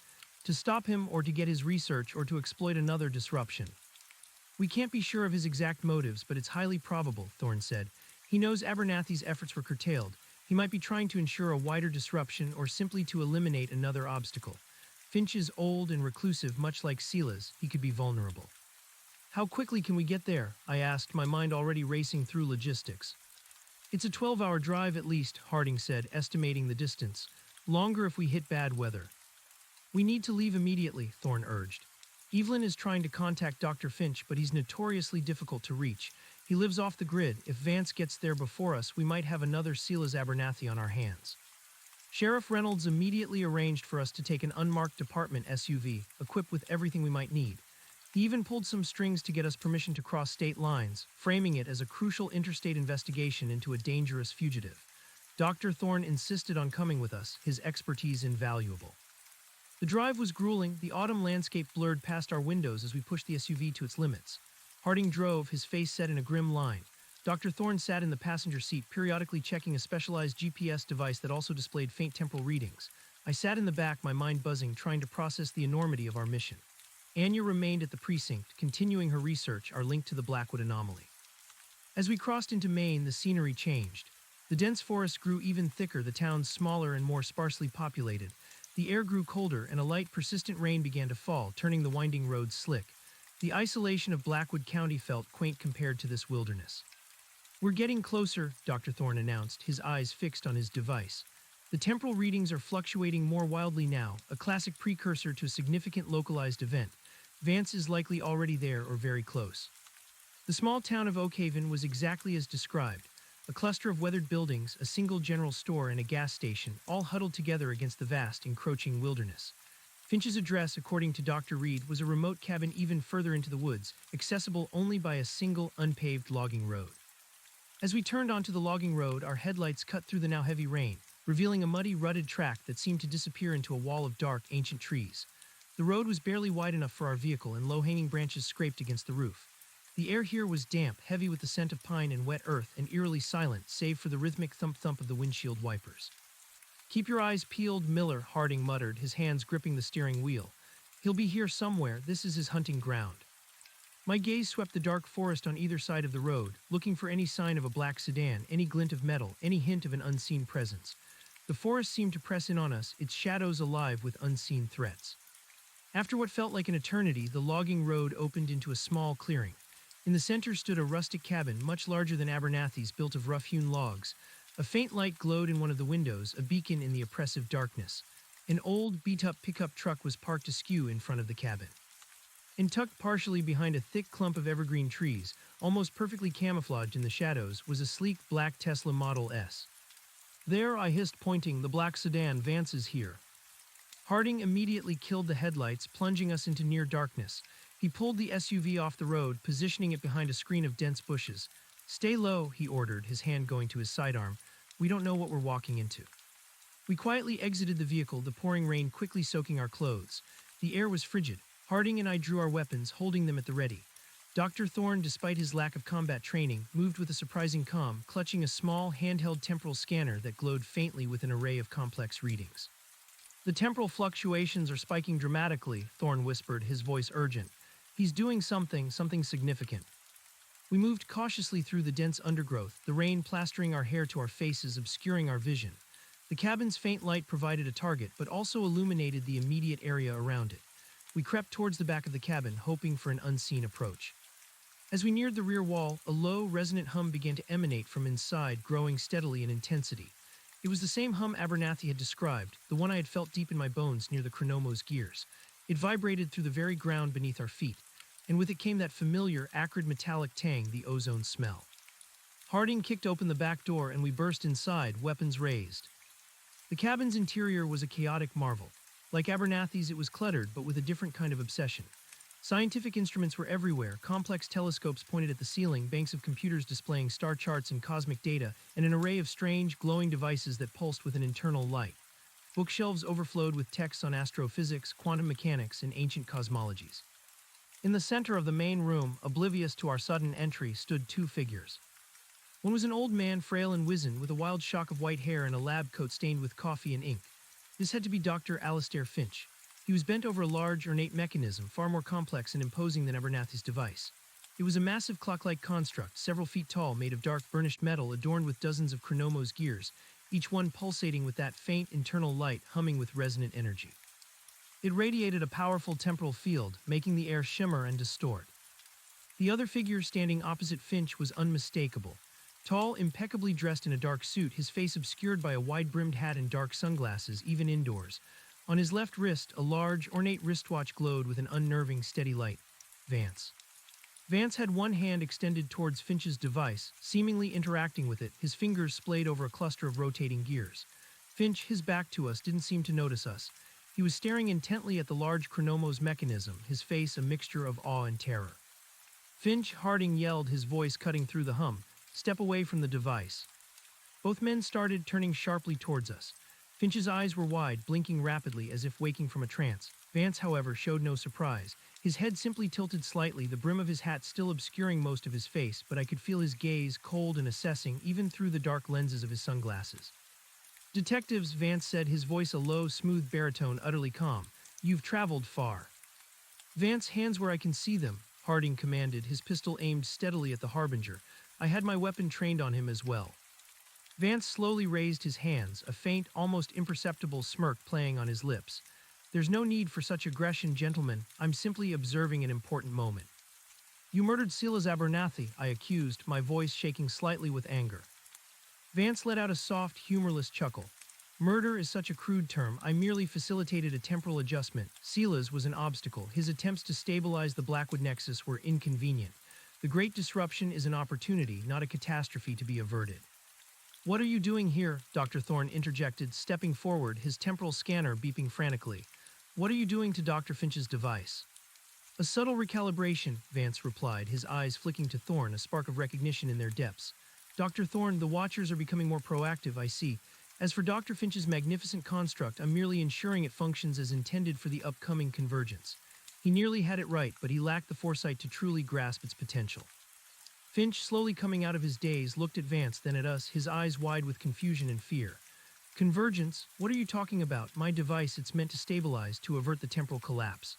"To stop him, or to get his research, or to exploit another disruption." "We can't be sure of his exact motives, but it's highly probable," Thorne said. "He knows Abernathy's efforts were curtailed. He might be trying to ensure a wider disruption or simply to eliminate another obstacle. Finch is old and reclusive, much like Silas. He could be vulnerable." "How quickly can we get there?" I asked, my mind already racing through logistics. "It's a 12-hour drive at least," Harding said, estimating the distance. "Longer if we hit bad weather." "We need to leave immediately," Thorne urged. "Evelyn is trying to contact Dr. Finch, but he's notoriously difficult to reach. He lives off the grid. If Vance gets there before us, we might have another Silas Abernathy on our hands." Sheriff Reynolds immediately arranged for us to take an unmarked department SUV, equipped with everything we might need. He even pulled some strings to get us permission to cross state lines, framing it as a crucial interstate investigation into a dangerous fugitive. Dr. Thorne insisted on coming with us, his expertise invaluable. The drive was grueling, the autumn landscape blurred past our windows as we pushed the SUV to its limits. Harding drove, his face set in a grim line. Dr. Thorne sat in the passenger seat, periodically checking a specialized GPS device that also displayed faint temporal readings. I sat in the back, my mind buzzing, trying to process the enormity of our mission. Anya remained at the precinct, continuing her research, our link to the Blackwood anomaly. As we crossed into Maine, the scenery changed. The dense forest grew even thicker, the towns smaller and more sparsely populated. The air grew colder, and a light, persistent rain began to fall, turning the winding roads slick. The isolation of Blackwood County felt quaint compared to this wilderness. "We're getting closer," Dr. Thorne announced, his eyes fixed on his device. "The temporal readings are fluctuating more wildly now, a classic precursor to a significant localized event. Vance is likely already there or very close." The small town of Oak Haven was exactly as described. A cluster of weathered buildings, a single general store, and a gas station, all huddled together against the vast, encroaching wilderness. Finch's address, according to Dr. Reed, was a remote cabin even further into the woods, accessible only by a single, unpaved logging road. As we turned onto the logging road, our headlights cut through the now heavy rain, revealing a muddy, rutted track that seemed to disappear into a wall of dark, ancient trees. The road was barely wide enough for our vehicle, and low-hanging branches scraped against the roof. The air here was damp, heavy with the scent of pine and wet earth, and eerily silent, save for the rhythmic thump-thump of the windshield wipers. "Keep your eyes peeled, Miller," Harding muttered, his hands gripping the steering wheel. "He'll be here somewhere. This is his hunting ground." My gaze swept the dark forest on either side of the road, looking for any sign of a black sedan, any glint of metal, any hint of an unseen presence. The forest seemed to press in on us, its shadows alive with unseen threats. After what felt like an eternity, the logging road opened into a small clearing. In the center stood a rustic cabin, much larger than Abernathy's, built of rough-hewn logs. A faint light glowed in one of the windows, a beacon in the oppressive darkness. An old, beat-up pickup truck was parked askew in front of the cabin. And tucked partially behind a thick clump of evergreen trees, almost perfectly camouflaged in the shadows, was a sleek black Tesla Model S. "There," I hissed, pointing, "the black sedan. Vance is here." Harding immediately killed the headlights, plunging us into near darkness. He pulled the SUV off the road, positioning it behind a screen of dense bushes. "Stay low," he ordered, his hand going to his sidearm. "We don't know what we're walking into." We quietly exited the vehicle, the pouring rain quickly soaking our clothes. The air was frigid. Harding and I drew our weapons, holding them at the ready. Dr. Thorne, despite his lack of combat training, moved with a surprising calm, clutching a small, handheld temporal scanner that glowed faintly with an array of complex readings. "The temporal fluctuations are spiking dramatically," Thorne whispered, his voice urgent. "He's doing something significant." We moved cautiously through the dense undergrowth, the rain plastering our hair to our faces, obscuring our vision. The cabin's faint light provided a target, but also illuminated the immediate area around it. We crept towards the back of the cabin, hoping for an unseen approach. As we neared the rear wall, a low, resonant hum began to emanate from inside, growing steadily in intensity. It was the same hum Abernathy had described, the one I had felt deep in my bones near the Chronomo's gears. It vibrated through the very ground beneath our feet, and with it came that familiar, acrid metallic tang, the ozone smell. Harding kicked open the back door and we burst inside, weapons raised. The cabin's interior was a chaotic marvel. Like Abernathy's, it was cluttered, but with a different kind of obsession. Scientific instruments were everywhere, complex telescopes pointed at the ceiling, banks of computers displaying star charts and cosmic data, and an array of strange, glowing devices that pulsed with an internal light. Bookshelves overflowed with texts on astrophysics, quantum mechanics, and ancient cosmologies. In the center of the main room, oblivious to our sudden entry, stood two figures. One was an old man, frail and wizened, with a wild shock of white hair and a lab coat stained with coffee and ink. This had to be Dr. Alastair Finch. He was bent over a large, ornate mechanism, far more complex and imposing than Abernathy's device. It was a massive clock-like construct, several feet tall, made of dark, burnished metal, adorned with dozens of Chronomo's gears, each one pulsating with that faint, internal light, humming with resonant energy. It radiated a powerful temporal field, making the air shimmer and distort. The other figure standing opposite Finch was unmistakable. Tall, impeccably dressed in a dark suit, his face obscured by a wide-brimmed hat and dark sunglasses, even indoors. On his left wrist, a large, ornate wristwatch glowed with an unnerving, steady light. Vance. Vance had one hand extended towards Finch's device, seemingly interacting with it, his fingers splayed over a cluster of rotating gears. Finch, his back to us, didn't seem to notice us. He was staring intently at the large Chronomo's mechanism, his face a mixture of awe and terror. "Finch," Harding yelled, his voice cutting through the hum, "step away from the device." Both men started, turning sharply towards us. Finch's eyes were wide, blinking rapidly as if waking from a trance. Vance, however, showed no surprise. His head simply tilted slightly, the brim of his hat still obscuring most of his face, but I could feel his gaze, cold and assessing, even through the dark lenses of his sunglasses. "Detectives," Vance said, his voice a low, smooth baritone, utterly calm. "You've traveled far." "Vance, hands where I can see them," Harding commanded, his pistol aimed steadily at the Harbinger. I had my weapon trained on him as well. Vance slowly raised his hands, a faint, almost imperceptible smirk playing on his lips. "There's no need for such aggression, gentlemen. I'm simply observing an important moment." "You murdered Silas Abernathy," I accused, my voice shaking slightly with anger. Vance let out a soft, humorless chuckle. "Murder is such a crude term. I merely facilitated a temporal adjustment. Silas was an obstacle. His attempts to stabilize the Blackwood Nexus were inconvenient. The Great Disruption is an opportunity, not a catastrophe to be averted." "What are you doing here?" Dr. Thorne interjected, stepping forward, his temporal scanner beeping frantically. "What are you doing to Dr. Finch's device?" "A subtle recalibration," Vance replied, his eyes flicking to Thorne, a spark of recognition in their depths. "Dr. Thorne, the Watchers are becoming more proactive, I see. As for Dr. Finch's magnificent construct, I'm merely ensuring it functions as intended for the upcoming convergence." He nearly had it right, but he lacked the foresight to truly grasp its potential. Finch, slowly coming out of his daze, looked at Vance, then at us, his eyes wide with confusion and fear. "Convergence? What are you talking about? My device, it's meant to stabilize, to avert the temporal collapse."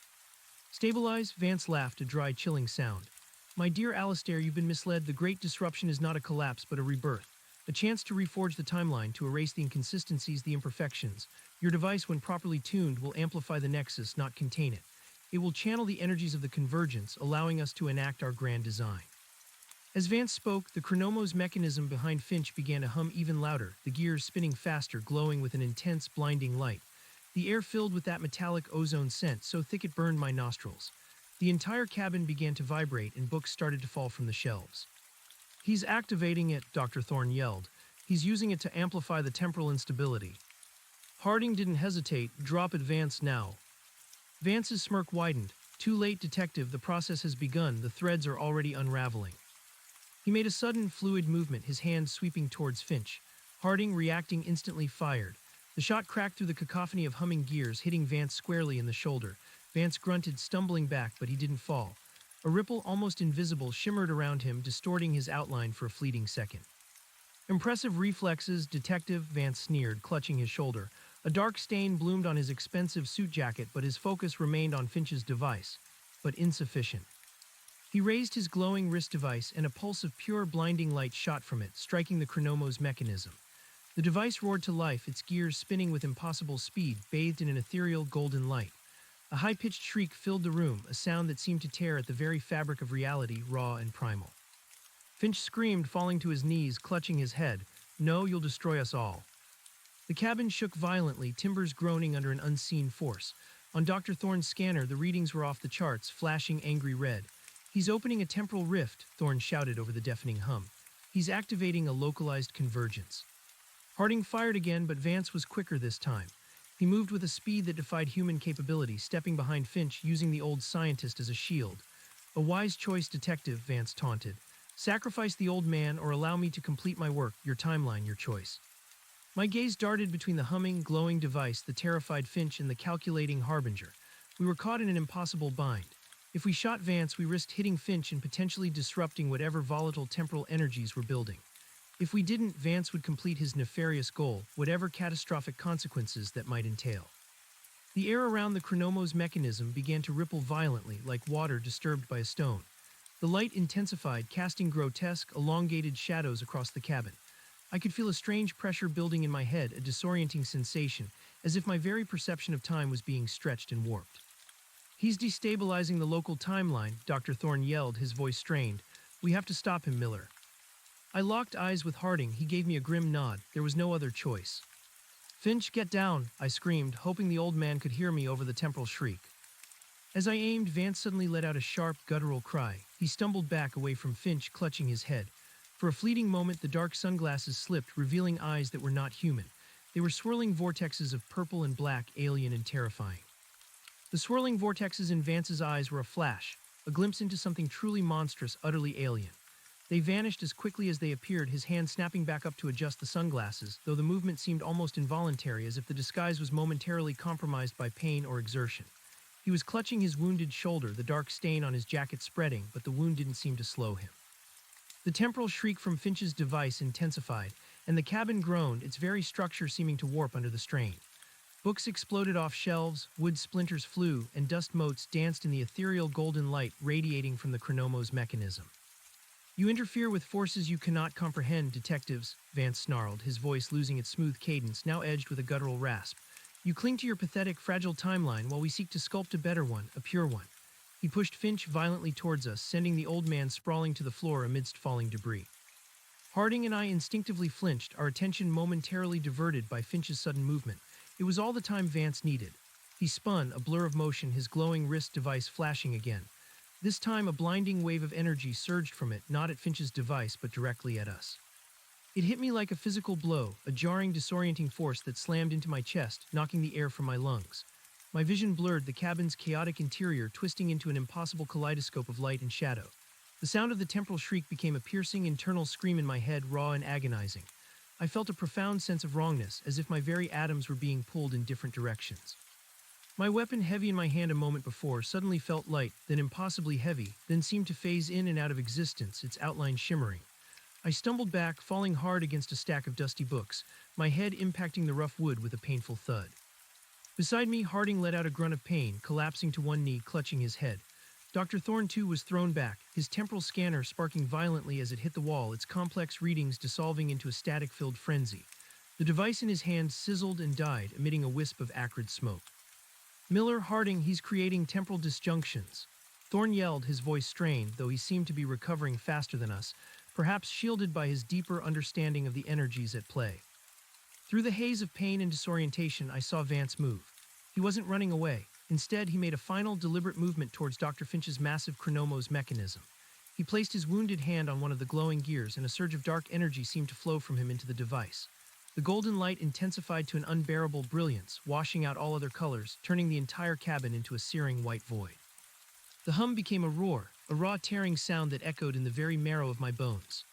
"Stabilize?" Vance laughed, a dry, chilling sound. "My dear Alastair, you've been misled. The Great Disruption is not a collapse, but a rebirth. A chance to reforge the timeline, to erase the inconsistencies, the imperfections. Your device, when properly tuned, will amplify the Nexus, not contain it. It will channel the energies of the convergence, allowing us to enact our grand design." As Vance spoke, the Chronomo's mechanism behind Finch began to hum even louder, the gears spinning faster, glowing with an intense, blinding light. The air filled with that metallic ozone scent, so thick it burned my nostrils. The entire cabin began to vibrate and books started to fall from the shelves. "He's activating it," Dr. Thorne yelled. "He's using it to amplify the temporal instability." Harding didn't hesitate. "Drop it, Vance, now." Vance's smirk widened. "Too late, detective. The process has begun. The threads are already unraveling." He made a sudden, fluid movement, his hand sweeping towards Finch. Harding, reacting instantly, fired. The shot cracked through the cacophony of humming gears, hitting Vance squarely in the shoulder. Vance grunted, stumbling back, but he didn't fall. A ripple, almost invisible, shimmered around him, distorting his outline for a fleeting second. "Impressive reflexes, detective," Vance sneered, clutching his shoulder. A dark stain bloomed on his expensive suit jacket, but his focus remained on Finch's device. But insufficient. He raised his glowing wrist device, and a pulse of pure, blinding light shot from it, striking the chronomo's mechanism. The device roared to life, its gears spinning with impossible speed, bathed in an ethereal golden light. A high-pitched shriek filled the room, a sound that seemed to tear at the very fabric of reality, raw and primal. Finch screamed, falling to his knees, clutching his head. "No, you'll destroy us all." The cabin shook violently, timbers groaning under an unseen force. On Dr. Thorne's scanner, the readings were off the charts, flashing angry red. "He's opening a temporal rift," Thorne shouted over the deafening hum. "He's activating a localized convergence." Harding fired again, but Vance was quicker this time. He moved with a speed that defied human capability, stepping behind Finch, using the old scientist as a shield. "A wise choice, detective," Vance taunted. "Sacrifice the old man or allow me to complete my work, your timeline, your choice." My gaze darted between the humming, glowing device, the terrified Finch, and the calculating Harbinger. We were caught in an impossible bind. If we shot Vance, we risked hitting Finch and potentially disrupting whatever volatile temporal energies were building. If we didn't, Vance would complete his nefarious goal, whatever catastrophic consequences that might entail. The air around the chronomo's mechanism began to ripple violently, like water disturbed by a stone. The light intensified, casting grotesque, elongated shadows across the cabin. I could feel a strange pressure building in my head, a disorienting sensation, as if my very perception of time was being stretched and warped. "He's destabilizing the local timeline," Dr. Thorne yelled, his voice strained. "We have to stop him, Miller." I locked eyes with Harding. He gave me a grim nod. There was no other choice. "Finch, get down," I screamed, hoping the old man could hear me over the temporal shriek. As I aimed, Vance suddenly let out a sharp, guttural cry. He stumbled back, away from Finch, clutching his head. For a fleeting moment, the dark sunglasses slipped, revealing eyes that were not human. They were swirling vortexes of purple and black, alien and terrifying. The swirling vortexes in Vance's eyes were a flash, a glimpse into something truly monstrous, utterly alien. They vanished as quickly as they appeared, his hand snapping back up to adjust the sunglasses, though the movement seemed almost involuntary, as if the disguise was momentarily compromised by pain or exertion. He was clutching his wounded shoulder, the dark stain on his jacket spreading, but the wound didn't seem to slow him. The temporal shriek from Finch's device intensified, and the cabin groaned, its very structure seeming to warp under the strain. Books exploded off shelves, wood splinters flew, and dust motes danced in the ethereal golden light radiating from the chronomo's mechanism. "You interfere with forces you cannot comprehend, detectives," Vance snarled, his voice losing its smooth cadence, now edged with a guttural rasp. "You cling to your pathetic, fragile timeline while we seek to sculpt a better one, a pure one." He pushed Finch violently towards us, sending the old man sprawling to the floor amidst falling debris. Harding and I instinctively flinched, our attention momentarily diverted by Finch's sudden movement. It was all the time Vance needed. He spun, a blur of motion, his glowing wrist device flashing again. This time, a blinding wave of energy surged from it, not at Finch's device, but directly at us. It hit me like a physical blow, a jarring, disorienting force that slammed into my chest, knocking the air from my lungs. My vision blurred, the cabin's chaotic interior twisting into an impossible kaleidoscope of light and shadow. The sound of the temporal shriek became a piercing, internal scream in my head, raw and agonizing. I felt a profound sense of wrongness, as if my very atoms were being pulled in different directions. My weapon, heavy in my hand a moment before, suddenly felt light, then impossibly heavy, then seemed to phase in and out of existence, its outline shimmering. I stumbled back, falling hard against a stack of dusty books, my head impacting the rough wood with a painful thud. Beside me, Harding let out a grunt of pain, collapsing to one knee, clutching his head. Dr. Thorne, too, was thrown back, his temporal scanner sparking violently as it hit the wall, its complex readings dissolving into a static-filled frenzy. The device in his hand sizzled and died, emitting a wisp of acrid smoke. "Miller, Harding, he's creating temporal disjunctions." Thorne yelled, his voice strained, though he seemed to be recovering faster than us, perhaps shielded by his deeper understanding of the energies at play. Through the haze of pain and disorientation, I saw Vance move. He wasn't running away. Instead, he made a final, deliberate movement towards Dr. Finch's massive chronomos mechanism. He placed his wounded hand on one of the glowing gears, and a surge of dark energy seemed to flow from him into the device. The golden light intensified to an unbearable brilliance, washing out all other colors, turning the entire cabin into a searing white void. The hum became a roar, a raw tearing sound that echoed in the very marrow of my bones.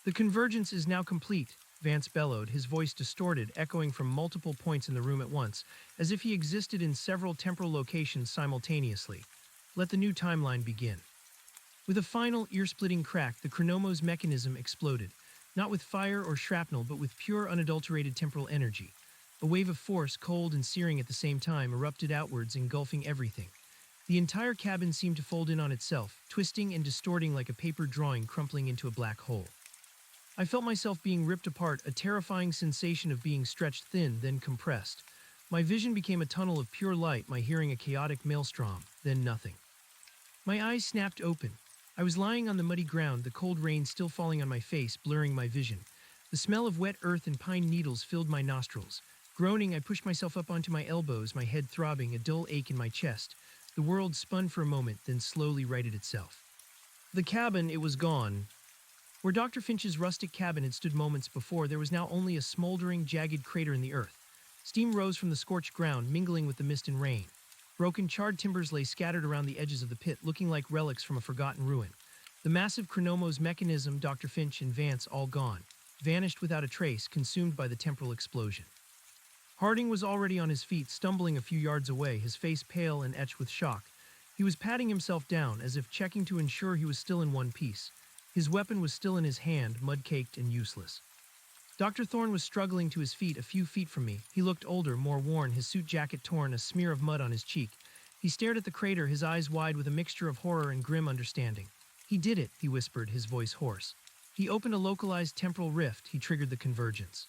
"The convergence is now complete," Vance bellowed, his voice distorted, echoing from multiple points in the room at once, as if he existed in several temporal locations simultaneously. "Let the new timeline begin." With a final, ear-splitting crack, the chronomos mechanism exploded, not with fire or shrapnel, but with pure, unadulterated temporal energy. A wave of force, cold and searing at the same time, erupted outwards, engulfing everything. The entire cabin seemed to fold in on itself, twisting and distorting like a paper drawing crumpling into a black hole. I felt myself being ripped apart, a terrifying sensation of being stretched thin, then compressed. My vision became a tunnel of pure light, my hearing a chaotic maelstrom, then nothing. My eyes snapped open. I was lying on the muddy ground, the cold rain still falling on my face, blurring my vision. The smell of wet earth and pine needles filled my nostrils. Groaning, I pushed myself up onto my elbows, my head throbbing, a dull ache in my chest. The world spun for a moment, then slowly righted itself. The cabin, it was gone. Where Dr. Finch's rustic cabin had stood moments before, there was now only a smoldering, jagged crater in the earth. Steam rose from the scorched ground, mingling with the mist and rain. Broken, charred timbers lay scattered around the edges of the pit, looking like relics from a forgotten ruin. The massive chronomos mechanism, Dr. Finch and Vance all gone, vanished without a trace, consumed by the temporal explosion. Harding was already on his feet, stumbling a few yards away, his face pale and etched with shock. He was patting himself down, as if checking to ensure he was still in one piece. His weapon was still in his hand, mud-caked and useless. Dr. Thorne was struggling to his feet a few feet from me. He looked older, more worn, his suit jacket torn, a smear of mud on his cheek. He stared at the crater, his eyes wide with a mixture of horror and grim understanding. "He did it," he whispered, his voice hoarse. "He opened a localized temporal rift. He triggered the convergence."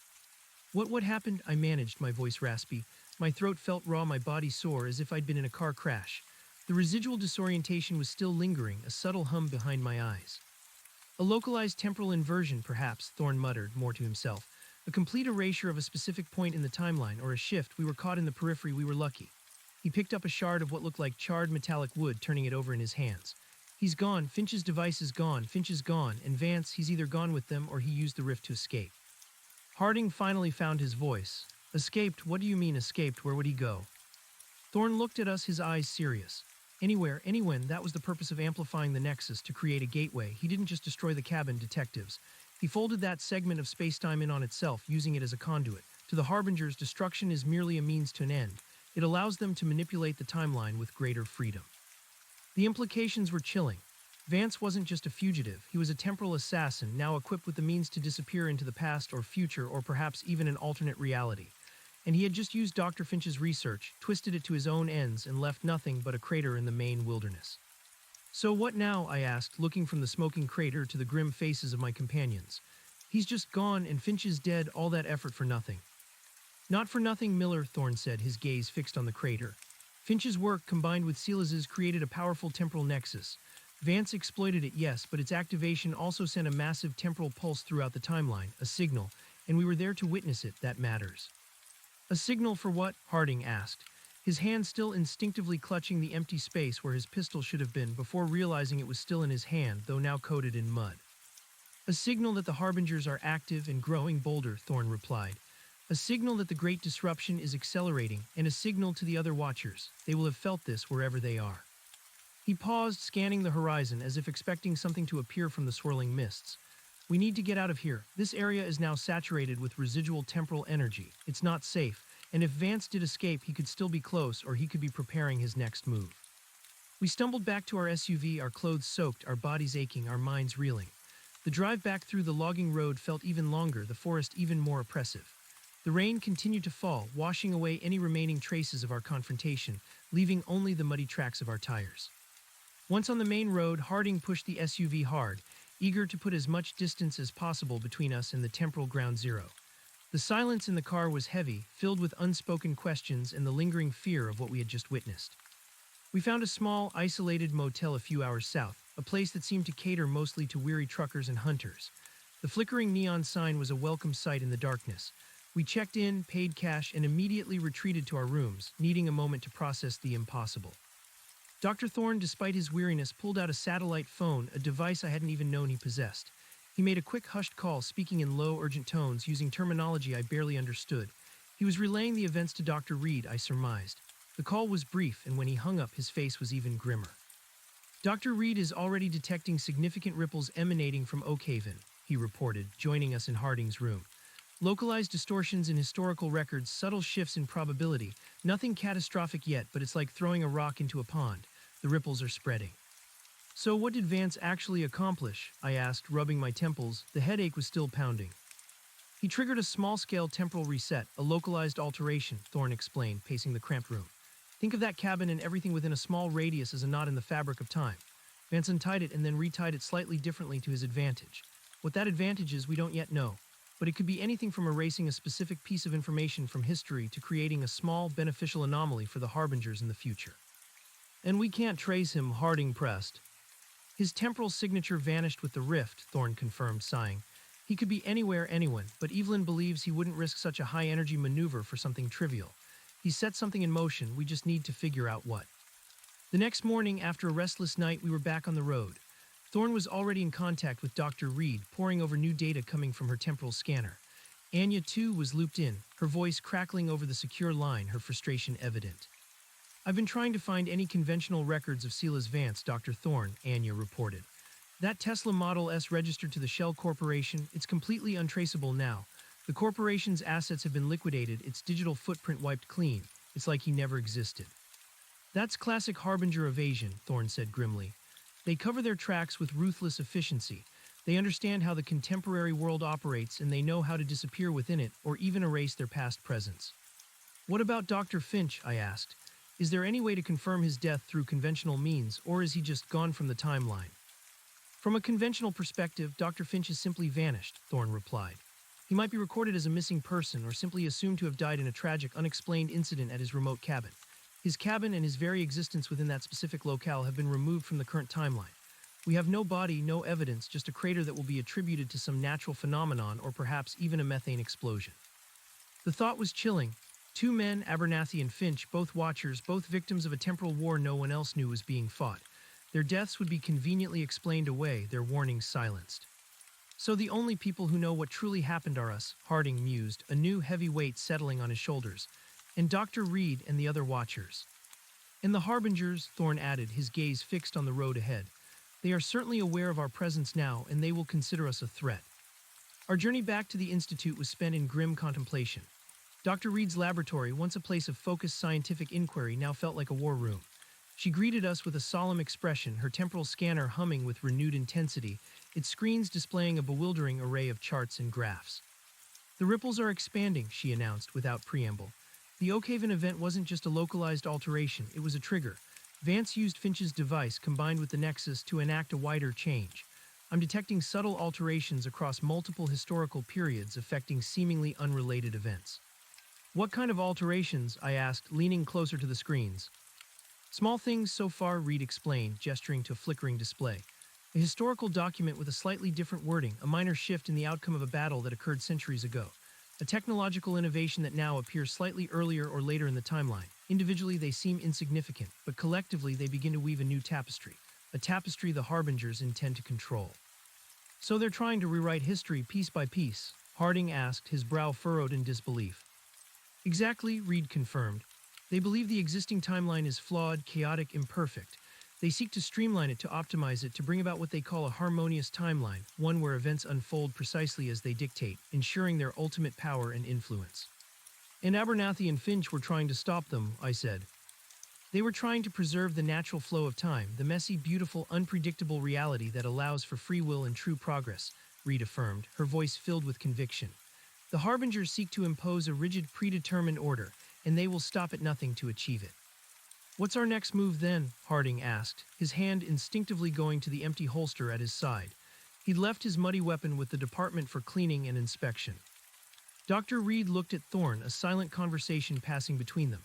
What happened?" I managed, my voice raspy. My throat felt raw, my body sore, as if I'd been in a car crash. The residual disorientation was still lingering, a subtle hum behind my eyes. "A localized temporal inversion, perhaps," Thorne muttered, more to himself. "A complete erasure of a specific point in the timeline, or a shift. We were caught in the periphery, we were lucky." He picked up a shard of what looked like charred metallic wood, turning it over in his hands. "He's gone. Finch's device is gone. Finch is gone. And Vance, he's either gone with them or he used the rift to escape." Harding finally found his voice. "Escaped? What do you mean escaped? Where would he go?" Thorne looked at us, his eyes serious. "Anywhere, anywhen, that was the purpose of amplifying the Nexus, to create a gateway. He didn't just destroy the cabin, detectives. He folded that segment of space-time in on itself, using it as a conduit. To the Harbingers, destruction is merely a means to an end. It allows them to manipulate the timeline with greater freedom." The implications were chilling. Vance wasn't just a fugitive, he was a temporal assassin, now equipped with the means to disappear into the past or future, or perhaps even an alternate reality. And he had just used Dr. Finch's research, twisted it to his own ends, and left nothing but a crater in the main wilderness. "So what now?" I asked, looking from the smoking crater to the grim faces of my companions. "He's just gone, and Finch is dead, all that effort for nothing." "Not for nothing, Miller," Thorne said, his gaze fixed on the crater. "Finch's work, combined with Silas's, created a powerful temporal nexus. Vance exploited it, yes, but its activation also sent a massive temporal pulse throughout the timeline, a signal, and we were there to witness it. That matters." "A signal for what?" Harding asked, his hand still instinctively clutching the empty space where his pistol should have been, before realizing it was still in his hand, though now coated in mud. "A signal that the Harbingers are active and growing bolder," Thorne replied. "A signal that the Great Disruption is accelerating, and a signal to the other Watchers. They will have felt this wherever they are." He paused, scanning the horizon, as if expecting something to appear from the swirling mists. "We need to get out of here. This area is now saturated with residual temporal energy. It's not safe, and if Vance did escape, he could still be close, or he could be preparing his next move." We stumbled back to our SUV, our clothes soaked, our bodies aching, our minds reeling. The drive back through the logging road felt even longer, the forest even more oppressive. The rain continued to fall, washing away any remaining traces of our confrontation, leaving only the muddy tracks of our tires. Once on the main road, Harding pushed the SUV hard, eager to put as much distance as possible between us and the temporal ground zero. The silence in the car was heavy, filled with unspoken questions and the lingering fear of what we had just witnessed. We found a small, isolated motel a few hours south, a place that seemed to cater mostly to weary truckers and hunters. The flickering neon sign was a welcome sight in the darkness. We checked in, paid cash, and immediately retreated to our rooms, needing a moment to process the impossible. Dr. Thorne, despite his weariness, pulled out a satellite phone, a device I hadn't even known he possessed. He made a quick hushed call, speaking in low, urgent tones, using terminology I barely understood. He was relaying the events to Dr. Reed, I surmised. The call was brief, and when he hung up, his face was even grimmer. Dr. Reed is already detecting significant ripples emanating from Oakhaven, he reported, joining us in Harding's room. Localized distortions in historical records, subtle shifts in probability, nothing catastrophic yet, but it's like throwing a rock into a pond. The ripples are spreading. So what did Vance actually accomplish? I asked, rubbing my temples. The headache was still pounding. He triggered a small-scale temporal reset, a localized alteration, Thorne explained, pacing the cramped room. Think of that cabin and everything within a small radius as a knot in the fabric of time. Vance untied it and then retied it slightly differently to his advantage. What that advantage is, we don't yet know, but it could be anything from erasing a specific piece of information from history to creating a small, beneficial anomaly for the harbingers in the future. And we can't trace him, Harding pressed. His temporal signature vanished with the rift, Thorne confirmed, sighing. He could be anywhere, anyone, but Evelyn believes he wouldn't risk such a high-energy maneuver for something trivial. He set something in motion, we just need to figure out what. The next morning, after a restless night, we were back on the road. Thorne was already in contact with Dr. Reed, poring over new data coming from her temporal scanner. Anya, too, was looped in, her voice crackling over the secure line, her frustration evident. I've been trying to find any conventional records of Silas Vance, Dr. Thorne, Anya reported. That Tesla Model S registered to the Shell Corporation, it's completely untraceable now. The corporation's assets have been liquidated, its digital footprint wiped clean. It's like he never existed. That's classic harbinger evasion, Thorne said grimly. They cover their tracks with ruthless efficiency. They understand how the contemporary world operates, and they know how to disappear within it or even erase their past presence. What about Dr. Finch? I asked. Is there any way to confirm his death through conventional means, or is he just gone from the timeline? From a conventional perspective, Dr. Finch has simply vanished, Thorne replied. He might be recorded as a missing person or simply assumed to have died in a tragic, unexplained incident at his remote cabin. His cabin and his very existence within that specific locale have been removed from the current timeline. We have no body, no evidence, just a crater that will be attributed to some natural phenomenon or perhaps even a methane explosion. The thought was chilling. Two men, Abernathy and Finch, both watchers, both victims of a temporal war no one else knew was being fought. Their deaths would be conveniently explained away, their warnings silenced. So the only people who know what truly happened are us, Harding mused, a new heavy weight settling on his shoulders, and Dr. Reed and the other watchers. And the harbingers, Thorne added, his gaze fixed on the road ahead. They are certainly aware of our presence now, and they will consider us a threat. Our journey back to the Institute was spent in grim contemplation. Dr. Reed's laboratory, once a place of focused scientific inquiry, now felt like a war room. She greeted us with a solemn expression, her temporal scanner humming with renewed intensity, its screens displaying a bewildering array of charts and graphs. The ripples are expanding, she announced without preamble. The Oakhaven event wasn't just a localized alteration, it was a trigger. Vance used Finch's device combined with the Nexus to enact a wider change. I'm detecting subtle alterations across multiple historical periods affecting seemingly unrelated events. What kind of alterations? I asked, leaning closer to the screens. Small things so far, Reed explained, gesturing to a flickering display. A historical document with a slightly different wording, a minor shift in the outcome of a battle that occurred centuries ago. A technological innovation that now appears slightly earlier or later in the timeline. Individually, they seem insignificant, but collectively they begin to weave a new tapestry. A tapestry the harbingers intend to control. So they're trying to rewrite history piece by piece? Harding asked, his brow furrowed in disbelief. Exactly, Reed confirmed. They believe the existing timeline is flawed, chaotic, imperfect. They seek to streamline it, to optimize it, to bring about what they call a harmonious timeline, one where events unfold precisely as they dictate, ensuring their ultimate power and influence. And Abernathy and Finch were trying to stop them, I said. They were trying to preserve the natural flow of time, the messy, beautiful, unpredictable reality that allows for free will and true progress, Reed affirmed, her voice filled with conviction. The harbingers seek to impose a rigid, predetermined order, and they will stop at nothing to achieve it. What's our next move then? Harding asked, his hand instinctively going to the empty holster at his side. He'd left his muddy weapon with the department for cleaning and inspection. Dr. Reed looked at Thorne, a silent conversation passing between them.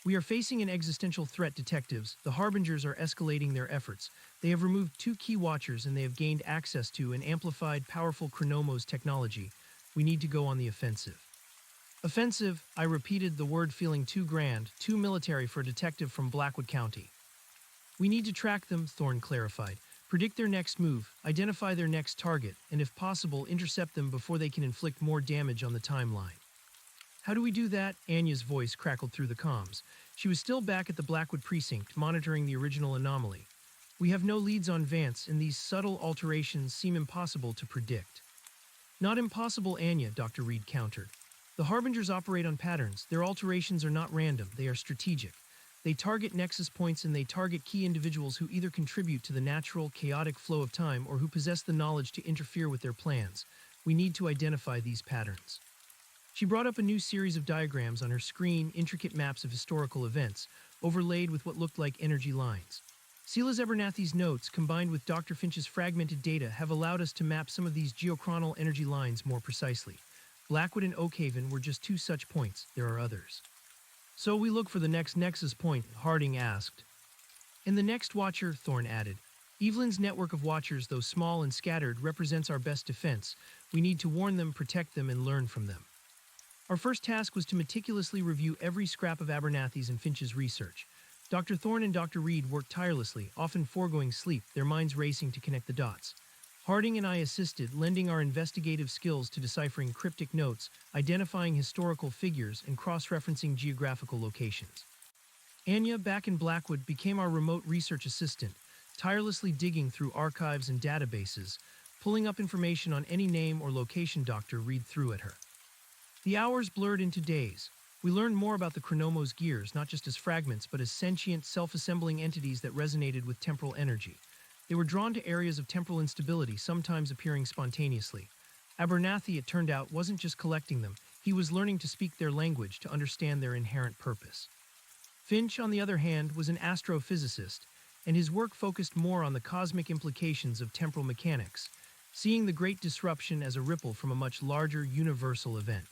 We are facing an existential threat, detectives. The harbingers are escalating their efforts. They have removed 2 key watchers and they have gained access to an amplified, powerful Chronomos technology. We need to go on the offensive. Offensive, I repeated the word, feeling too grand, too military for a detective from Blackwood County. We need to track them, Thorne clarified. Predict their next move, identify their next target, and if possible, intercept them before they can inflict more damage on the timeline. How do we do that? Anya's voice crackled through the comms. She was still back at the Blackwood precinct, monitoring the original anomaly. We have no leads on Vance, and these subtle alterations seem impossible to predict. Not impossible, Anya, Dr. Reed countered. The Harbingers operate on patterns. Their alterations are not random, they are strategic. They target nexus points and they target key individuals who either contribute to the natural, chaotic flow of time or who possess the knowledge to interfere with their plans. We need to identify these patterns. She brought up a new series of diagrams on her screen, intricate maps of historical events, overlaid with what looked like energy lines. Silas Abernathy's notes, combined with Dr. Finch's fragmented data, have allowed us to map some of these geochronal energy lines more precisely. Blackwood and Oakhaven were just two such points. There are others. So we look for the next nexus point, Harding asked. And the next watcher, Thorne added. Evelyn's network of watchers, though small and scattered, represents our best defense. We need to warn them, protect them, and learn from them. Our first task was to meticulously review every scrap of Abernathy's and Finch's research. Dr. Thorne and Dr. Reed worked tirelessly, often foregoing sleep, their minds racing to connect the dots. Harding and I assisted, lending our investigative skills to deciphering cryptic notes, identifying historical figures, and cross-referencing geographical locations. Anya, back in Blackwood, became our remote research assistant, tirelessly digging through archives and databases, pulling up information on any name or location Dr. Reed threw at her. The hours blurred into days. We learned more about the Chronomos gears, not just as fragments, but as sentient, self-assembling entities that resonated with temporal energy. They were drawn to areas of temporal instability, sometimes appearing spontaneously. Abernathy, it turned out, wasn't just collecting them. He was learning to speak their language, to understand their inherent purpose. Finch, on the other hand, was an astrophysicist, and his work focused more on the cosmic implications of temporal mechanics, seeing the Great Disruption as a ripple from a much larger, universal event.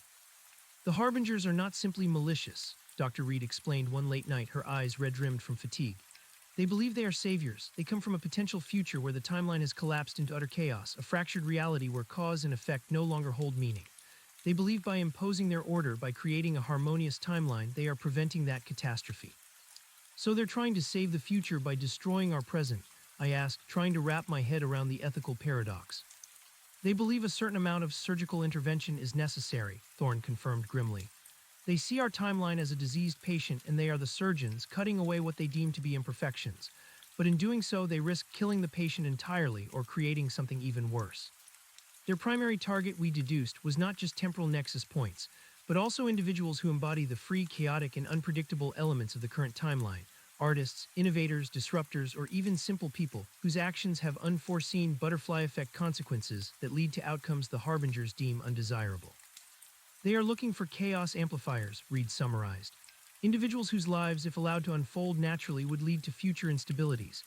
The Harbingers are not simply malicious, Dr. Reed explained one late night, her eyes red-rimmed from fatigue. They believe they are saviors. They come from a potential future where the timeline has collapsed into utter chaos, a fractured reality where cause and effect no longer hold meaning. They believe by imposing their order, by creating a harmonious timeline, they are preventing that catastrophe. So they're trying to save the future by destroying our present, I asked, trying to wrap my head around the ethical paradox. They believe a certain amount of surgical intervention is necessary, Thorne confirmed grimly. They see our timeline as a diseased patient, and they are the surgeons, cutting away what they deem to be imperfections. But in doing so, they risk killing the patient entirely or creating something even worse. Their primary target, we deduced, was not just temporal nexus points, but also individuals who embody the free, chaotic, and unpredictable elements of the current timeline. Artists, innovators, disruptors, or even simple people whose actions have unforeseen butterfly effect consequences that lead to outcomes the Harbingers deem undesirable. They are looking for chaos amplifiers, Reed summarized. Individuals whose lives, if allowed to unfold naturally, would lead to future instabilities.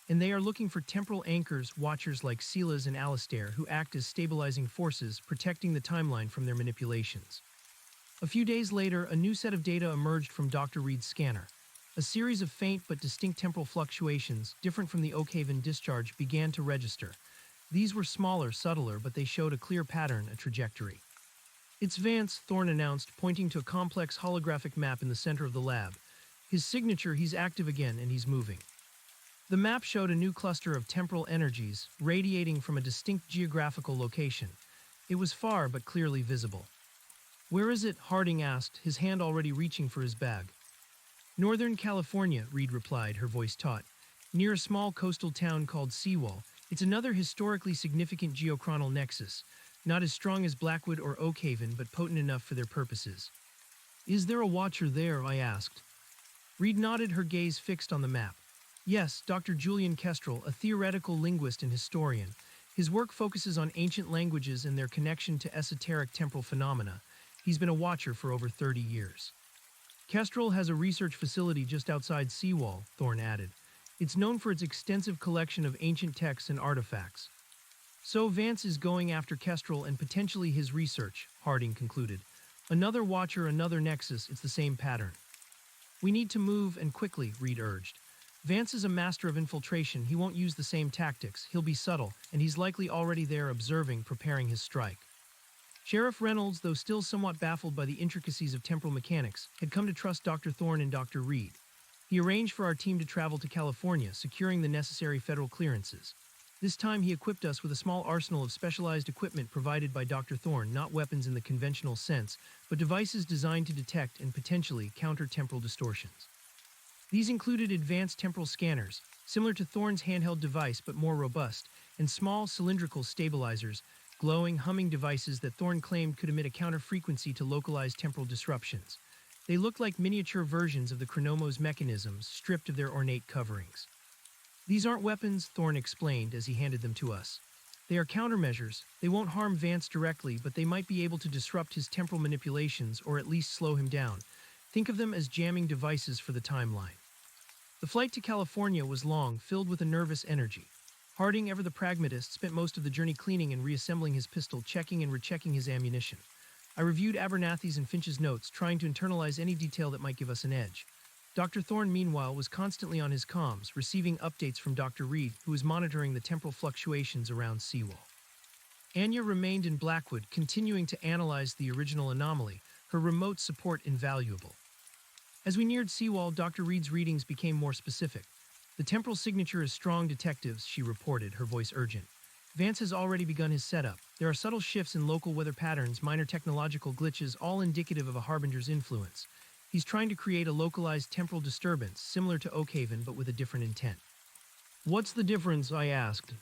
And they are looking for temporal anchors, watchers like Silas and Alistair, who act as stabilizing forces, protecting the timeline from their manipulations. A few days later, a new set of data emerged from Dr. Reed's scanner. A series of faint but distinct temporal fluctuations, different from the Oakhaven discharge, began to register. These were smaller, subtler, but they showed a clear pattern, a trajectory. It's Vance, Thorne announced, pointing to a complex holographic map in the center of the lab. His signature, he's active again, and he's moving. The map showed a new cluster of temporal energies, radiating from a distinct geographical location. It was far, but clearly visible. Where is it? Harding asked, his hand already reaching for his bag. Northern California, Reed replied, her voice taut. Near a small coastal town called Seawall. It's another historically significant geochronal nexus. Not as strong as Blackwood or Oakhaven, but potent enough for their purposes. Is there a watcher there? I asked. Reed nodded, her gaze fixed on the map. Yes, Dr. Julian Kestrel, a theoretical linguist and historian. His work focuses on ancient languages and their connection to esoteric temporal phenomena. He's been a watcher for over 30 years. Kestrel has a research facility just outside Seawall, Thorne added. It's known for its extensive collection of ancient texts and artifacts. So Vance is going after Kestrel and potentially his research, Harding concluded. Another watcher, another nexus, it's the same pattern. We need to move, and quickly, Reed urged. Vance is a master of infiltration. He won't use the same tactics. He'll be subtle, and he's likely already there observing, preparing his strike. Sheriff Reynolds, though still somewhat baffled by the intricacies of temporal mechanics, had come to trust Dr. Thorne and Dr. Reed. He arranged for our team to travel to California, securing the necessary federal clearances. This time he equipped us with a small arsenal of specialized equipment provided by Dr. Thorne, not weapons in the conventional sense, but devices designed to detect and potentially counter temporal distortions. These included advanced temporal scanners, similar to Thorne's handheld device but more robust, and small cylindrical stabilizers, glowing, humming devices that Thorne claimed could emit a counter-frequency to localized temporal disruptions. They looked like miniature versions of the Chronomos mechanisms, stripped of their ornate coverings. These aren't weapons, Thorne explained as he handed them to us. They are countermeasures. They won't harm Vance directly, but they might be able to disrupt his temporal manipulations or at least slow him down. Think of them as jamming devices for the timeline. The flight to California was long, filled with a nervous energy. Harding, ever the pragmatist, spent most of the journey cleaning and reassembling his pistol, checking and rechecking his ammunition. I reviewed Abernathy's and Finch's notes, trying to internalize any detail that might give us an edge. Dr. Thorne, meanwhile, was constantly on his comms, receiving updates from Dr. Reed, who was monitoring the temporal fluctuations around Seawall. Anya remained in Blackwood, continuing to analyze the original anomaly, her remote support invaluable. As we neared Seawall, Dr. Reed's readings became more specific. The temporal signature is strong, detectives, she reported, her voice urgent. Vance has already begun his setup. There are subtle shifts in local weather patterns, minor technological glitches, all indicative of a harbinger's influence. He's trying to create a localized temporal disturbance, similar to Oakhaven, but with a different intent. What's the difference? I asked.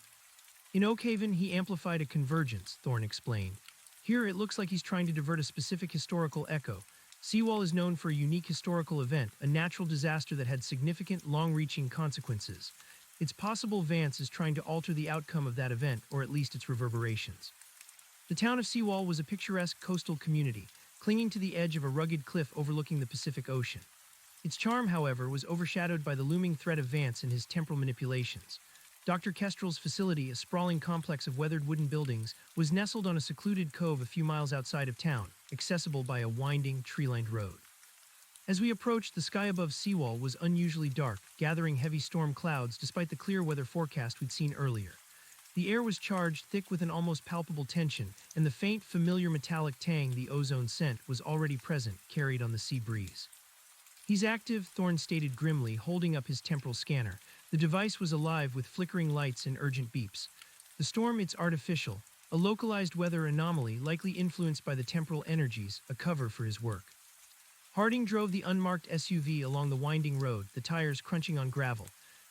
In Oakhaven, he amplified a convergence, Thorne explained. Here, it looks like he's trying to divert a specific historical echo. Seawall is known for a unique historical event, a natural disaster that had significant, long-reaching consequences. It's possible Vance is trying to alter the outcome of that event, or at least its reverberations. The town of Seawall was a picturesque coastal community, clinging to the edge of a rugged cliff overlooking the Pacific Ocean. Its charm, however, was overshadowed by the looming threat of Vance and his temporal manipulations. Dr. Kestrel's facility, a sprawling complex of weathered wooden buildings, was nestled on a secluded cove a few miles outside of town, accessible by a winding, tree-lined road. As we approached, the sky above Seawall was unusually dark, gathering heavy storm clouds despite the clear weather forecast we'd seen earlier. The air was charged, thick with an almost palpable tension, and the faint, familiar metallic tang the ozone scent was already present, carried on the sea breeze. He's active, Thorne stated grimly, holding up his temporal scanner. The device was alive with flickering lights and urgent beeps. The storm, it's artificial, a localized weather anomaly likely influenced by the temporal energies, a cover for his work. Harding drove the unmarked SUV along the winding road, the tires crunching on gravel.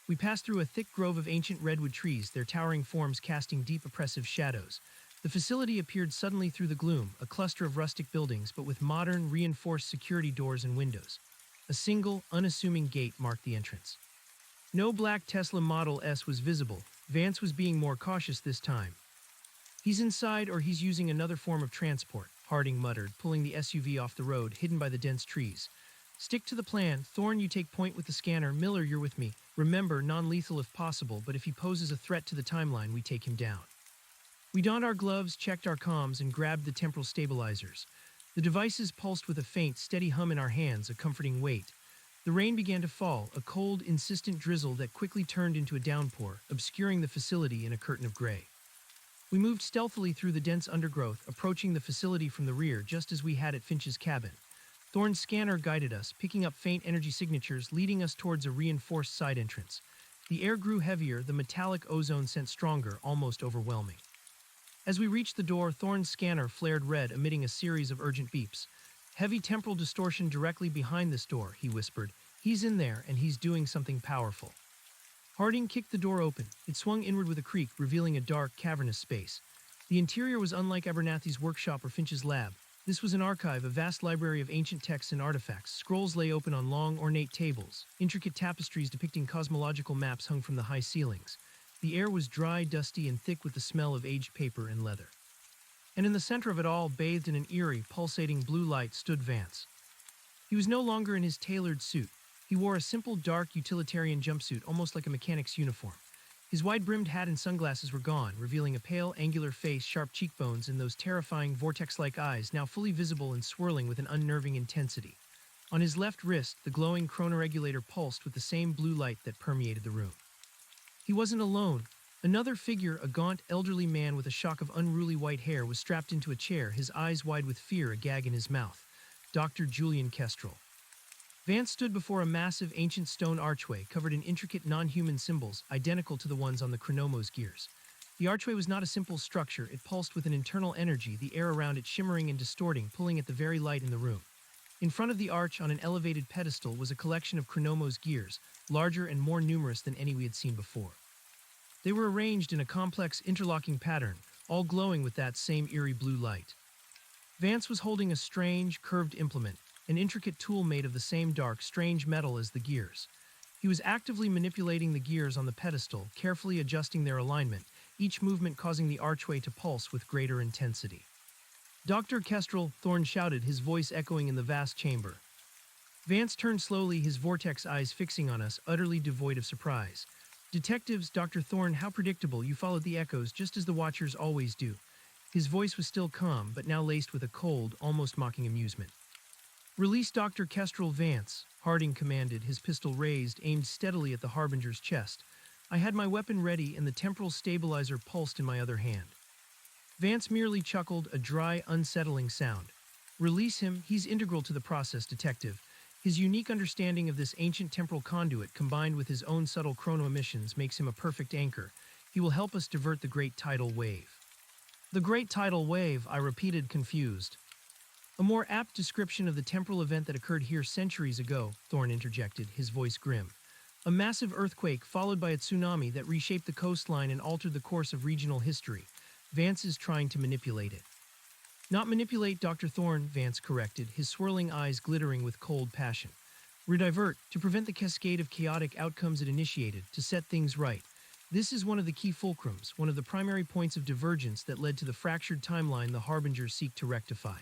We passed through a thick grove of ancient redwood trees, their towering forms casting deep oppressive shadows. The facility appeared suddenly through the gloom, a cluster of rustic buildings, but with modern, reinforced security doors and windows. A single, unassuming gate marked the entrance. No black Tesla Model S was visible. Vance was being more cautious this time. He's inside or he's using another form of transport, Harding muttered, pulling the SUV off the road, hidden by the dense trees. Stick to the plan. Thorne, you take point with the scanner. Miller, you're with me. Remember, non-lethal if possible, but if he poses a threat to the timeline, we take him down. We donned our gloves, checked our comms, and grabbed the temporal stabilizers. The devices pulsed with a faint, steady hum in our hands, a comforting weight. The rain began to fall, a cold, insistent drizzle that quickly turned into a downpour, obscuring the facility in a curtain of gray. We moved stealthily through the dense undergrowth, approaching the facility from the rear just as we had at Finch's cabin. Thorne's scanner guided us, picking up faint energy signatures, leading us towards a reinforced side entrance. The air grew heavier, the metallic ozone scent stronger, almost overwhelming. As we reached the door, Thorne's scanner flared red, emitting a series of urgent beeps. Heavy temporal distortion directly behind this door, he whispered. He's in there, and he's doing something powerful. Harding kicked the door open. It swung inward with a creak, revealing a dark, cavernous space. The interior was unlike Abernathy's workshop or Finch's lab. This was an archive, a vast library of ancient texts and artifacts. Scrolls lay open on long, ornate tables. Intricate tapestries depicting cosmological maps hung from the high ceilings. The air was dry, dusty, and thick with the smell of aged paper and leather. And in the center of it all, bathed in an eerie, pulsating blue light, stood Vance. He was no longer in his tailored suit. He wore a simple, dark, utilitarian jumpsuit, almost like a mechanic's uniform. His wide-brimmed hat and sunglasses were gone, revealing a pale, angular face, sharp cheekbones, and those terrifying, vortex-like eyes, now fully visible and swirling with an unnerving intensity. On his left wrist, the glowing chronoregulator pulsed with the same blue light that permeated the room. He wasn't alone. Another figure, a gaunt, elderly man with a shock of unruly white hair, was strapped into a chair, his eyes wide with fear, a gag in his mouth. Dr. Julian Kestrel. Vance stood before a massive, ancient stone archway covered in intricate non-human symbols, identical to the ones on the Chronomos gears. The archway was not a simple structure, it pulsed with an internal energy, the air around it shimmering and distorting, pulling at the very light in the room. In front of the arch, on an elevated pedestal, was a collection of Chronomos gears, larger and more numerous than any we had seen before. They were arranged in a complex, interlocking pattern, all glowing with that same eerie blue light. Vance was holding a strange, curved implement, an intricate tool made of the same dark, strange metal as the gears. He was actively manipulating the gears on the pedestal, carefully adjusting their alignment, each movement causing the archway to pulse with greater intensity. Dr. Kestrel, Thorne shouted, his voice echoing in the vast chamber. Vance turned slowly, his vortex eyes fixing on us, utterly devoid of surprise. Detectives, Dr. Thorne, how predictable, you followed the echoes just as the Watchers always do. His voice was still calm, but now laced with a cold, almost mocking amusement. Release Dr. Kestrel. Vance, Harding commanded, his pistol raised, aimed steadily at the Harbinger's chest. I had my weapon ready and the temporal stabilizer pulsed in my other hand. Vance merely chuckled, a dry, unsettling sound. Release him, he's integral to the process, detective. His unique understanding of this ancient temporal conduit, combined with his own subtle chrono emissions, makes him a perfect anchor. He will help us divert the great tidal wave. The great tidal wave, I repeated, confused. A more apt description of the temporal event that occurred here centuries ago, Thorne interjected, his voice grim. A massive earthquake followed by a tsunami that reshaped the coastline and altered the course of regional history. Vance is trying to manipulate it. Not manipulate, Dr. Thorne, Vance corrected, his swirling eyes glittering with cold passion. Redivert, to prevent the cascade of chaotic outcomes it initiated, to set things right. This is one of the key fulcrums, one of the primary points of divergence that led to the fractured timeline the Harbingers seek to rectify.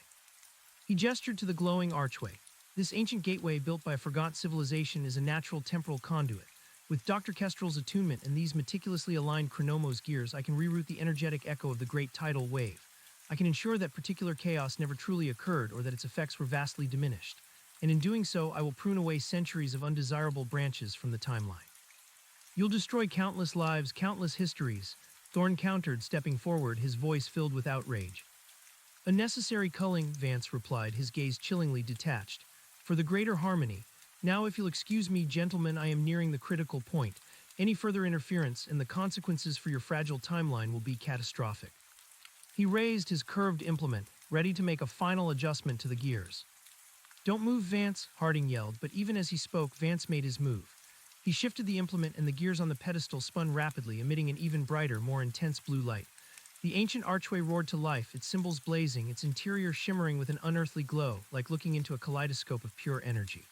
He gestured to the glowing archway. This ancient gateway built by a forgotten civilization is a natural temporal conduit. With Dr. Kestrel's attunement and these meticulously aligned Chronomos gears, I can reroute the energetic echo of the great tidal wave. I can ensure that particular chaos never truly occurred or that its effects were vastly diminished. And in doing so, I will prune away centuries of undesirable branches from the timeline. You'll destroy countless lives, countless histories, Thorne countered, stepping forward, his voice filled with outrage. A necessary culling, Vance replied, his gaze chillingly detached. For the greater harmony. Now, if you'll excuse me, gentlemen, I am nearing the critical point. Any further interference and the consequences for your fragile timeline will be catastrophic. He raised his curved implement, ready to make a final adjustment to the gears. Don't move, Vance, Harding yelled, but even as he spoke, Vance made his move. He shifted the implement and the gears on the pedestal spun rapidly, emitting an even brighter, more intense blue light. The ancient archway roared to life, its symbols blazing, its interior shimmering with an unearthly glow, like looking into a kaleidoscope of pure energy.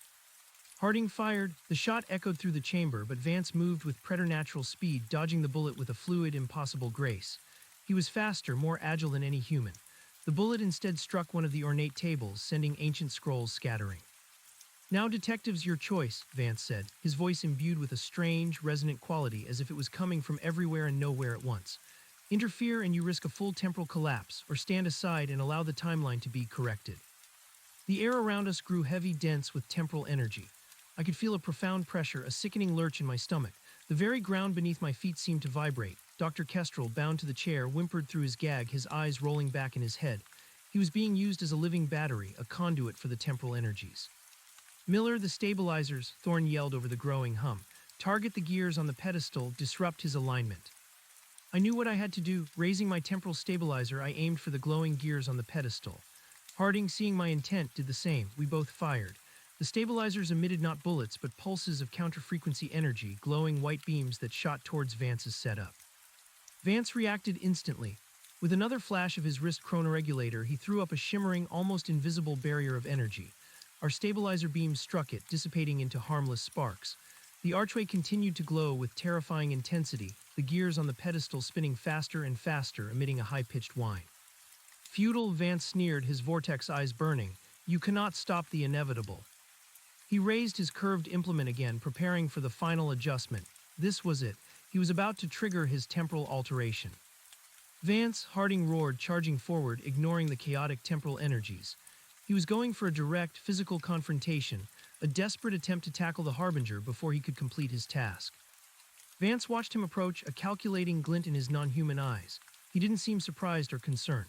Harding fired. The shot echoed through the chamber, but Vance moved with preternatural speed, dodging the bullet with a fluid, impossible grace. He was faster, more agile than any human. The bullet instead struck one of the ornate tables, sending ancient scrolls scattering. Now, detectives, your choice, Vance said, his voice imbued with a strange, resonant quality as if it was coming from everywhere and nowhere at once. Interfere and you risk a full temporal collapse, or stand aside and allow the timeline to be corrected. The air around us grew heavy, dense with temporal energy. I could feel a profound pressure, a sickening lurch in my stomach. The very ground beneath my feet seemed to vibrate. Dr. Kestrel, bound to the chair, whimpered through his gag, his eyes rolling back in his head. He was being used as a living battery, a conduit for the temporal energies. Miller, the stabilizers, Thorne yelled over the growing hum. Target the gears on the pedestal, disrupt his alignment. I knew what I had to do. Raising my temporal stabilizer, I aimed for the glowing gears on the pedestal. Harding, seeing my intent, did the same. We both fired. The stabilizers emitted not bullets, but pulses of counter-frequency energy, glowing white beams that shot towards Vance's setup. Vance reacted instantly. With another flash of his wrist chronoregulator, he threw up a shimmering, almost invisible barrier of energy. Our stabilizer beams struck it, dissipating into harmless sparks. The archway continued to glow with terrifying intensity, the gears on the pedestal spinning faster and faster, emitting a high-pitched whine. Futile, Vance sneered, his vortex eyes burning. You cannot stop the inevitable. He raised his curved implement again, preparing for the final adjustment. This was it. He was about to trigger his temporal alteration. Vance, Harding roared, charging forward, ignoring the chaotic temporal energies. He was going for a direct, physical confrontation, a desperate attempt to tackle the Harbinger before he could complete his task. Vance watched him approach, a calculating glint in his non-human eyes. He didn't seem surprised or concerned.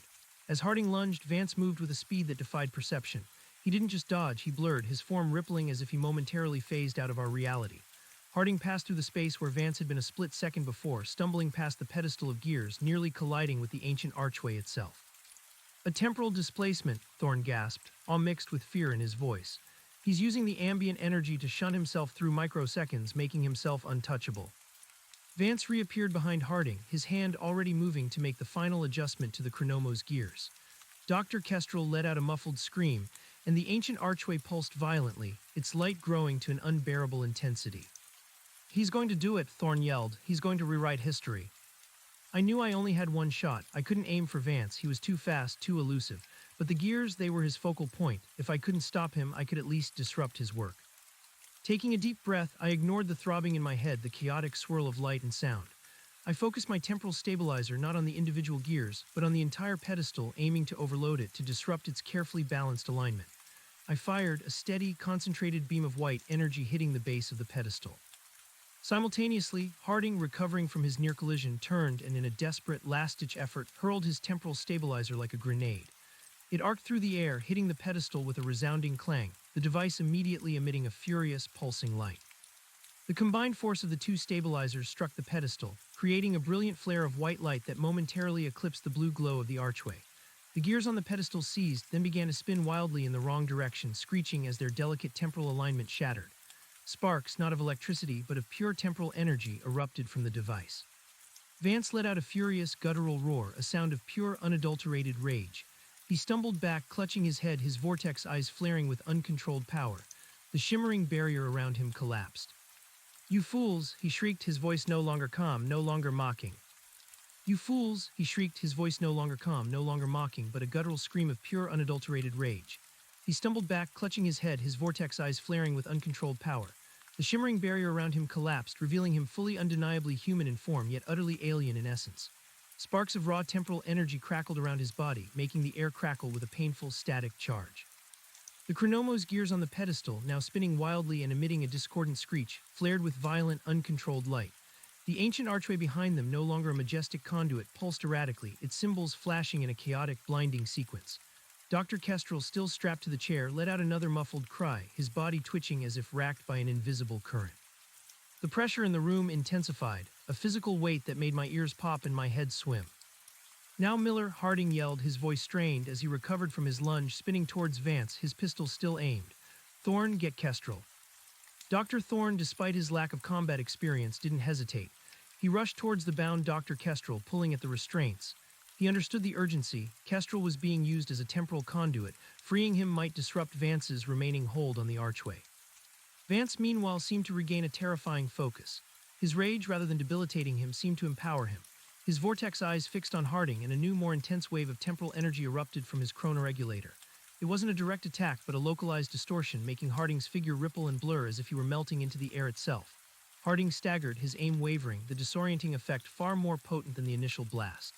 As Harding lunged, Vance moved with a speed that defied perception. He didn't just dodge, he blurred, his form rippling as if he momentarily phased out of our reality. Harding passed through the space where Vance had been a split second before, stumbling past the pedestal of gears, nearly colliding with the ancient archway itself. A temporal displacement, Thorn gasped, all mixed with fear in his voice. He's using the ambient energy to shunt himself through microseconds, making himself untouchable. Vance reappeared behind Harding, his hand already moving to make the final adjustment to the Chronomo's gears. Dr. Kestrel let out a muffled scream, and the ancient archway pulsed violently, its light growing to an unbearable intensity. "He's going to do it," Thorn yelled. "He's going to rewrite history." I knew I only had one shot. I couldn't aim for Vance. He was too fast, too elusive. But the gears, they were his focal point. If I couldn't stop him, I could at least disrupt his work. Taking a deep breath, I ignored the throbbing in my head, the chaotic swirl of light and sound. I focused my temporal stabilizer not on the individual gears, but on the entire pedestal, aiming to overload it to disrupt its carefully balanced alignment. I fired, a steady, concentrated beam of white energy hitting the base of the pedestal. Simultaneously, Harding, recovering from his near collision, turned and in a desperate, last-ditch effort, hurled his temporal stabilizer like a grenade. It arced through the air, hitting the pedestal with a resounding clang, the device immediately emitting a furious, pulsing light. The combined force of the two stabilizers struck the pedestal, creating a brilliant flare of white light that momentarily eclipsed the blue glow of the archway. The gears on the pedestal seized, then began to spin wildly in the wrong direction, screeching as their delicate temporal alignment shattered. Sparks, not of electricity, but of pure temporal energy, erupted from the device. Vance let out a furious, guttural roar, a sound of pure, unadulterated rage. He stumbled back, clutching his head, his vortex eyes flaring with uncontrolled power. The shimmering barrier around him collapsed. "You fools!" he shrieked, his voice no longer calm, no longer mocking. "You fools!" he shrieked, his voice no longer calm, no longer mocking, but a guttural scream of pure, unadulterated rage. He stumbled back, clutching his head, his vortex eyes flaring with uncontrolled power. The shimmering barrier around him collapsed, revealing him fully undeniably human in form, yet utterly alien in essence. Sparks of raw temporal energy crackled around his body, making the air crackle with a painful, static charge. The Chronomo's gears on the pedestal, now spinning wildly and emitting a discordant screech, flared with violent, uncontrolled light. The ancient archway behind them, no longer a majestic conduit, pulsed erratically, its symbols flashing in a chaotic, blinding sequence. Dr. Kestrel, still strapped to the chair, let out another muffled cry, his body twitching as if racked by an invisible current. The pressure in the room intensified, a physical weight that made my ears pop and my head swim. "Now, Miller," Harding yelled, his voice strained as he recovered from his lunge, spinning towards Vance, his pistol still aimed. "Thorn, get Kestrel." Dr. Thorn, despite his lack of combat experience, didn't hesitate. He rushed towards the bound Dr. Kestrel, pulling at the restraints. He understood the urgency. Kestrel was being used as a temporal conduit. Freeing him might disrupt Vance's remaining hold on the archway. Vance, meanwhile, seemed to regain a terrifying focus. His rage, rather than debilitating him, seemed to empower him. His vortex eyes fixed on Harding, and a new, more intense wave of temporal energy erupted from his chronoregulator. It wasn't a direct attack, but a localized distortion, making Harding's figure ripple and blur as if he were melting into the air itself. Harding staggered, his aim wavering, the disorienting effect far more potent than the initial blast.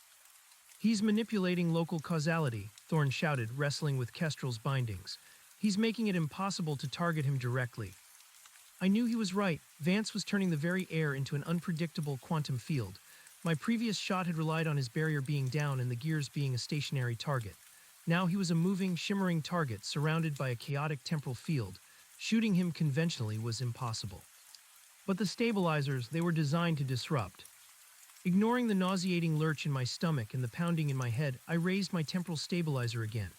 "He's manipulating local causality," Thorn shouted, wrestling with Kestrel's bindings. "He's making it impossible to target him directly." I knew he was right. Vance was turning the very air into an unpredictable quantum field. My previous shot had relied on his barrier being down and the gears being a stationary target. Now he was a moving, shimmering target surrounded by a chaotic temporal field. Shooting him conventionally was impossible. But the stabilizers, they were designed to disrupt. Ignoring the nauseating lurch in my stomach and the pounding in my head, I raised my temporal stabilizer again.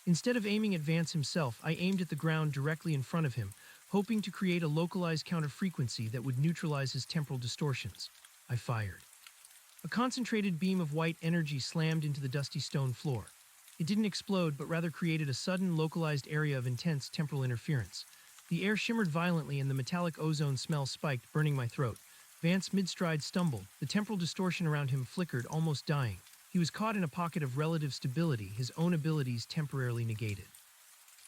Instead of aiming at Vance himself, I aimed at the ground directly in front of him, hoping to create a localized counterfrequency that would neutralize his temporal distortions. I fired. A concentrated beam of white energy slammed into the dusty stone floor. It didn't explode, but rather created a sudden, localized area of intense temporal interference. The air shimmered violently and the metallic ozone smell spiked, burning my throat. Vance mid-stride stumbled. The temporal distortion around him flickered, almost dying. He was caught in a pocket of relative stability, his own abilities temporarily negated.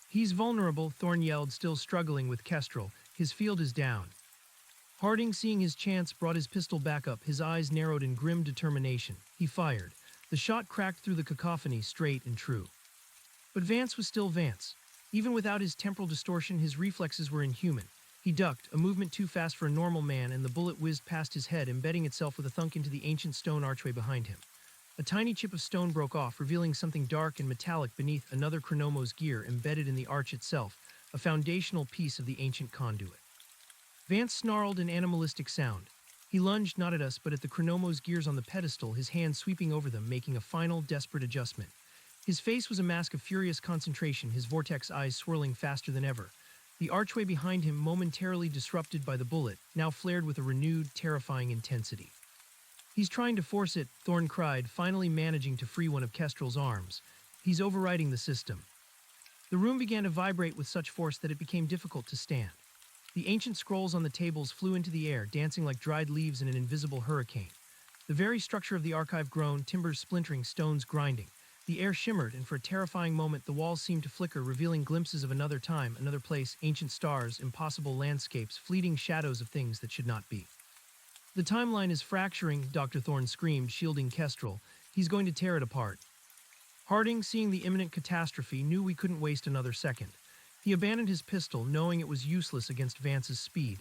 "He's vulnerable," Thorn yelled, still struggling with Kestrel. "His field is down." Harding, seeing his chance, brought his pistol back up, his eyes narrowed in grim determination. He fired. The shot cracked through the cacophony, straight and true. But Vance was still Vance. Even without his temporal distortion, his reflexes were inhuman. He ducked, a movement too fast for a normal man, and the bullet whizzed past his head, embedding itself with a thunk into the ancient stone archway behind him. A tiny chip of stone broke off, revealing something dark and metallic beneath another Chronomo's gear embedded in the arch itself, a foundational piece of the ancient conduit. Vance snarled an animalistic sound. He lunged not at us but at the Chronomo's gears on the pedestal, his hand sweeping over them, making a final, desperate adjustment. His face was a mask of furious concentration, his vortex eyes swirling faster than ever. The archway behind him, momentarily disrupted by the bullet, now flared with a renewed, terrifying intensity. "He's trying to force it," Thorn cried, finally managing to free one of Kestrel's arms. "He's overriding the system." The room began to vibrate with such force that it became difficult to stand. The ancient scrolls on the tables flew into the air, dancing like dried leaves in an invisible hurricane. The very structure of the archive groaned, timbers splintering, stones grinding. The air shimmered, and for a terrifying moment the walls seemed to flicker, revealing glimpses of another time, another place, ancient stars, impossible landscapes, fleeting shadows of things that should not be. "The timeline is fracturing," Dr. Thorne screamed, shielding Kestrel. "He's going to tear it apart." Harding, seeing the imminent catastrophe, knew we couldn't waste another second. He abandoned his pistol, knowing it was useless against Vance's speed.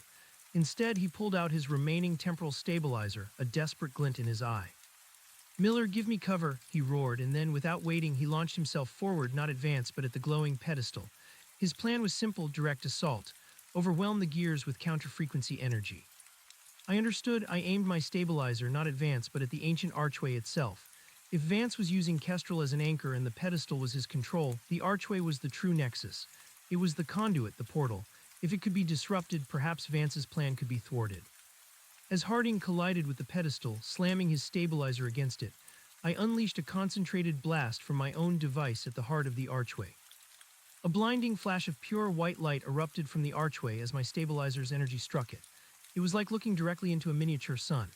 Instead, he pulled out his remaining temporal stabilizer, a desperate glint in his eye. "Miller, give me cover," he roared, and then, without waiting, he launched himself forward, not at Vance, but at the glowing pedestal. His plan was simple: direct assault. Overwhelm the gears with counter-frequency energy. I understood. I aimed my stabilizer not at Vance, but at the ancient archway itself. If Vance was using Kestrel as an anchor and the pedestal was his control, the archway was the true nexus. It was the conduit, the portal. If it could be disrupted, perhaps Vance's plan could be thwarted. As Harding collided with the pedestal, slamming his stabilizer against it, I unleashed a concentrated blast from my own device at the heart of the archway. A blinding flash of pure white light erupted from the archway as my stabilizer's energy struck it. It was like looking directly into a miniature sun.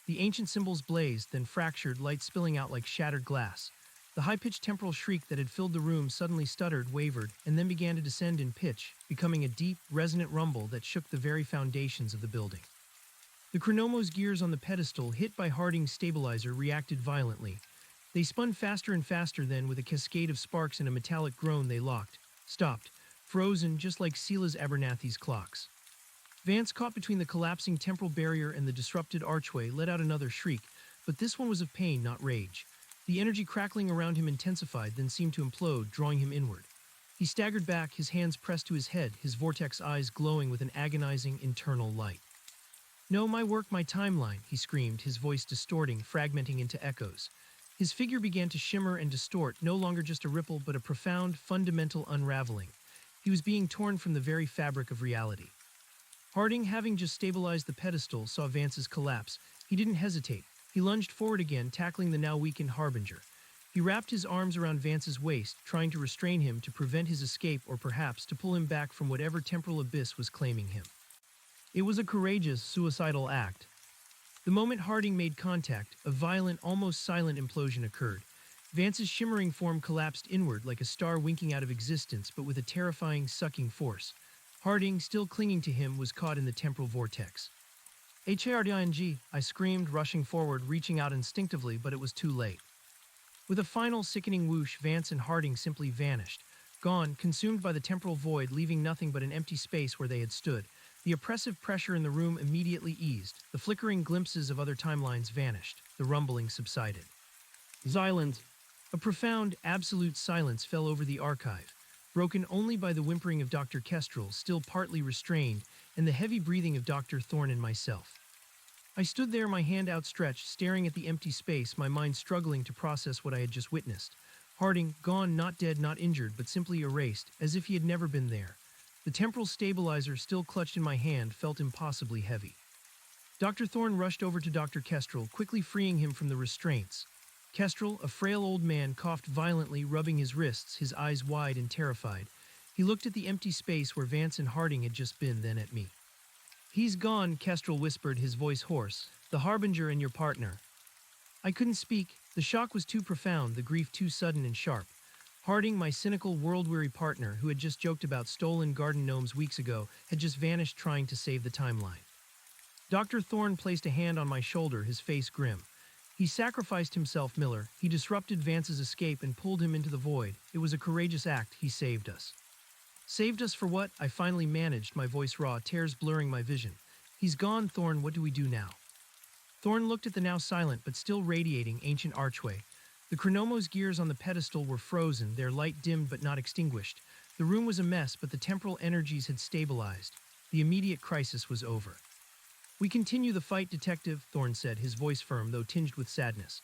The ancient symbols blazed, then fractured, light spilling out like shattered glass. The high-pitched temporal shriek that had filled the room suddenly stuttered, wavered, and then began to descend in pitch, becoming a deep, resonant rumble that shook the very foundations of the building. The Chronomo's gears on the pedestal, hit by Harding's stabilizer, reacted violently. They spun faster and faster, then, with a cascade of sparks and a metallic groan, they locked, stopped, frozen, just like Sela's Abernathy's clocks. Vance, caught between the collapsing temporal barrier and the disrupted archway, let out another shriek, but this one was of pain, not rage. The energy crackling around him intensified, then seemed to implode, drawing him inward. He staggered back, his hands pressed to his head, his vortex eyes glowing with an agonizing internal light. "No, my work, my timeline," he screamed, his voice distorting, fragmenting into echoes. His figure began to shimmer and distort, no longer just a ripple, but a profound, fundamental unraveling. He was being torn from the very fabric of reality. Harding, having just stabilized the pedestal, saw Vance's collapse. He didn't hesitate. He lunged forward again, tackling the now weakened Harbinger. He wrapped his arms around Vance's waist, trying to restrain him, to prevent his escape, or perhaps to pull him back from whatever temporal abyss was claiming him. It was a courageous, suicidal act. The moment Harding made contact, a violent, almost silent implosion occurred. Vance's shimmering form collapsed inward like a star winking out of existence, but with a terrifying, sucking force. Harding, still clinging to him, was caught in the temporal vortex. "Harding!" I screamed, rushing forward, reaching out instinctively, but it was too late. With a final, sickening whoosh, Vance and Harding simply vanished. Gone, consumed by the temporal void, leaving nothing but an empty space where they had stood. The oppressive pressure in the room immediately eased. The flickering glimpses of other timelines vanished. The rumbling subsided. Silence. A profound, absolute silence fell over the archive, broken only by the whimpering of Dr. Kestrel, still partly restrained, and the heavy breathing of Dr. Thorne and myself. I stood there, my hand outstretched, staring at the empty space, my mind struggling to process what I had just witnessed. Harding, gone, not dead, not injured, but simply erased, as if he had never been there. The temporal stabilizer, still clutched in my hand, felt impossibly heavy. Dr. Thorne rushed over to Dr. Kestrel, quickly freeing him from the restraints. Kestrel, a frail old man, coughed violently, rubbing his wrists, his eyes wide and terrified. He looked at the empty space where Vance and Harding had just been, then at me. "He's gone," Kestrel whispered, his voice hoarse. "The Harbinger and your partner." I couldn't speak. The shock was too profound, the grief too sudden and sharp. Harding, my cynical, world-weary partner, who had just joked about stolen garden gnomes weeks ago, had just vanished trying to save the timeline. Dr. Thorne placed a hand on my shoulder, his face grim. "He sacrificed himself, Miller. He disrupted Vance's escape and pulled him into the void. It was a courageous act. He saved us." Saved us for what? I finally managed, my voice raw, tears blurring my vision. He's gone, Thorn, what do we do now? Thorn looked at the now silent but still radiating ancient archway. The Chronomos gears on the pedestal were frozen, their light dimmed but not extinguished. The room was a mess, but the temporal energies had stabilized. The immediate crisis was over. We continue the fight, Detective, Thorn said, his voice firm though tinged with sadness.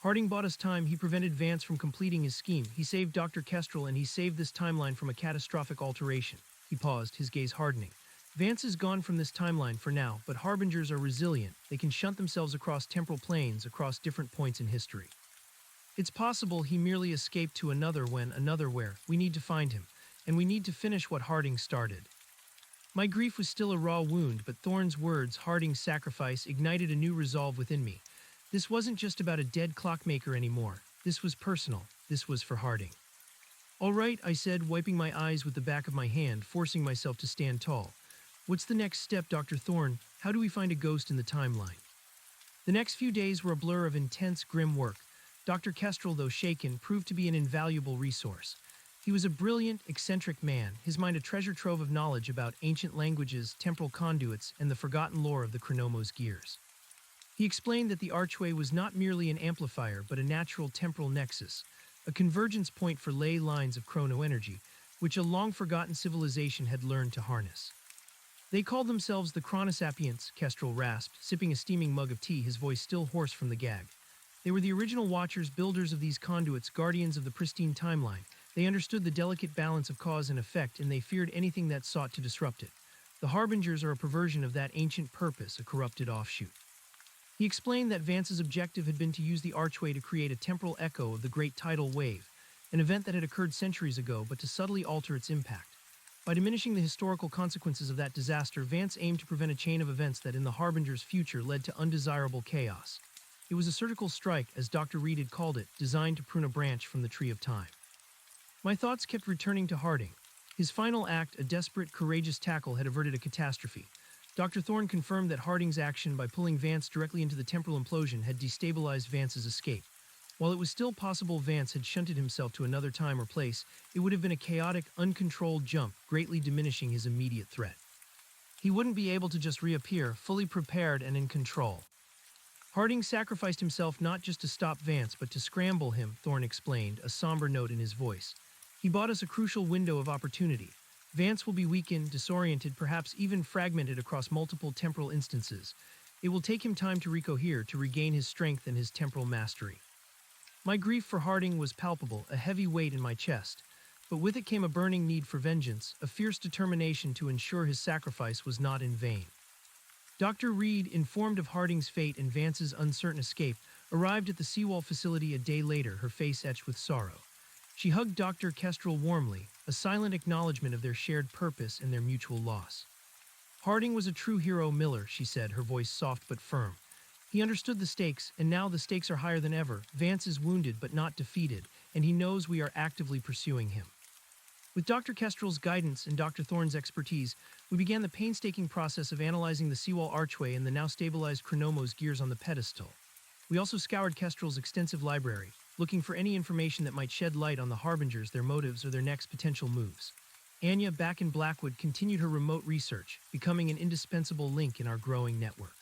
Harding bought us time, he prevented Vance from completing his scheme, he saved Dr. Kestrel, and he saved this timeline from a catastrophic alteration. He paused, his gaze hardening. Vance is gone from this timeline for now, but Harbingers are resilient. They can shunt themselves across temporal planes, across different points in history. It's possible he merely escaped to another when, another where. We need to find him, and we need to finish what Harding started. My grief was still a raw wound, but Thorn's words, Harding's sacrifice, ignited a new resolve within me. This wasn't just about a dead clockmaker anymore. This was personal. This was for Harding. All right, I said, wiping my eyes with the back of my hand, forcing myself to stand tall. What's the next step, Dr. Thorn? How do we find a ghost in the timeline? The next few days were a blur of intense, grim work. Dr. Kestrel, though shaken, proved to be an invaluable resource. He was a brilliant, eccentric man, his mind a treasure trove of knowledge about ancient languages, temporal conduits, and the forgotten lore of the Chronomos gears. He explained that the archway was not merely an amplifier, but a natural temporal nexus, a convergence point for ley lines of chronoenergy, which a long-forgotten civilization had learned to harness. They called themselves the Chronosapients, Kestrel rasped, sipping a steaming mug of tea, his voice still hoarse from the gag. They were the original watchers, builders of these conduits, guardians of the pristine timeline. They understood the delicate balance of cause and effect, and they feared anything that sought to disrupt it. The Harbingers are a perversion of that ancient purpose, a corrupted offshoot. He explained that Vance's objective had been to use the archway to create a temporal echo of the Great Tidal Wave, an event that had occurred centuries ago, but to subtly alter its impact. By diminishing the historical consequences of that disaster, Vance aimed to prevent a chain of events that in the Harbinger's future led to undesirable chaos. It was a surgical strike, as Dr. Reed had called it, designed to prune a branch from the tree of time. My thoughts kept returning to Harding. His final act, a desperate, courageous tackle, had averted a catastrophe. Dr. Thorne confirmed that Harding's action by pulling Vance directly into the temporal implosion had destabilized Vance's escape. While it was still possible Vance had shunted himself to another time or place, it would have been a chaotic, uncontrolled jump, greatly diminishing his immediate threat. He wouldn't be able to just reappear, fully prepared and in control. Harding sacrificed himself not just to stop Vance, but to scramble him, Thorne explained, a somber note in his voice. He bought us a crucial window of opportunity. Vance will be weakened, disoriented, perhaps even fragmented across multiple temporal instances. It will take him time to recohere, to regain his strength and his temporal mastery. My grief for Harding was palpable, a heavy weight in my chest. But with it came a burning need for vengeance, a fierce determination to ensure his sacrifice was not in vain. Dr. Reed, informed of Harding's fate and Vance's uncertain escape, arrived at the seawall facility a day later, her face etched with sorrow. She hugged Dr. Kestrel warmly, a silent acknowledgement of their shared purpose and their mutual loss. Harding was a true hero, Miller, she said, her voice soft but firm. He understood the stakes, and now the stakes are higher than ever. Vance is wounded but not defeated, and he knows we are actively pursuing him. With Dr. Kestrel's guidance and Dr. Thorne's expertise, we began the painstaking process of analyzing the seawall archway and the now stabilized Chronomos gears on the pedestal. We also scoured Kestrel's extensive library, looking for any information that might shed light on the Harbingers, their motives, or their next potential moves. Anya, back in Blackwood, continued her remote research, becoming an indispensable link in our growing network.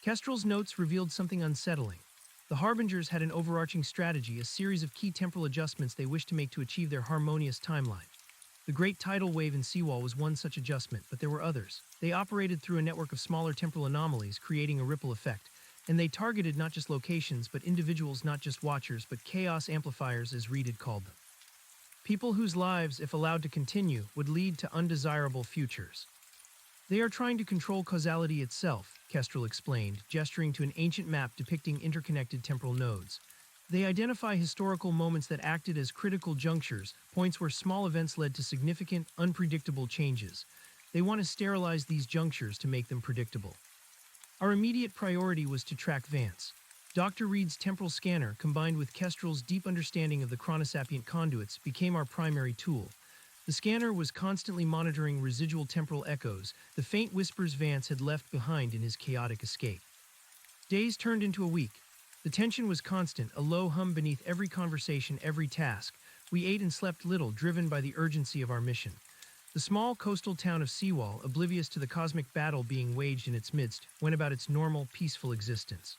Kestrel's notes revealed something unsettling. The Harbingers had an overarching strategy, a series of key temporal adjustments they wished to make to achieve their harmonious timeline. The Great Tidal Wave in Seawall was one such adjustment, but there were others. They operated through a network of smaller temporal anomalies, creating a ripple effect, and they targeted not just locations, but individuals, not just watchers, but chaos amplifiers, as Reed had called them. People whose lives, if allowed to continue, would lead to undesirable futures. They are trying to control causality itself, Kestrel explained, gesturing to an ancient map depicting interconnected temporal nodes. They identify historical moments that acted as critical junctures, points where small events led to significant, unpredictable changes. They want to sterilize these junctures to make them predictable. Our immediate priority was to track Vance. Dr. Reed's temporal scanner, combined with Kestrel's deep understanding of the chronosapient conduits, became our primary tool. The scanner was constantly monitoring residual temporal echoes, the faint whispers Vance had left behind in his chaotic escape. Days turned into a week. The tension was constant, a low hum beneath every conversation, every task. We ate and slept little, driven by the urgency of our mission. The small coastal town of Seawall, oblivious to the cosmic battle being waged in its midst, went about its normal, peaceful existence.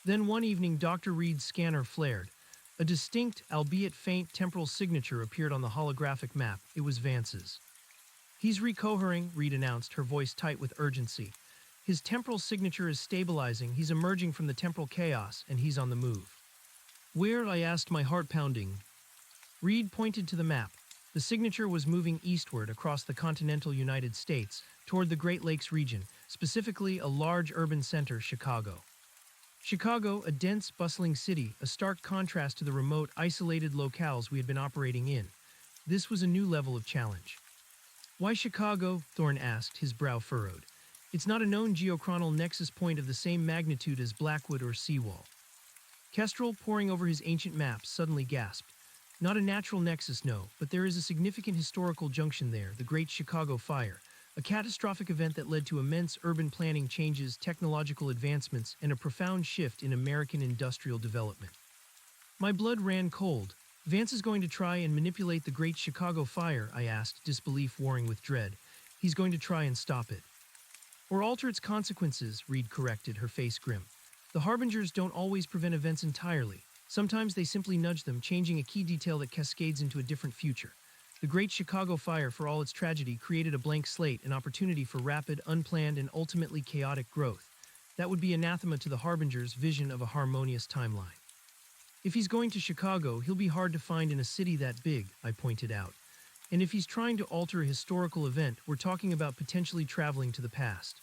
Then one evening, Dr. Reed's scanner flared. A distinct, albeit faint, temporal signature appeared on the holographic map. It was Vance's. "He's recohering," Reed announced, her voice tight with urgency. "His temporal signature is stabilizing, he's emerging from the temporal chaos, and he's on the move." "Where?" I asked, my heart pounding. Reed pointed to the map. The signature was moving eastward across the continental United States, toward the Great Lakes region, specifically a large urban center, Chicago. Chicago, a dense, bustling city, a stark contrast to the remote, isolated locales we had been operating in. This was a new level of challenge. "Why Chicago?" Thorne asked, his brow furrowed. "It's not a known geochronal nexus point of the same magnitude as Blackwood or Seawall." Kestrel, poring over his ancient maps, suddenly gasped. "Not a natural nexus, no, but there is a significant historical junction there, the Great Chicago Fire, a catastrophic event that led to immense urban planning changes, technological advancements, and a profound shift in American industrial development." My blood ran cold. "Vance is going to try and manipulate the Great Chicago Fire?" I asked, disbelief warring with dread. "He's going to try and stop it." "Or alter its consequences," Reed corrected, her face grim. "The harbingers don't always prevent events entirely. Sometimes they simply nudge them, changing a key detail that cascades into a different future. The Great Chicago Fire, for all its tragedy, created a blank slate, an opportunity for rapid, unplanned, and ultimately chaotic growth. That would be anathema to the harbingers' vision of a harmonious timeline." "If he's going to Chicago, he'll be hard to find in a city that big," I pointed out. "And if he's trying to alter a historical event, we're talking about potentially traveling to the past.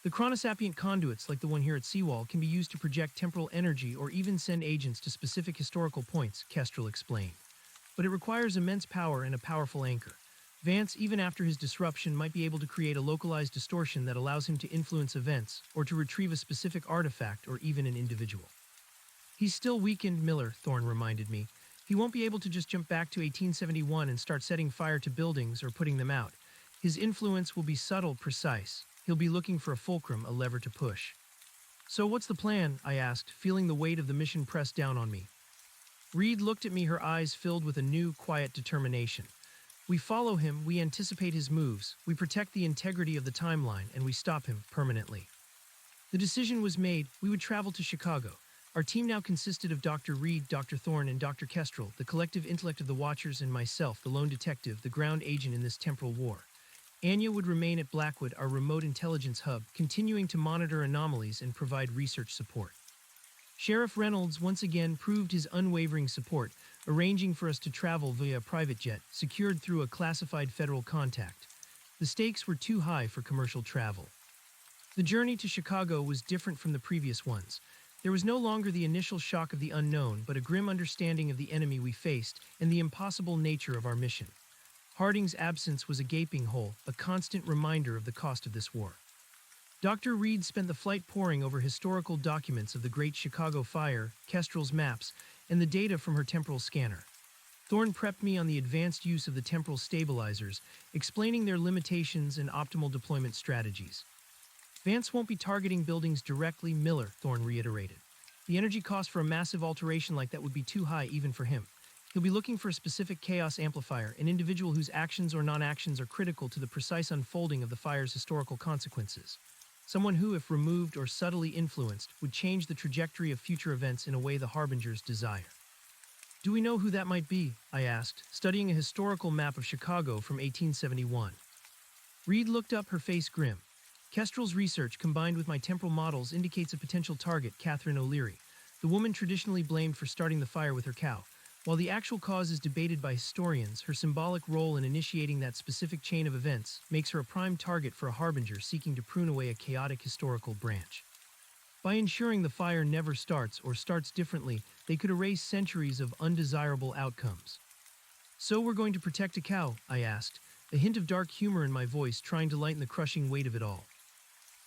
The chronosapient conduits, like the one here at Seawall, can be used to project temporal energy or even send agents to specific historical points," Kestrel explained. "But it requires immense power and a powerful anchor. Vance, even after his disruption, might be able to create a localized distortion that allows him to influence events or to retrieve a specific artifact or even an individual." "He's still weakened, Miller," Thorne reminded me. "He won't be able to just jump back to 1871 and start setting fire to buildings or putting them out. His influence will be subtle, precise. He'll be looking for a fulcrum, a lever to push." "So what's the plan?" I asked, feeling the weight of the mission press down on me. Reed looked at me, her eyes filled with a new, quiet determination. "We follow him, we anticipate his moves, we protect the integrity of the timeline, and we stop him permanently." The decision was made. We would travel to Chicago. Our team now consisted of Dr. Reed, Dr. Thorne, and Dr. Kestrel, the collective intellect of the Watchers, and myself, the lone detective, the ground agent in this temporal war. Anya would remain at Blackwood, our remote intelligence hub, continuing to monitor anomalies and provide research support. Sheriff Reynolds once again proved his unwavering support, arranging for us to travel via a private jet, secured through a classified federal contact. The stakes were too high for commercial travel. The journey to Chicago was different from the previous ones. There was no longer the initial shock of the unknown, but a grim understanding of the enemy we faced and the impossible nature of our mission. Harding's absence was a gaping hole, a constant reminder of the cost of this war. Dr. Reed spent the flight poring over historical documents of the Great Chicago Fire, Kestrel's maps, and the data from her temporal scanner. Thorne prepped me on the advanced use of the temporal stabilizers, explaining their limitations and optimal deployment strategies. "Vance won't be targeting buildings directly," Miller, Thorne reiterated. "The energy cost for a massive alteration like that would be too high even for him. He'll be looking for a specific chaos amplifier, an individual whose actions or non-actions are critical to the precise unfolding of the fire's historical consequences. Someone who, if removed or subtly influenced, would change the trajectory of future events in a way the harbingers desire." "Do we know who that might be?" I asked, studying a historical map of Chicago from 1871. Reed looked up, her face grim. "Kestrel's research, combined with my temporal models, indicates a potential target, Catherine O'Leary, the woman traditionally blamed for starting the fire with her cow. While the actual cause is debated by historians, her symbolic role in initiating that specific chain of events makes her a prime target for a harbinger seeking to prune away a chaotic historical branch. By ensuring the fire never starts or starts differently, they could erase centuries of undesirable outcomes." "So we're going to protect a cow?" I asked, a hint of dark humor in my voice, trying to lighten the crushing weight of it all.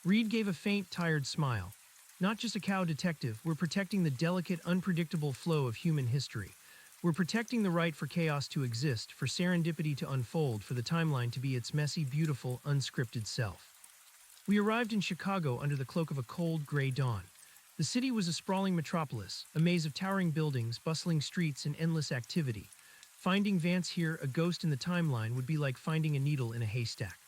Reed gave a faint, tired smile. "Not just a cow, detective. We're protecting the delicate, unpredictable flow of human history. We're protecting the right for chaos to exist, for serendipity to unfold, for the timeline to be its messy, beautiful, unscripted self." We arrived in Chicago under the cloak of a cold, gray dawn. The city was a sprawling metropolis, a maze of towering buildings, bustling streets, and endless activity. Finding Vance here, a ghost in the timeline, would be like finding a needle in a haystack.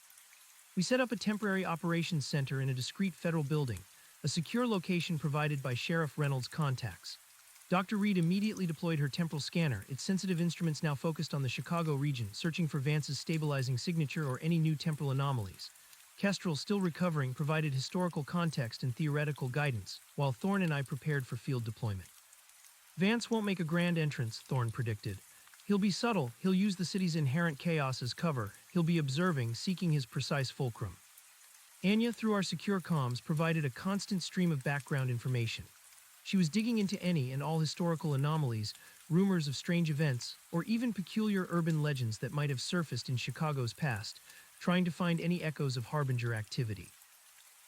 We set up a temporary operations center in a discreet federal building, a secure location provided by Sheriff Reynolds' contacts. Dr. Reed immediately deployed her temporal scanner, its sensitive instruments now focused on the Chicago region, searching for Vance's stabilizing signature or any new temporal anomalies. Kestrel, still recovering, provided historical context and theoretical guidance, while Thorne and I prepared for field deployment. Vance won't make a grand entrance, Thorne predicted. He'll be subtle, he'll use the city's inherent chaos as cover, he'll be observing, seeking his precise fulcrum. Anya, through our secure comms, provided a constant stream of background information. She was digging into any and all historical anomalies, rumors of strange events, or even peculiar urban legends that might have surfaced in Chicago's past, trying to find any echoes of Harbinger activity.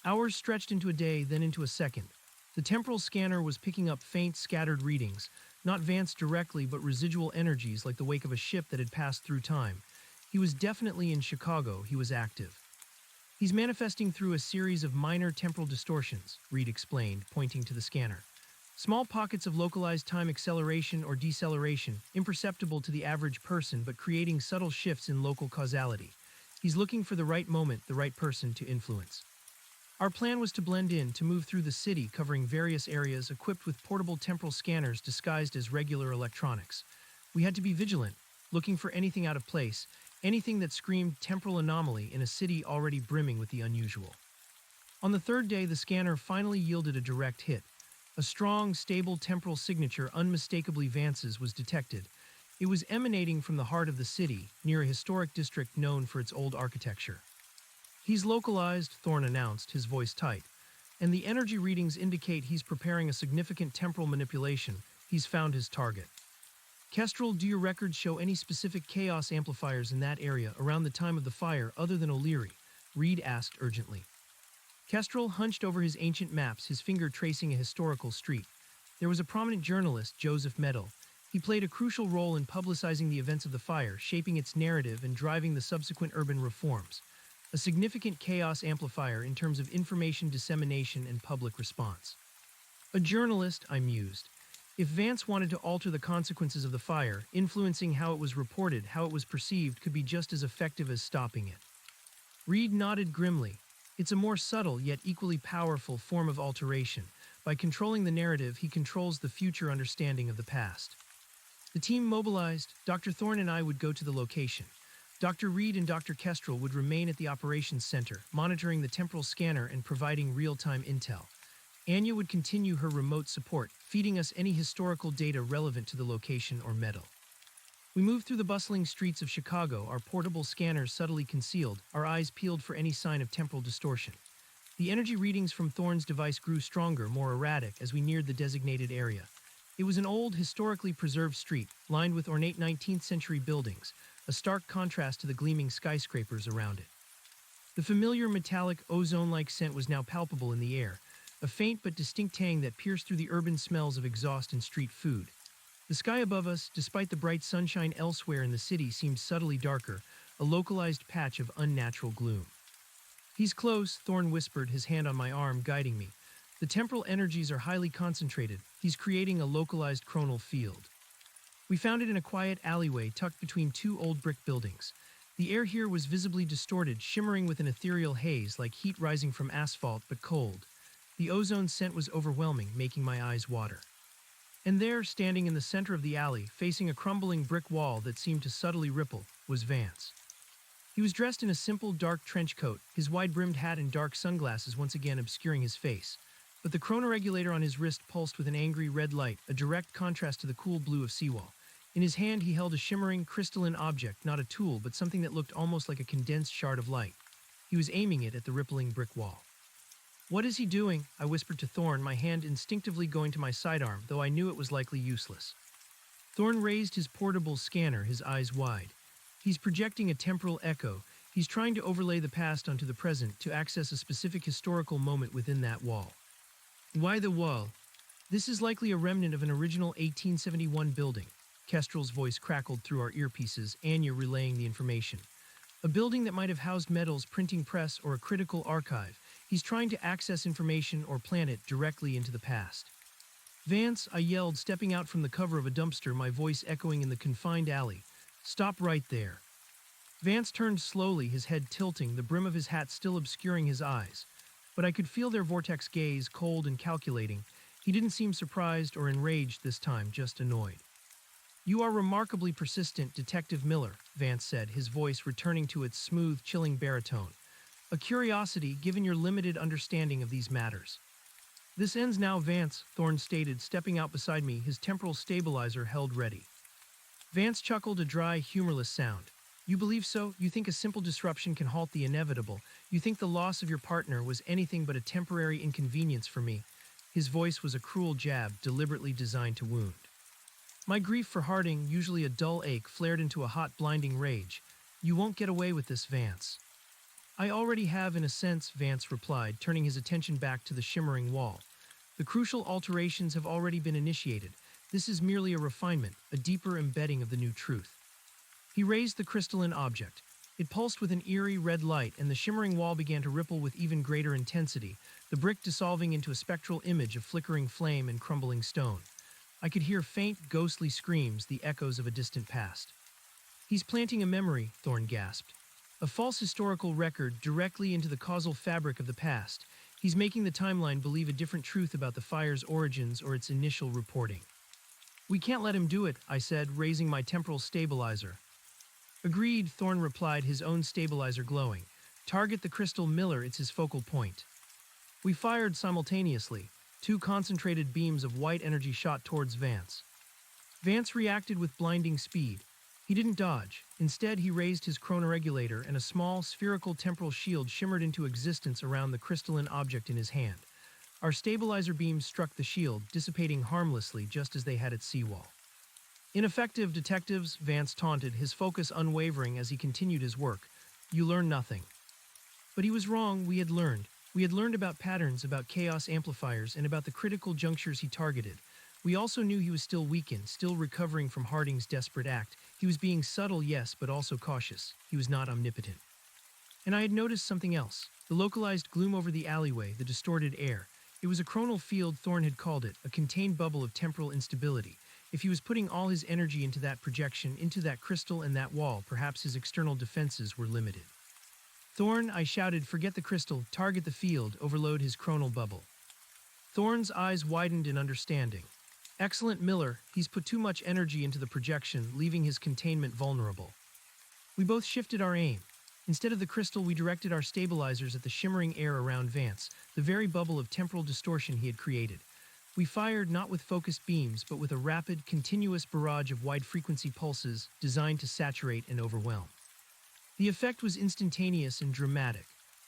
Hours stretched into a day, then into a second. The temporal scanner was picking up faint, scattered readings, not Vance directly, but residual energies like the wake of a ship that had passed through time. He was definitely in Chicago, he was active. He's manifesting through a series of minor temporal distortions, Reed explained, pointing to the scanner. Small pockets of localized time acceleration or deceleration, imperceptible to the average person but creating subtle shifts in local causality. He's looking for the right moment, the right person to influence. Our plan was to blend in, to move through the city, covering various areas equipped with portable temporal scanners disguised as regular electronics. We had to be vigilant, looking for anything out of place, anything that screamed temporal anomaly in a city already brimming with the unusual. On the third day, the scanner finally yielded a direct hit. A strong, stable temporal signature, unmistakably Vance's, was detected. It was emanating from the heart of the city, near a historic district known for its old architecture. He's localized, Thorne announced, his voice tight, and the energy readings indicate he's preparing a significant temporal manipulation. He's found his target. Kestrel, do your records show any specific chaos amplifiers in that area around the time of the fire other than O'Leary? Reed asked urgently. Kestrel hunched over his ancient maps, his finger tracing a historical street. There was a prominent journalist, Joseph Medal. He played a crucial role in publicizing the events of the fire, shaping its narrative and driving the subsequent urban reforms. A significant chaos amplifier in terms of information dissemination and public response. A journalist, I mused. If Vance wanted to alter the consequences of the fire, influencing how it was reported, how it was perceived, could be just as effective as stopping it. Reed nodded grimly. It's a more subtle yet equally powerful form of alteration. By controlling the narrative, he controls the future understanding of the past. The team mobilized. Dr. Thorne and I would go to the location. Dr. Reed and Dr. Kestrel would remain at the operations center, monitoring the temporal scanner and providing real-time intel. Anya would continue her remote support, feeding us any historical data relevant to the location or metal. We moved through the bustling streets of Chicago, our portable scanners subtly concealed, our eyes peeled for any sign of temporal distortion. The energy readings from Thorne's device grew stronger, more erratic, as we neared the designated area. It was an old, historically preserved street, lined with ornate 19th century buildings, a stark contrast to the gleaming skyscrapers around it. The familiar metallic, ozone-like scent was now palpable in the air, a faint but distinct tang that pierced through the urban smells of exhaust and street food. The sky above us, despite the bright sunshine elsewhere in the city, seemed subtly darker, a localized patch of unnatural gloom. He's close, Thorne whispered, his hand on my arm, guiding me. The temporal energies are highly concentrated. He's creating a localized chronal field. We found it in a quiet alleyway tucked between two old brick buildings. The air here was visibly distorted, shimmering with an ethereal haze like heat rising from asphalt, but cold. The ozone scent was overwhelming, making my eyes water. And there, standing in the center of the alley, facing a crumbling brick wall that seemed to subtly ripple, was Vance. He was dressed in a simple, dark trench coat, his wide-brimmed hat and dark sunglasses once again obscuring his face. But the chronoregulator on his wrist pulsed with an angry red light, a direct contrast to the cool blue of seawall. In his hand he held a shimmering, crystalline object, not a tool, but something that looked almost like a condensed shard of light. He was aiming it at the rippling brick wall. "What is he doing?" I whispered to Thorne, my hand instinctively going to my sidearm, though I knew it was likely useless. Thorne raised his portable scanner, his eyes wide. "He's projecting a temporal echo. He's trying to overlay the past onto the present to access a specific historical moment within that wall." "Why the wall?" "This is likely a remnant of an original 1871 building." Kestrel's voice crackled through our earpieces, Anya relaying the information. "A building that might have housed Medal's printing press or a critical archive. He's trying to access information or plant it directly into the past." "Vance," I yelled, stepping out from the cover of a dumpster, my voice echoing in the confined alley. Stop right there. Vance turned slowly, his head tilting, the brim of his hat still obscuring his eyes. But I could feel their vortex gaze, cold and calculating. He didn't seem surprised or enraged this time, just annoyed. You are remarkably persistent, Detective Miller, Vance said, his voice returning to its smooth, chilling baritone. A curiosity, given your limited understanding of these matters. This ends now, Vance, Thorne stated, stepping out beside me, his temporal stabilizer held ready. Vance chuckled, a dry, humorless sound. You believe so? You think a simple disruption can halt the inevitable? You think the loss of your partner was anything but a temporary inconvenience for me? His voice was a cruel jab, deliberately designed to wound. My grief for Harding, usually a dull ache, flared into a hot, blinding rage. You won't get away with this, Vance. I already have, in a sense, Vance replied, turning his attention back to the shimmering wall. The crucial alterations have already been initiated. This is merely a refinement, a deeper embedding of the new truth. He raised the crystalline object. It pulsed with an eerie red light, and the shimmering wall began to ripple with even greater intensity, the brick dissolving into a spectral image of flickering flame and crumbling stone. I could hear faint, ghostly screams, the echoes of a distant past. He's planting a memory, Thorne gasped. A false historical record directly into the causal fabric of the past. He's making the timeline believe a different truth about the fire's origins or its initial reporting. We can't let him do it, I said, raising my temporal stabilizer. Agreed, Thorne replied, his own stabilizer glowing. Target the crystal, Miller, it's his focal point. We fired simultaneously. 2 concentrated beams of white energy shot towards Vance. Vance reacted with blinding speed. He didn't dodge. Instead, he raised his chronoregulator, and a small, spherical temporal shield shimmered into existence around the crystalline object in his hand. Our stabilizer beams struck the shield, dissipating harmlessly just as they had its seawall. Ineffective, detectives, Vance taunted, his focus unwavering as he continued his work. You learn nothing. But he was wrong. We had learned. We had learned about patterns, about chaos amplifiers, and about the critical junctures he targeted. We also knew he was still weakened, still recovering from Harding's desperate act. He was being subtle, yes, but also cautious. He was not omnipotent. And I had noticed something else. The localized gloom over the alleyway, the distorted air. It was a chronal field, Thorne had called it, a contained bubble of temporal instability. If he was putting all his energy into that projection, into that crystal and that wall, perhaps his external defenses were limited. Thorne, I shouted, forget the crystal, target the field, overload his chronal bubble. Thorne's eyes widened in understanding. Excellent, Miller, he's put too much energy into the projection, leaving his containment vulnerable. We both shifted our aim. Instead of the crystal, we directed our stabilizers at the shimmering air around Vance, the very bubble of temporal distortion he had created. We fired not with focused beams, but with a rapid, continuous barrage of wide-frequency pulses designed to saturate and overwhelm. The effect was instantaneous and dramatic.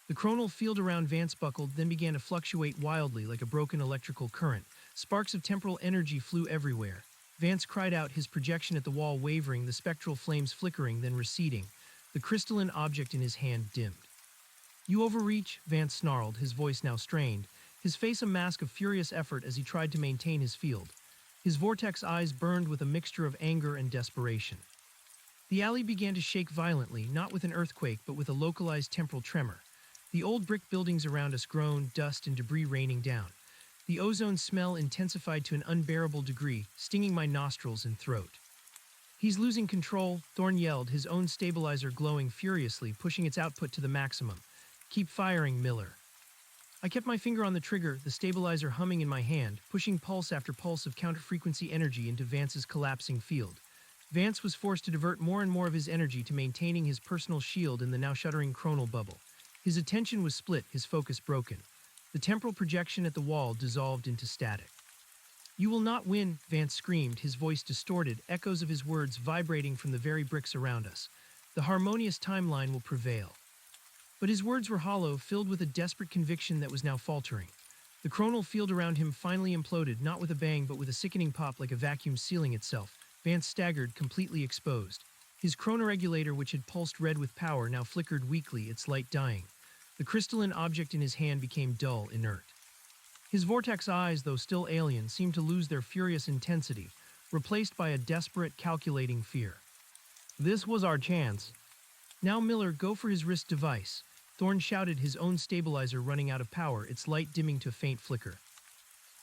The chronal field around Vance buckled, then began to fluctuate wildly like a broken electrical current. Sparks of temporal energy flew everywhere. Vance cried out, his projection at the wall wavering, the spectral flames flickering, then receding. The crystalline object in his hand dimmed. You overreach, Vance snarled, his voice now strained, his face a mask of furious effort as he tried to maintain his field. His vortex eyes burned with a mixture of anger and desperation. The alley began to shake violently, not with an earthquake, but with a localized temporal tremor. The old brick buildings around us groaned, dust and debris raining down. The ozone smell intensified to an unbearable degree, stinging my nostrils and throat. He's losing control, Thorne yelled, his own stabilizer glowing furiously, pushing its output to the maximum. Keep firing, Miller. I kept my finger on the trigger, the stabilizer humming in my hand, pushing pulse after pulse of counter-frequency energy into Vance's collapsing field. Vance was forced to divert more and more of his energy to maintaining his personal shield in the now shuddering chronal bubble. His attention was split, his focus broken. The temporal projection at the wall dissolved into static. You will not win, Vance screamed, his voice distorted, echoes of his words vibrating from the very bricks around us. The harmonious timeline will prevail. But his words were hollow, filled with a desperate conviction that was now faltering. The chronal field around him finally imploded, not with a bang but with a sickening pop like a vacuum sealing itself. Vance staggered, completely exposed. His chronoregulator, which had pulsed red with power, now flickered weakly, its light dying. The crystalline object in his hand became dull, inert. His vortex eyes, though still alien, seemed to lose their furious intensity, replaced by a desperate, calculating fear. This was our chance. Now, Miller, go for his wrist device. Thorne shouted, his own stabilizer running out of power, its light dimming to a faint flicker.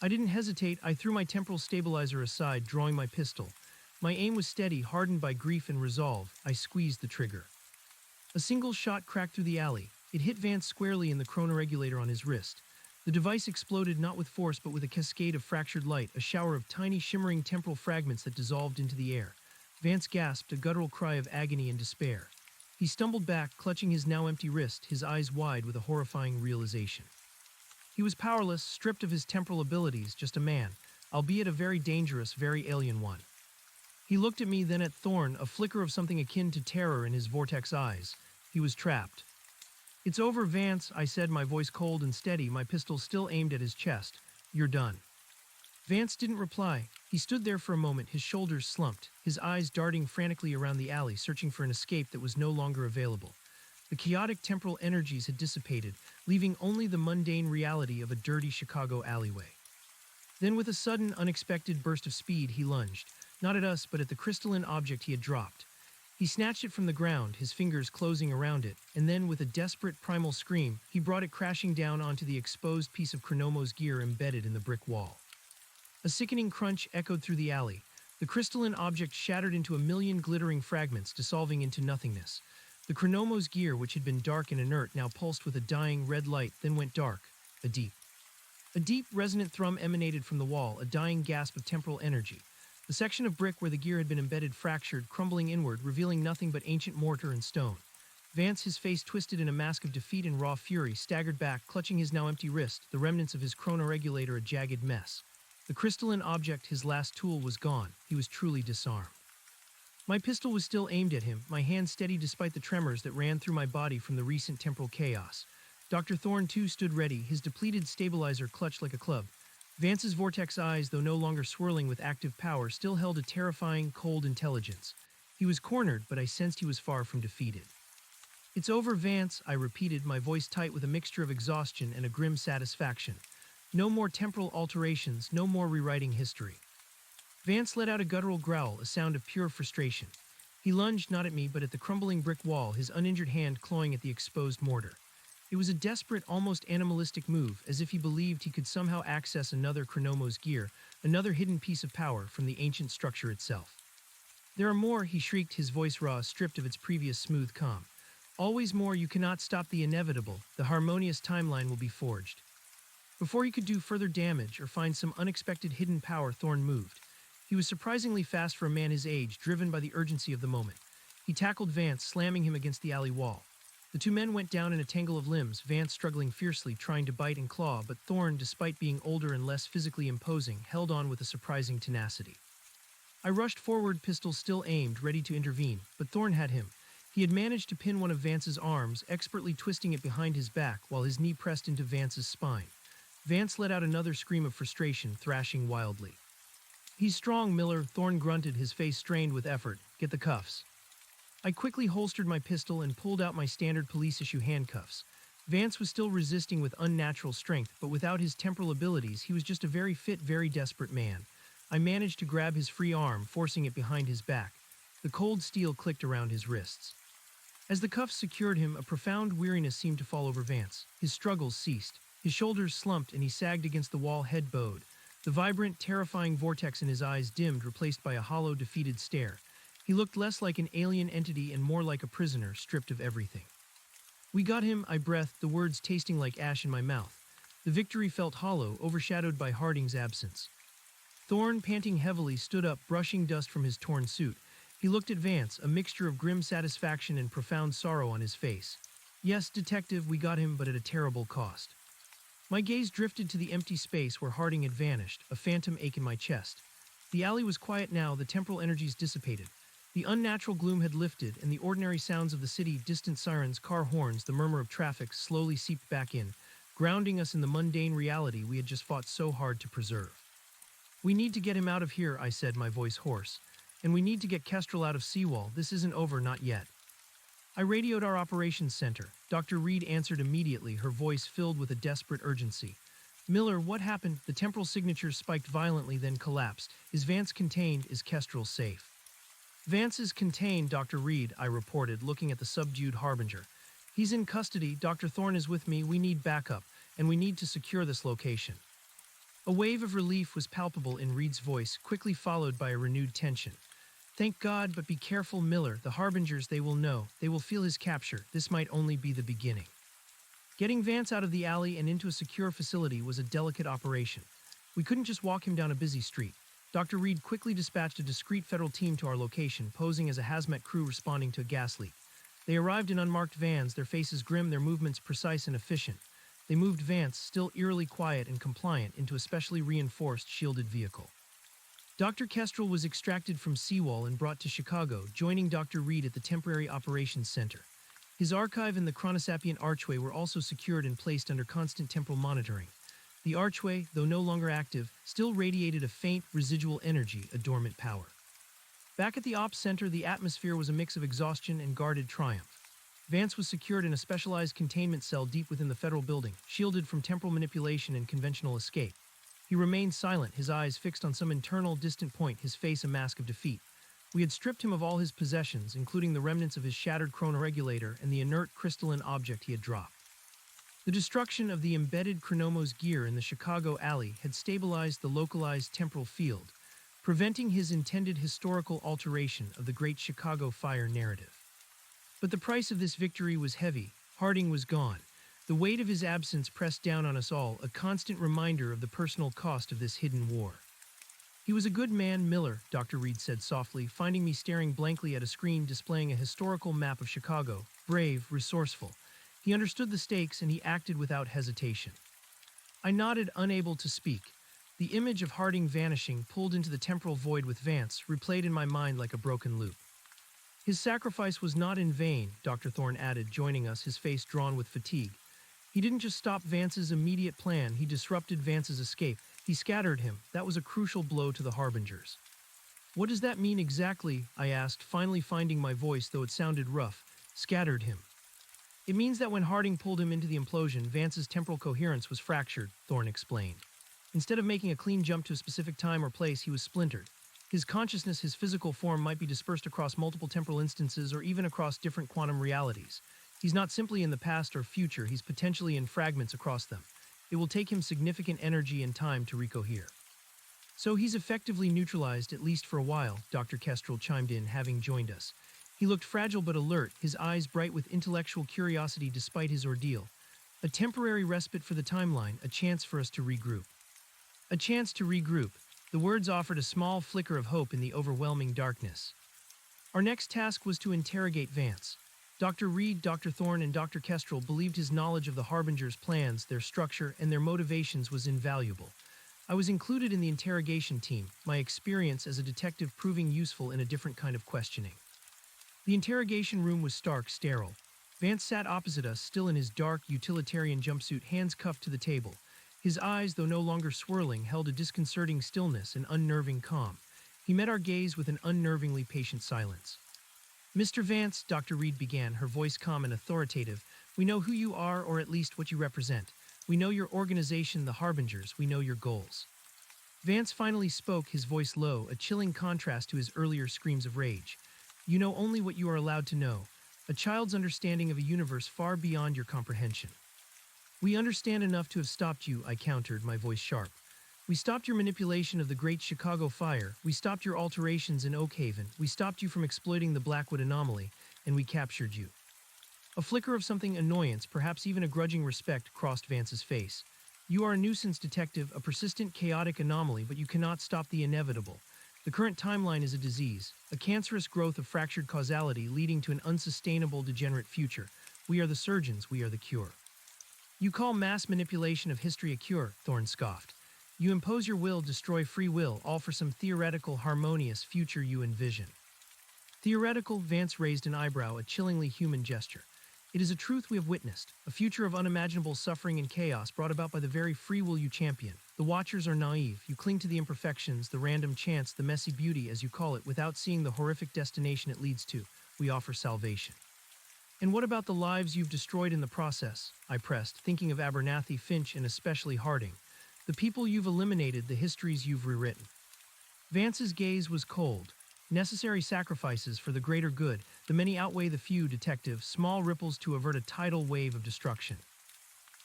I didn't hesitate. I threw my temporal stabilizer aside, drawing my pistol. My aim was steady, hardened by grief and resolve. I squeezed the trigger. A single shot cracked through the alley. It hit Vance squarely in the chronoregulator on his wrist. The device exploded not with force but with a cascade of fractured light, a shower of tiny shimmering temporal fragments that dissolved into the air. Vance gasped, a guttural cry of agony and despair. He stumbled back, clutching his now empty wrist, his eyes wide with a horrifying realization. He was powerless, stripped of his temporal abilities, just a man, albeit a very dangerous, very alien one. He looked at me, then at Thorn, a flicker of something akin to terror in his vortex eyes. He was trapped. "It's over, Vance," I said, my voice cold and steady, my pistol still aimed at his chest. "You're done." Vance didn't reply. He stood there for a moment, his shoulders slumped, his eyes darting frantically around the alley, searching for an escape that was no longer available. The chaotic temporal energies had dissipated, leaving only the mundane reality of a dirty Chicago alleyway. Then, with a sudden, unexpected burst of speed, he lunged, not at us, but at the crystalline object he had dropped. He snatched it from the ground, his fingers closing around it, and then, with a desperate primal scream, he brought it crashing down onto the exposed piece of Chronomo's gear embedded in the brick wall. A sickening crunch echoed through the alley. The crystalline object shattered into a million glittering fragments, dissolving into nothingness. The Chronomo's gear, which had been dark and inert, now pulsed with a dying red light, then went dark. A deep, resonant thrum emanated from the wall, a dying gasp of temporal energy. The section of brick where the gear had been embedded fractured, crumbling inward, revealing nothing but ancient mortar and stone. Vance, his face twisted in a mask of defeat and raw fury, staggered back, clutching his now empty wrist, the remnants of his chronoregulator a jagged mess. The crystalline object, his last tool, was gone. He was truly disarmed. My pistol was still aimed at him, my hand steady despite the tremors that ran through my body from the recent temporal chaos. Dr. Thorne, too, stood ready, his depleted stabilizer clutched like a club. Vance's vortex eyes, though no longer swirling with active power, still held a terrifying, cold intelligence. He was cornered, but I sensed he was far from defeated. "It's over, Vance," I repeated, my voice tight with a mixture of exhaustion and a grim satisfaction. "No more temporal alterations, no more rewriting history." Vance let out a guttural growl, a sound of pure frustration. He lunged not at me, but at the crumbling brick wall, his uninjured hand clawing at the exposed mortar. It was a desperate, almost animalistic move, as if he believed he could somehow access another Chronomo's gear, another hidden piece of power from the ancient structure itself. "There are more," he shrieked, his voice raw, stripped of its previous smooth calm. "Always more. You cannot stop the inevitable. The harmonious timeline will be forged." Before he could do further damage or find some unexpected hidden power, Thorne moved. He was surprisingly fast for a man his age, driven by the urgency of the moment. He tackled Vance, slamming him against the alley wall. The two men went down in a tangle of limbs, Vance struggling fiercely, trying to bite and claw, but Thorne, despite being older and less physically imposing, held on with a surprising tenacity. I rushed forward, pistol still aimed, ready to intervene, but Thorne had him. He had managed to pin one of Vance's arms, expertly twisting it behind his back while his knee pressed into Vance's spine. Vance let out another scream of frustration, thrashing wildly. "He's strong, Miller," Thorne grunted, his face strained with effort. "Get the cuffs." I quickly holstered my pistol and pulled out my standard police-issue handcuffs. Vance was still resisting with unnatural strength, but without his temporal abilities, he was just a very fit, very desperate man. I managed to grab his free arm, forcing it behind his back. The cold steel clicked around his wrists. As the cuffs secured him, a profound weariness seemed to fall over Vance. His struggles ceased. His shoulders slumped and he sagged against the wall, head bowed. The vibrant, terrifying vortex in his eyes dimmed, replaced by a hollow, defeated stare. He looked less like an alien entity and more like a prisoner, stripped of everything. "We got him," I breathed, the words tasting like ash in my mouth. The victory felt hollow, overshadowed by Harding's absence. Thorne, panting heavily, stood up, brushing dust from his torn suit. He looked at Vance, a mixture of grim satisfaction and profound sorrow on his face. "Yes, Detective, we got him, but at a terrible cost." My gaze drifted to the empty space where Harding had vanished, a phantom ache in my chest. The alley was quiet now, the temporal energies dissipated. The unnatural gloom had lifted, and the ordinary sounds of the city, distant sirens, car horns, the murmur of traffic, slowly seeped back in, grounding us in the mundane reality we had just fought so hard to preserve. "We need to get him out of here," I said, my voice hoarse. "And we need to get Kestrel out of Seawall. This isn't over, not yet." I radioed our operations center. Dr. Reed answered immediately, her voice filled with a desperate urgency. "Miller, what happened?" The temporal signatures spiked violently, then collapsed. "Is Vance contained? Is Kestrel safe?" "Vance is contained, Dr. Reed," I reported, looking at the subdued Harbinger. "He's in custody. Dr. Thorne is with me. We need backup, and we need to secure this location." A wave of relief was palpable in Reed's voice, quickly followed by a renewed tension. Thank God, but be careful, Miller. The harbingers, they will know. They will feel his capture. This might only be the beginning. Getting Vance out of the alley and into a secure facility was a delicate operation. We couldn't just walk him down a busy street. Dr. Reed quickly dispatched a discreet federal team to our location, posing as a hazmat crew responding to a gas leak. They arrived in unmarked vans, their faces grim, their movements precise and efficient. They moved Vance, still eerily quiet and compliant, into a specially reinforced, shielded vehicle. Dr. Kestrel was extracted from Seawall and brought to Chicago, joining Dr. Reed at the Temporary Operations Center. His archive and the chronosapient archway were also secured and placed under constant temporal monitoring. The archway, though no longer active, still radiated a faint, residual energy, a dormant power. Back at the Ops Center, the atmosphere was a mix of exhaustion and guarded triumph. Vance was secured in a specialized containment cell deep within the federal building, shielded from temporal manipulation and conventional escape. He remained silent, his eyes fixed on some internal, distant point, his face a mask of defeat. We had stripped him of all his possessions, including the remnants of his shattered chronoregulator and the inert crystalline object he had dropped. The destruction of the embedded Chronomos gear in the Chicago alley had stabilized the localized temporal field, preventing his intended historical alteration of the Great Chicago Fire narrative. But the price of this victory was heavy. Harding was gone. The weight of his absence pressed down on us all, a constant reminder of the personal cost of this hidden war. He was a good man, Miller, Dr. Reed said softly, finding me staring blankly at a screen displaying a historical map of Chicago. Brave, resourceful. He understood the stakes and he acted without hesitation. I nodded, unable to speak. The image of Harding vanishing, pulled into the temporal void with Vance, replayed in my mind like a broken loop. His sacrifice was not in vain, Dr. Thorne added, joining us, his face drawn with fatigue. He didn't just stop Vance's immediate plan, he disrupted Vance's escape. He scattered him. That was a crucial blow to the harbingers. What does that mean exactly? I asked, finally finding my voice, though it sounded rough. Scattered him. It means that when Harding pulled him into the implosion, Vance's temporal coherence was fractured, Thorne explained. Instead of making a clean jump to a specific time or place, he was splintered. His consciousness, his physical form, might be dispersed across multiple temporal instances or even across different quantum realities. He's not simply in the past or future, he's potentially in fragments across them. It will take him significant energy and time to recohere. So he's effectively neutralized, at least for a while, Dr. Kestrel chimed in, having joined us. He looked fragile but alert, his eyes bright with intellectual curiosity despite his ordeal. A temporary respite for the timeline, a chance for us to regroup. A chance to regroup. The words offered a small flicker of hope in the overwhelming darkness. Our next task was to interrogate Vance. Dr. Reed, Dr. Thorne, and Dr. Kestrel believed his knowledge of the Harbinger's plans, their structure, and their motivations was invaluable. I was included in the interrogation team, my experience as a detective proving useful in a different kind of questioning. The interrogation room was stark, sterile. Vance sat opposite us, still in his dark, utilitarian jumpsuit, hands cuffed to the table. His eyes, though no longer swirling, held a disconcerting stillness, an unnerving calm. He met our gaze with an unnervingly patient silence. Mr. Vance, Dr. Reed began, her voice calm and authoritative, we know who you are, or at least what you represent. We know your organization, the Harbingers. We know your goals. Vance finally spoke, his voice low, a chilling contrast to his earlier screams of rage. You know only what you are allowed to know, a child's understanding of a universe far beyond your comprehension. We understand enough to have stopped you, I countered, my voice sharp. We stopped your manipulation of the Great Chicago Fire, we stopped your alterations in Oak Haven, we stopped you from exploiting the Blackwood anomaly, and we captured you. A flicker of something annoyance, perhaps even a grudging respect, crossed Vance's face. You are a nuisance detective, a persistent, chaotic anomaly, but you cannot stop the inevitable. The current timeline is a disease, a cancerous growth of fractured causality leading to an unsustainable, degenerate future. We are the surgeons, we are the cure. You call mass manipulation of history a cure, Thorne scoffed. You impose your will, destroy free will, all for some theoretical, harmonious future you envision. Theoretical, Vance raised an eyebrow, a chillingly human gesture. It is a truth we have witnessed, a future of unimaginable suffering and chaos brought about by the very free will you champion. The Watchers are naive, you cling to the imperfections, the random chance, the messy beauty, as you call it, without seeing the horrific destination it leads to. We offer salvation. And what about the lives you've destroyed in the process? I pressed, thinking of Abernathy, Finch, and especially Harding. The people you've eliminated, the histories you've rewritten. Vance's gaze was cold. Necessary sacrifices for the greater good, the many outweigh the few, detective, small ripples to avert a tidal wave of destruction.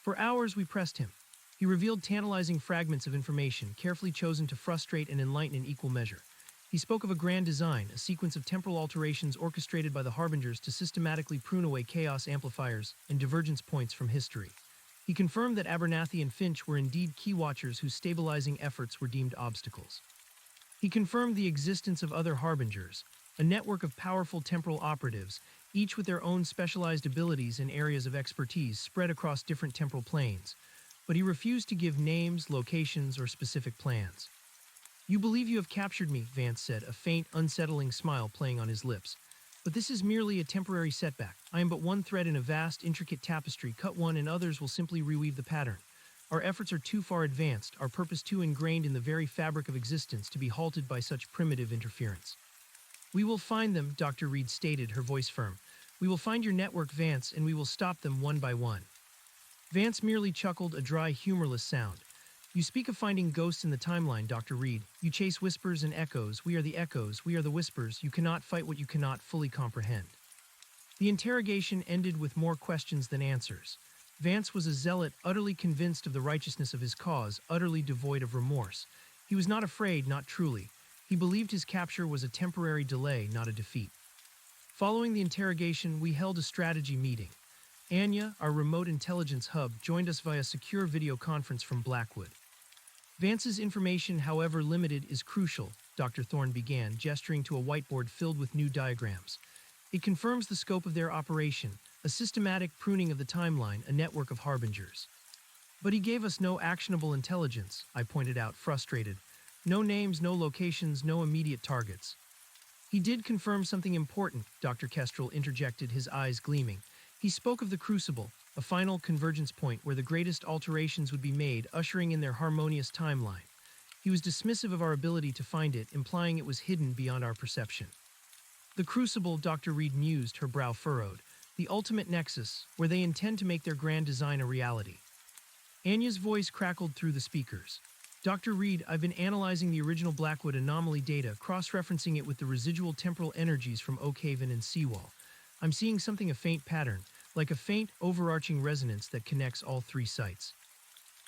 For hours we pressed him. He revealed tantalizing fragments of information, carefully chosen to frustrate and enlighten in equal measure. He spoke of a grand design, a sequence of temporal alterations orchestrated by the Harbingers to systematically prune away chaos amplifiers and divergence points from history. He confirmed that Abernathy and Finch were indeed key watchers whose stabilizing efforts were deemed obstacles. He confirmed the existence of other Harbingers, a network of powerful temporal operatives, each with their own specialized abilities and areas of expertise spread across different temporal planes, but he refused to give names, locations, or specific plans. "You believe you have captured me," Vance said, a faint, unsettling smile playing on his lips. "But this is merely a temporary setback. I am but one thread in a vast, intricate tapestry. Cut one and others will simply reweave the pattern. Our efforts are too far advanced, our purpose too ingrained in the very fabric of existence to be halted by such primitive interference." "We will find them," Dr. Reed stated, her voice firm. "We will find your network, Vance, and we will stop them one by one." Vance merely chuckled, a dry, humorless sound. "You speak of finding ghosts in the timeline, Dr. Reed. You chase whispers and echoes. We are the echoes. We are the whispers. You cannot fight what you cannot fully comprehend." The interrogation ended with more questions than answers. Vance was a zealot, utterly convinced of the righteousness of his cause, utterly devoid of remorse. He was not afraid, not truly. He believed his capture was a temporary delay, not a defeat. Following the interrogation, we held a strategy meeting. Anya, our remote intelligence hub, joined us via secure video conference from Blackwood. "Vance's information, however limited, is crucial," Dr. Thorne began, gesturing to a whiteboard filled with new diagrams. "It confirms the scope of their operation, a systematic pruning of the timeline, a network of harbingers." "But he gave us no actionable intelligence," I pointed out, frustrated. "No names, no locations, no immediate targets." "He did confirm something important," Dr. Kestrel interjected, his eyes gleaming. "He spoke of the Crucible, a final convergence point where the greatest alterations would be made, ushering in their harmonious timeline. He was dismissive of our ability to find it, implying it was hidden beyond our perception." "The Crucible," Dr. Reed mused, her brow furrowed. "The ultimate nexus, where they intend to make their grand design a reality." Anya's voice crackled through the speakers. "Dr. Reed, I've been analyzing the original Blackwood anomaly data, cross-referencing it with the residual temporal energies from Oakhaven and Seawall. I'm seeing something, a faint pattern, like a faint, overarching resonance that connects all three sites."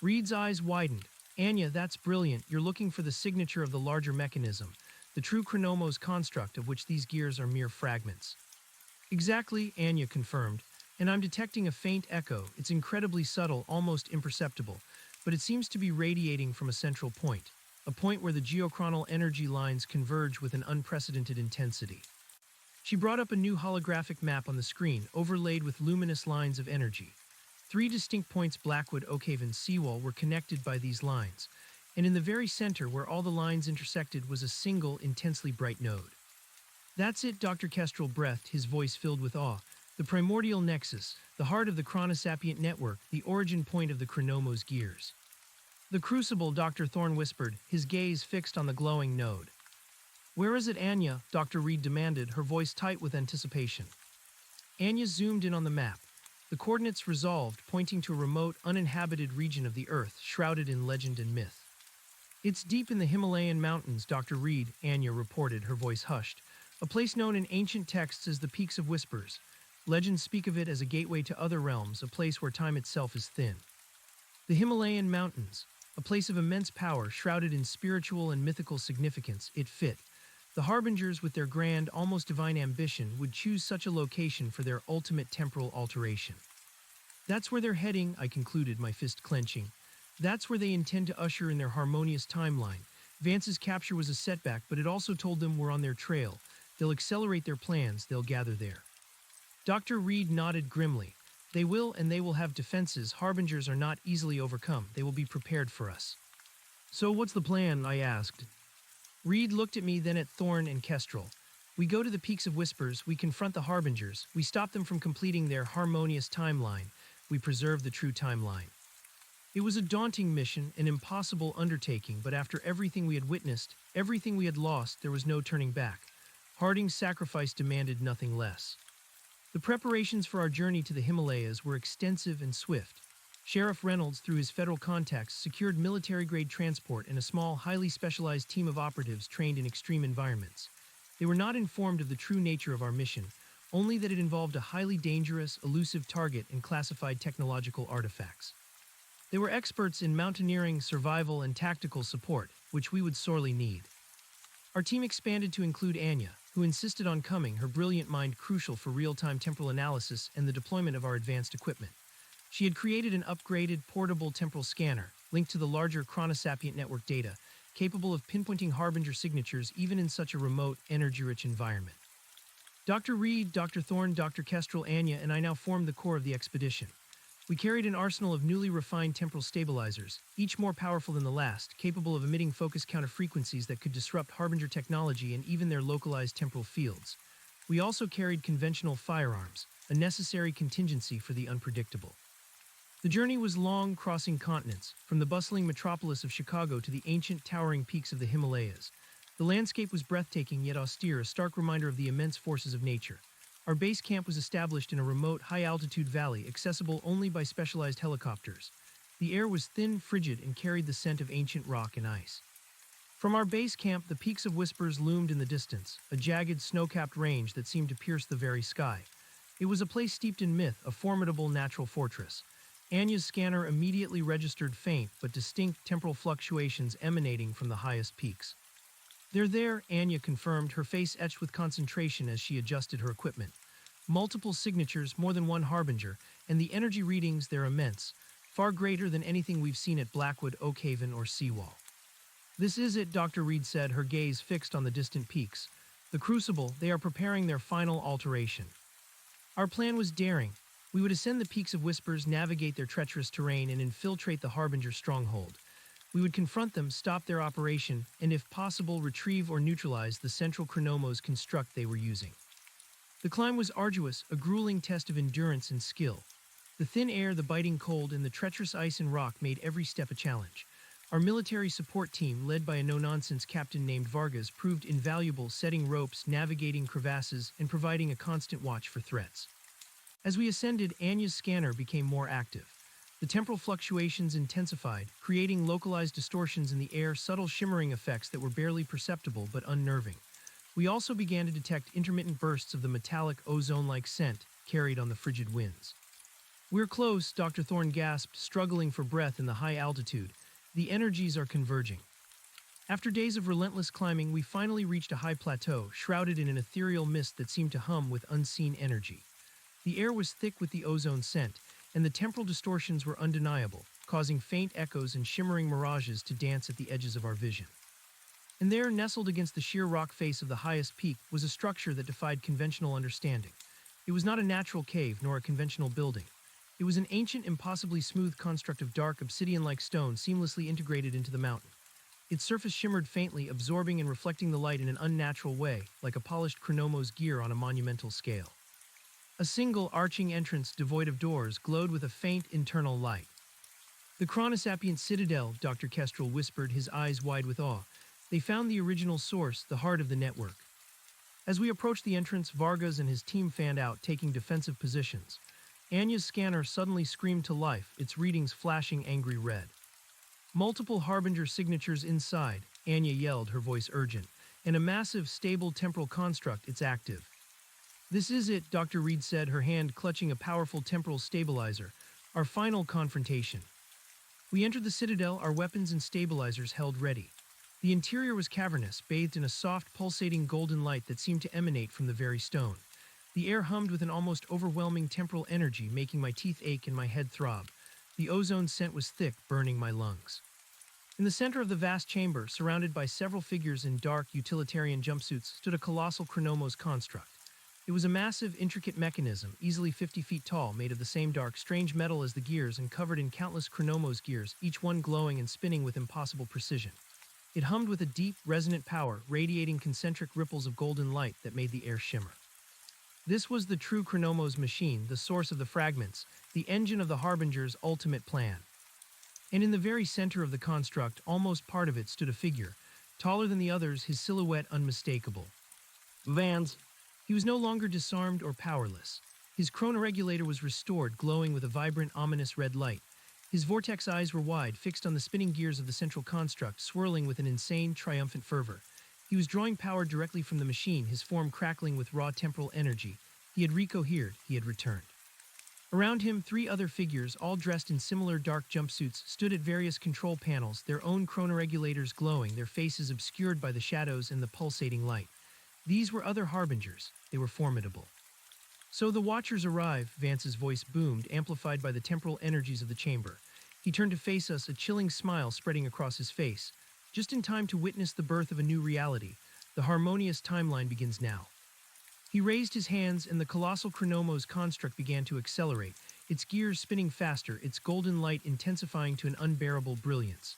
Reed's eyes widened. "Anya, that's brilliant. You're looking for the signature of the larger mechanism, the true Chronomos construct of which these gears are mere fragments." "Exactly," Anya confirmed, "and I'm detecting a faint echo. It's incredibly subtle, almost imperceptible, but it seems to be radiating from a central point, a point where the geochronal energy lines converge with an unprecedented intensity." She brought up a new holographic map on the screen, overlaid with luminous lines of energy. 3 distinct points, Blackwood, Oakhaven, Seawall, were connected by these lines, and in the very center where all the lines intersected was a single, intensely bright node. "That's it," Dr. Kestrel breathed, his voice filled with awe. "The primordial nexus, the heart of the chronosapient network, the origin point of the Chronomos gears." "The Crucible," Dr. Thorne whispered, his gaze fixed on the glowing node. "Where is it, Anya?" Dr. Reed demanded, her voice tight with anticipation. Anya zoomed in on the map. The coordinates resolved, pointing to a remote, uninhabited region of the Earth, shrouded in legend and myth. "It's deep in the Himalayan mountains, Dr. Reed," Anya reported, her voice hushed. "A place known in ancient texts as the Peaks of Whispers. Legends speak of it as a gateway to other realms, a place where time itself is thin." The Himalayan mountains, a place of immense power, shrouded in spiritual and mythical significance, it fit. The Harbingers, with their grand, almost divine ambition, would choose such a location for their ultimate temporal alteration. "That's where they're heading," I concluded, my fist clenching. "That's where they intend to usher in their harmonious timeline. Vance's capture was a setback, but it also told them we're on their trail. They'll accelerate their plans, they'll gather there." Dr. Reed nodded grimly. "They will, and they will have defenses. Harbingers are not easily overcome. They will be prepared for us." "So what's the plan?" I asked. Reed looked at me, then at Thorne and Kestrel. "We go to the Peaks of Whispers, we confront the Harbingers, we stop them from completing their harmonious timeline, we preserve the true timeline." It was a daunting mission, an impossible undertaking, but after everything we had witnessed, everything we had lost, there was no turning back. Harding's sacrifice demanded nothing less. The preparations for our journey to the Himalayas were extensive and swift. Sheriff Reynolds, through his federal contacts, secured military-grade transport and a small, highly specialized team of operatives trained in extreme environments. They were not informed of the true nature of our mission, only that it involved a highly dangerous, elusive target and classified technological artifacts. They were experts in mountaineering, survival, and tactical support, which we would sorely need. Our team expanded to include Anya, who insisted on coming, her brilliant mind crucial for real-time temporal analysis and the deployment of our advanced equipment. She had created an upgraded, portable temporal scanner, linked to the larger chronosapient network data, capable of pinpointing harbinger signatures even in such a remote, energy-rich environment. Dr. Reed, Dr. Thorne, Dr. Kestrel, Anya, and I now formed the core of the expedition. We carried an arsenal of newly refined temporal stabilizers, each more powerful than the last, capable of emitting focus counter frequencies that could disrupt harbinger technology and even their localized temporal fields. We also carried conventional firearms, a necessary contingency for the unpredictable. The journey was long, crossing continents, from the bustling metropolis of Chicago to the ancient, towering peaks of the Himalayas. The landscape was breathtaking yet austere, a stark reminder of the immense forces of nature. Our base camp was established in a remote, high-altitude valley, accessible only by specialized helicopters. The air was thin, frigid, and carried the scent of ancient rock and ice. From our base camp, the peaks of Whispers loomed in the distance, a jagged, snow-capped range that seemed to pierce the very sky. It was a place steeped in myth, a formidable natural fortress. Anya's scanner immediately registered faint but distinct temporal fluctuations emanating from the highest peaks. "They're there," Anya confirmed, her face etched with concentration as she adjusted her equipment. Multiple signatures, more than one harbinger, and the energy readings, they're immense, far greater than anything we've seen at Blackwood, Oakhaven, or Seawall. "This is it," Dr. Reed said, her gaze fixed on the distant peaks. "The Crucible, they are preparing their final alteration." Our plan was daring. We would ascend the peaks of Whispers, navigate their treacherous terrain, and infiltrate the Harbinger stronghold. We would confront them, stop their operation, and if possible, retrieve or neutralize the central chronomos construct they were using. The climb was arduous, a grueling test of endurance and skill. The thin air, the biting cold, and the treacherous ice and rock made every step a challenge. Our military support team, led by a no-nonsense captain named Vargas, proved invaluable, setting ropes, navigating crevasses, and providing a constant watch for threats. As we ascended, Anya's scanner became more active. The temporal fluctuations intensified, creating localized distortions in the air, subtle shimmering effects that were barely perceptible but unnerving. We also began to detect intermittent bursts of the metallic, ozone-like scent carried on the frigid winds. "We're close," Dr. Thorne gasped, struggling for breath in the high altitude. "The energies are converging." After days of relentless climbing, we finally reached a high plateau, shrouded in an ethereal mist that seemed to hum with unseen energy. The air was thick with the ozone scent, and the temporal distortions were undeniable, causing faint echoes and shimmering mirages to dance at the edges of our vision. And there, nestled against the sheer rock face of the highest peak, was a structure that defied conventional understanding. It was not a natural cave nor a conventional building. It was an ancient, impossibly smooth construct of dark, obsidian-like stone seamlessly integrated into the mountain. Its surface shimmered faintly, absorbing and reflecting the light in an unnatural way, like a polished chronomos gear on a monumental scale. A single, arching entrance, devoid of doors, glowed with a faint, internal light. "The Chronosapient Citadel," Dr. Kestrel whispered, his eyes wide with awe. "They found the original source, the heart of the network." As we approached the entrance, Vargas and his team fanned out, taking defensive positions. Anya's scanner suddenly screamed to life, its readings flashing angry red. "Multiple Harbinger signatures inside," Anya yelled, her voice urgent. "And a massive, stable temporal construct, it's active." "This is it," Dr. Reed said, her hand clutching a powerful temporal stabilizer. "Our final confrontation." We entered the citadel, our weapons and stabilizers held ready. The interior was cavernous, bathed in a soft, pulsating golden light that seemed to emanate from the very stone. The air hummed with an almost overwhelming temporal energy, making my teeth ache and my head throb. The ozone scent was thick, burning my lungs. In the center of the vast chamber, surrounded by several figures in dark, utilitarian jumpsuits, stood a colossal chronomos construct. It was a massive, intricate mechanism, easily 50 feet tall, made of the same dark, strange metal as the gears and covered in countless chronomos gears, each one glowing and spinning with impossible precision. It hummed with a deep, resonant power, radiating concentric ripples of golden light that made the air shimmer. This was the true chronomos machine, the source of the fragments, the engine of the Harbinger's ultimate plan. And in the very center of the construct, almost part of it, stood a figure, taller than the others, his silhouette unmistakable. Vans. He was no longer disarmed or powerless. His chronoregulator was restored, glowing with a vibrant, ominous red light. His vortex eyes were wide, fixed on the spinning gears of the central construct, swirling with an insane, triumphant fervor. He was drawing power directly from the machine, his form crackling with raw temporal energy. He had recohered, he had returned. Around him, three other figures, all dressed in similar dark jumpsuits, stood at various control panels, their own chronoregulators glowing, their faces obscured by the shadows and the pulsating light. These were other harbingers. They were formidable. "So the Watchers arrive," Vance's voice boomed, amplified by the temporal energies of the chamber. He turned to face us, a chilling smile spreading across his face. "Just in time to witness the birth of a new reality. The harmonious timeline begins now." He raised his hands, and the colossal Chronomos construct began to accelerate, its gears spinning faster, its golden light intensifying to an unbearable brilliance.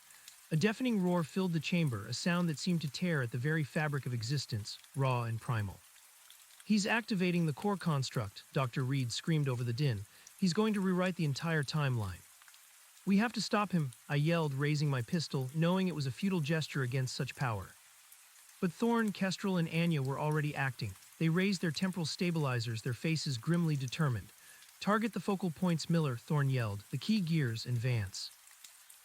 A deafening roar filled the chamber, a sound that seemed to tear at the very fabric of existence, raw and primal. "He's activating the core construct," Dr. Reed screamed over the din. "He's going to rewrite the entire timeline." "We have to stop him," I yelled, raising my pistol, knowing it was a futile gesture against such power. But Thorn, Kestrel, and Anya were already acting. They raised their temporal stabilizers, their faces grimly determined. "Target the focal points, Miller," Thorn yelled, "the key gears, and Vance."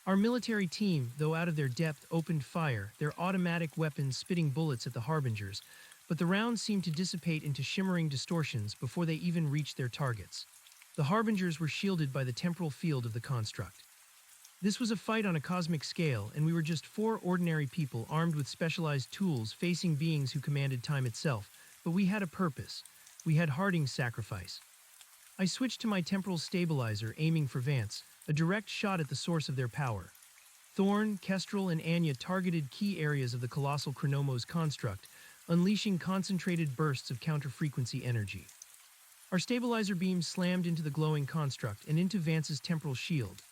Our military team, though out of their depth, opened fire, their automatic weapons spitting bullets at the harbingers, but the rounds seemed to dissipate into shimmering distortions before they even reached their targets. The harbingers were shielded by the temporal field of the construct. This was a fight on a cosmic scale, and we were just four ordinary people armed with specialized tools facing beings who commanded time itself. But we had a purpose. We had Harding's sacrifice. I switched to my temporal stabilizer, aiming for Vance, a direct shot at the source of their power. Thorn, Kestrel, and Anya targeted key areas of the colossal Chronomos construct, unleashing concentrated bursts of counter-frequency energy. Our stabilizer beams slammed into the glowing construct and into Vance's temporal shield.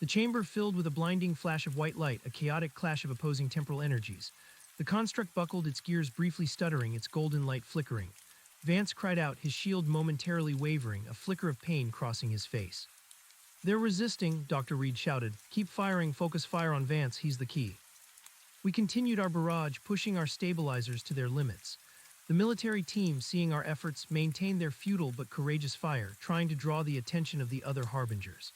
The chamber filled with a blinding flash of white light, a chaotic clash of opposing temporal energies. The construct buckled, its gears briefly stuttering, its golden light flickering. Vance cried out, his shield momentarily wavering, a flicker of pain crossing his face. "They're resisting," Dr. Reed shouted. "Keep firing, focus fire on Vance, he's the key." We continued our barrage, pushing our stabilizers to their limits. The military team, seeing our efforts, maintained their futile but courageous fire, trying to draw the attention of the other harbingers.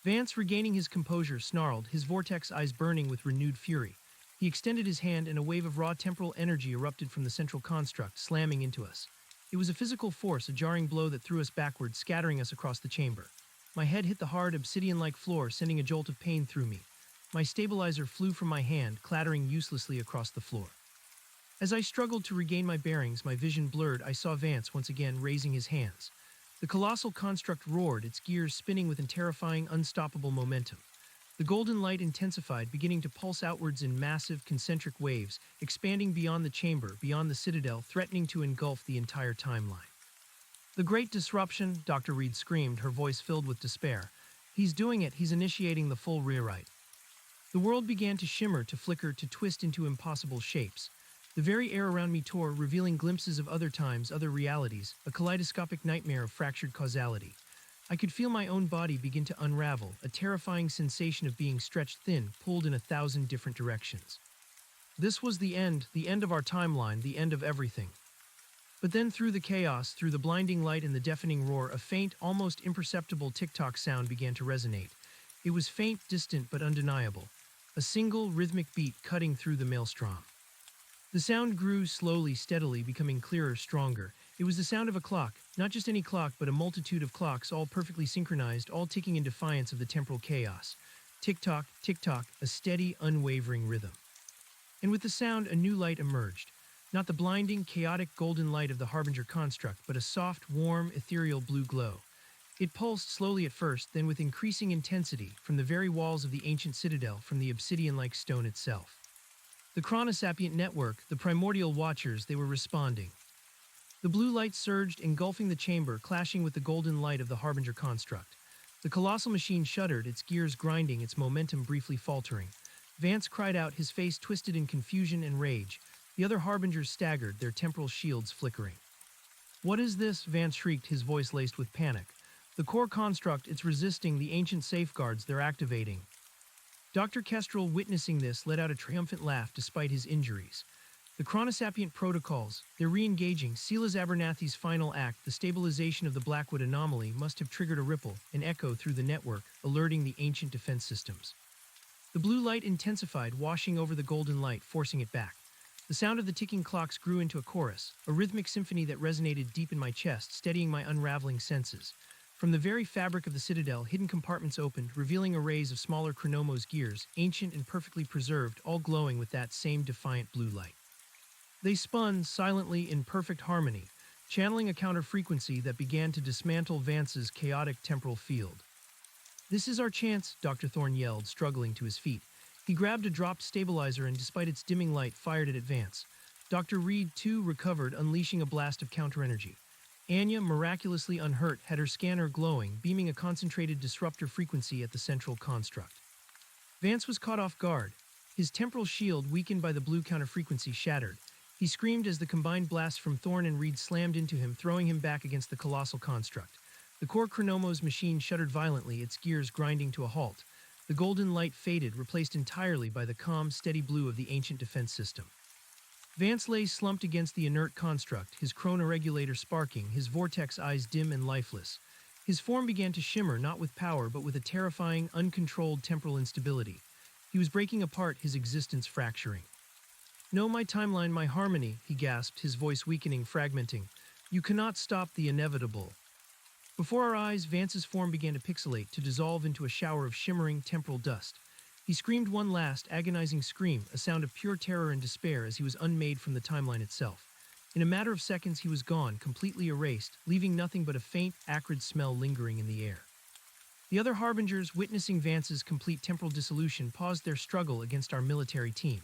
Vance, regaining his composure, snarled, his vortex eyes burning with renewed fury. He extended his hand, and a wave of raw temporal energy erupted from the central construct, slamming into us. It was a physical force, a jarring blow that threw us backward, scattering us across the chamber. My head hit the hard, obsidian-like floor, sending a jolt of pain through me. My stabilizer flew from my hand, clattering uselessly across the floor. As I struggled to regain my bearings, my vision blurred, I saw Vance once again raising his hands. The colossal construct roared, its gears spinning with terrifying, unstoppable momentum. The golden light intensified, beginning to pulse outwards in massive, concentric waves, expanding beyond the chamber, beyond the citadel, threatening to engulf the entire timeline. "The Great Disruption," Dr. Reed screamed, her voice filled with despair. "He's doing it, he's initiating the full rewrite." The world began to shimmer, to flicker, to twist into impossible shapes. The very air around me tore, revealing glimpses of other times, other realities, a kaleidoscopic nightmare of fractured causality. I could feel my own body begin to unravel, a terrifying sensation of being stretched thin, pulled in 1,000 different directions. This was the end of our timeline, the end of everything. But then through the chaos, through the blinding light and the deafening roar, a faint, almost imperceptible tick-tock sound began to resonate. It was faint, distant, but undeniable. A single, rhythmic beat cutting through the maelstrom. The sound grew slowly, steadily, becoming clearer, stronger. It was the sound of a clock, not just any clock, but a multitude of clocks, all perfectly synchronized, all ticking in defiance of the temporal chaos. Tick-tock, tick-tock, a steady, unwavering rhythm. And with the sound, a new light emerged. Not the blinding, chaotic golden light of the Harbinger construct, but a soft, warm, ethereal blue glow. It pulsed slowly at first, then with increasing intensity, from the very walls of the ancient citadel, from the obsidian-like stone itself. The chronosapient network, the primordial watchers, they were responding. The blue light surged, engulfing the chamber, clashing with the golden light of the Harbinger construct. The colossal machine shuddered, its gears grinding, its momentum briefly faltering. Vance cried out, his face twisted in confusion and rage. The other Harbingers staggered, their temporal shields flickering. "What is this?" Vance shrieked, his voice laced with panic. "The core construct, it's resisting the ancient safeguards they're activating." Dr. Kestrel, witnessing this, let out a triumphant laugh despite his injuries. The chronosapient protocols, they're re-engaging. Silas Abernathy's final act, the stabilization of the Blackwood anomaly, must have triggered a ripple, an echo through the network, alerting the ancient defense systems. The blue light intensified, washing over the golden light, forcing it back. The sound of the ticking clocks grew into a chorus, a rhythmic symphony that resonated deep in my chest, steadying my unraveling senses. From the very fabric of the citadel, hidden compartments opened, revealing arrays of smaller Chronomos gears, ancient and perfectly preserved, all glowing with that same defiant blue light. They spun silently in perfect harmony, channeling a counter-frequency that began to dismantle Vance's chaotic temporal field. "This is our chance," Dr. Thorne yelled, struggling to his feet. He grabbed a dropped stabilizer and, despite its dimming light, fired it at Vance. Dr. Reed, too, recovered, unleashing a blast of counter-energy. Anya, miraculously unhurt, had her scanner glowing, beaming a concentrated disruptor frequency at the central construct. Vance was caught off guard. His temporal shield, weakened by the blue counter-frequency, shattered. He screamed as the combined blast from Thorne and Reed slammed into him, throwing him back against the colossal construct. The core Chronomos machine shuddered violently, its gears grinding to a halt. The golden light faded, replaced entirely by the calm, steady blue of the ancient defense system. Vance lay slumped against the inert construct, his chronoregulator sparking, his vortex eyes dim and lifeless. His form began to shimmer, not with power, but with a terrifying, uncontrolled temporal instability. He was breaking apart, his existence fracturing. "No, my timeline, my harmony," he gasped, his voice weakening, fragmenting. "You cannot stop the inevitable." Before our eyes, Vance's form began to pixelate, to dissolve into a shower of shimmering temporal dust. He screamed one last, agonizing scream, a sound of pure terror and despair as he was unmade from the timeline itself. In a matter of seconds, he was gone, completely erased, leaving nothing but a faint, acrid smell lingering in the air. The other harbingers, witnessing Vance's complete temporal dissolution, paused their struggle against our military team.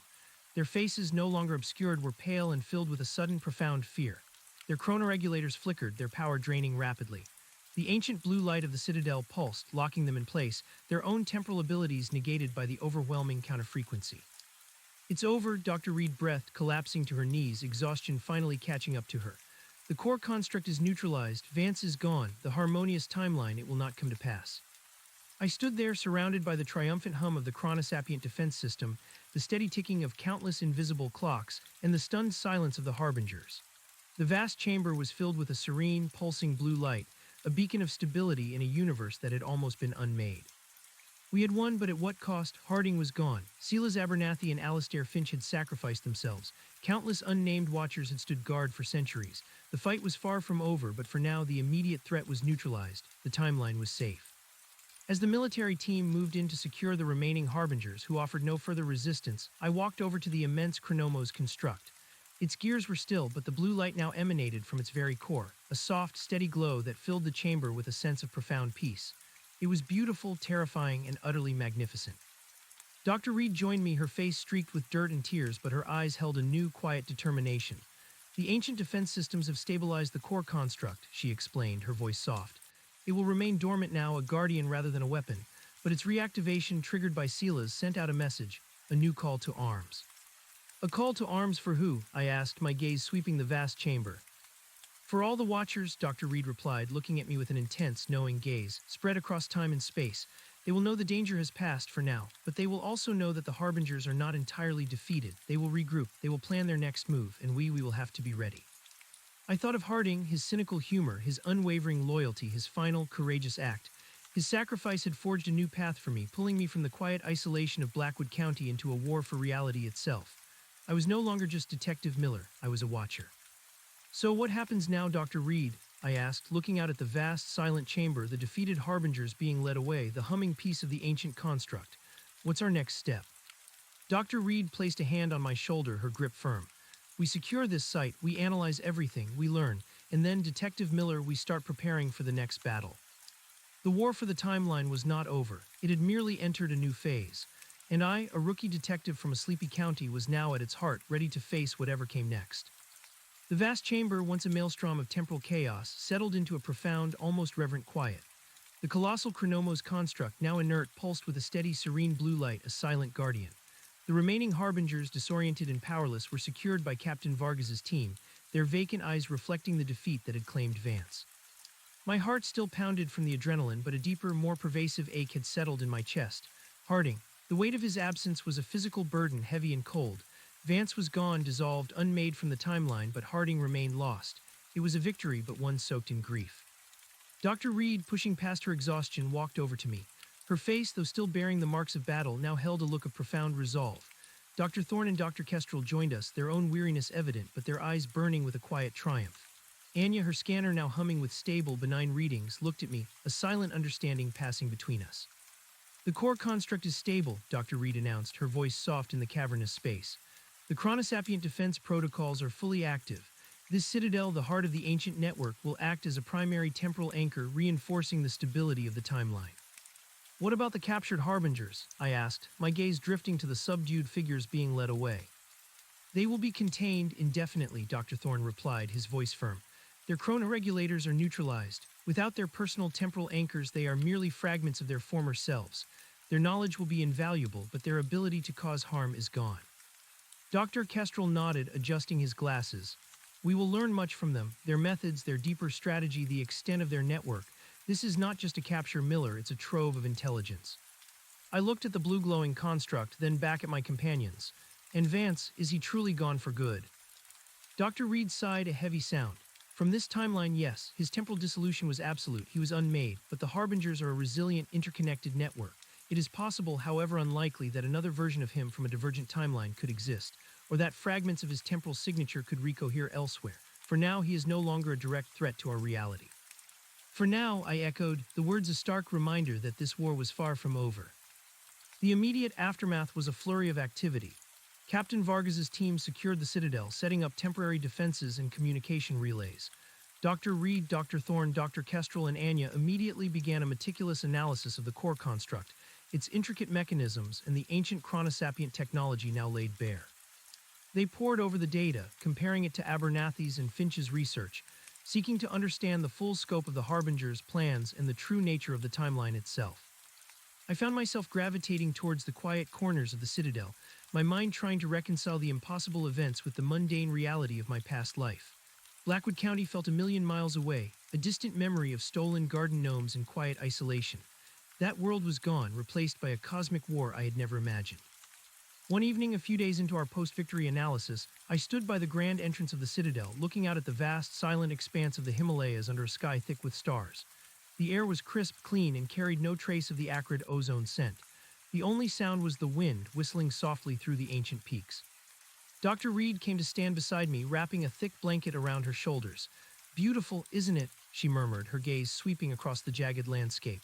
Their faces, no longer obscured, were pale and filled with a sudden, profound fear. Their chronoregulators flickered, their power draining rapidly. The ancient blue light of the citadel pulsed, locking them in place, their own temporal abilities negated by the overwhelming counter-frequency. "It's over," Dr. Reed breathed, collapsing to her knees, exhaustion finally catching up to her. "The core construct is neutralized, Vance is gone, the harmonious timeline, it will not come to pass." I stood there, surrounded by the triumphant hum of the chronosapient defense system, the steady ticking of countless invisible clocks, and the stunned silence of the harbingers. The vast chamber was filled with a serene, pulsing blue light, a beacon of stability in a universe that had almost been unmade. We had won, but at what cost? Harding was gone. Silas Abernathy and Alastair Finch had sacrificed themselves. Countless unnamed watchers had stood guard for centuries. The fight was far from over, but for now the immediate threat was neutralized. The timeline was safe. As the military team moved in to secure the remaining harbingers, who offered no further resistance, I walked over to the immense Chronomos construct. Its gears were still, but the blue light now emanated from its very core, a soft, steady glow that filled the chamber with a sense of profound peace. It was beautiful, terrifying, and utterly magnificent. Dr. Reed joined me, her face streaked with dirt and tears, but her eyes held a new, quiet determination. "The ancient defense systems have stabilized the core construct," she explained, her voice soft. "It will remain dormant now, a guardian rather than a weapon, but its reactivation, triggered by Silas, sent out a message, a new call to arms." "A call to arms for who?" I asked, my gaze sweeping the vast chamber. "For all the Watchers," Dr. Reed replied, looking at me with an intense, knowing gaze, spread across time and space. "They will know the danger has passed for now, but they will also know that the Harbingers are not entirely defeated. They will regroup, they will plan their next move, and we will have to be ready." I thought of Harding, his cynical humor, his unwavering loyalty, his final, courageous act. His sacrifice had forged a new path for me, pulling me from the quiet isolation of Blackwood County into a war for reality itself. I was no longer just Detective Miller, I was a Watcher. "So what happens now, Dr. Reed?" I asked, looking out at the vast, silent chamber, the defeated harbingers being led away, the humming peace of the ancient construct. "What's our next step?" Dr. Reed placed a hand on my shoulder, her grip firm. "We secure this site, we analyze everything, we learn, and then, Detective Miller, we start preparing for the next battle." The war for the timeline was not over. It had merely entered a new phase. And I, a rookie detective from a sleepy county, was now at its heart, ready to face whatever came next. The vast chamber, once a maelstrom of temporal chaos, settled into a profound, almost reverent quiet. The colossal Chronomos construct, now inert, pulsed with a steady, serene blue light, a silent guardian. The remaining harbingers, disoriented and powerless, were secured by Captain Vargas's team, their vacant eyes reflecting the defeat that had claimed Vance. My heart still pounded from the adrenaline, but a deeper, more pervasive ache had settled in my chest. Harding. The weight of his absence was a physical burden, heavy and cold. Vance was gone, dissolved, unmade from the timeline, but Harding remained lost. It was a victory, but one soaked in grief. Dr. Reed, pushing past her exhaustion, walked over to me. Her face, though still bearing the marks of battle, now held a look of profound resolve. Dr. Thorne and Dr. Kestrel joined us, their own weariness evident, but their eyes burning with a quiet triumph. Anya, her scanner now humming with stable, benign readings, looked at me, a silent understanding passing between us. The core construct is stable, Dr. Reed announced, her voice soft in the cavernous space. The chronosapient defense protocols are fully active. This citadel, the heart of the ancient network, will act as a primary temporal anchor, reinforcing the stability of the timeline. What about the captured harbingers? I asked, my gaze drifting to the subdued figures being led away. They will be contained indefinitely, Dr. Thorne replied, his voice firm. Their chronoregulators are neutralized. Without their personal temporal anchors, they are merely fragments of their former selves. Their knowledge will be invaluable, but their ability to cause harm is gone. Dr. Kestrel nodded, adjusting his glasses. We will learn much from them, their methods, their deeper strategy, the extent of their network. This is not just to capture Miller, it's a trove of intelligence. I looked at the blue glowing construct, then back at my companions. And Vance, is he truly gone for good? Dr. Reed sighed, a heavy sound. From this timeline, yes, his temporal dissolution was absolute, he was unmade, but the Harbingers are a resilient, interconnected network. It is possible, however unlikely, that another version of him from a divergent timeline could exist, or that fragments of his temporal signature could recohere elsewhere. For now, he is no longer a direct threat to our reality. For now, I echoed, the words a stark reminder that this war was far from over. The immediate aftermath was a flurry of activity. Captain Vargas's team secured the citadel, setting up temporary defenses and communication relays. Dr. Reed, Dr. Thorne, Dr. Kestrel, and Anya immediately began a meticulous analysis of the core construct, its intricate mechanisms, and the ancient chronosapient technology now laid bare. They pored over the data, comparing it to Abernathy's and Finch's research, seeking to understand the full scope of the Harbinger's plans and the true nature of the timeline itself. I found myself gravitating towards the quiet corners of the citadel, my mind trying to reconcile the impossible events with the mundane reality of my past life. Blackwood County felt a million miles away, a distant memory of stolen garden gnomes and quiet isolation. That world was gone, replaced by a cosmic war I had never imagined. One evening, a few days into our post-victory analysis, I stood by the grand entrance of the citadel, looking out at the vast, silent expanse of the Himalayas under a sky thick with stars. The air was crisp, clean, and carried no trace of the acrid ozone scent. The only sound was the wind whistling softly through the ancient peaks. Dr. Reed came to stand beside me, wrapping a thick blanket around her shoulders. Beautiful, isn't it? She murmured, her gaze sweeping across the jagged landscape.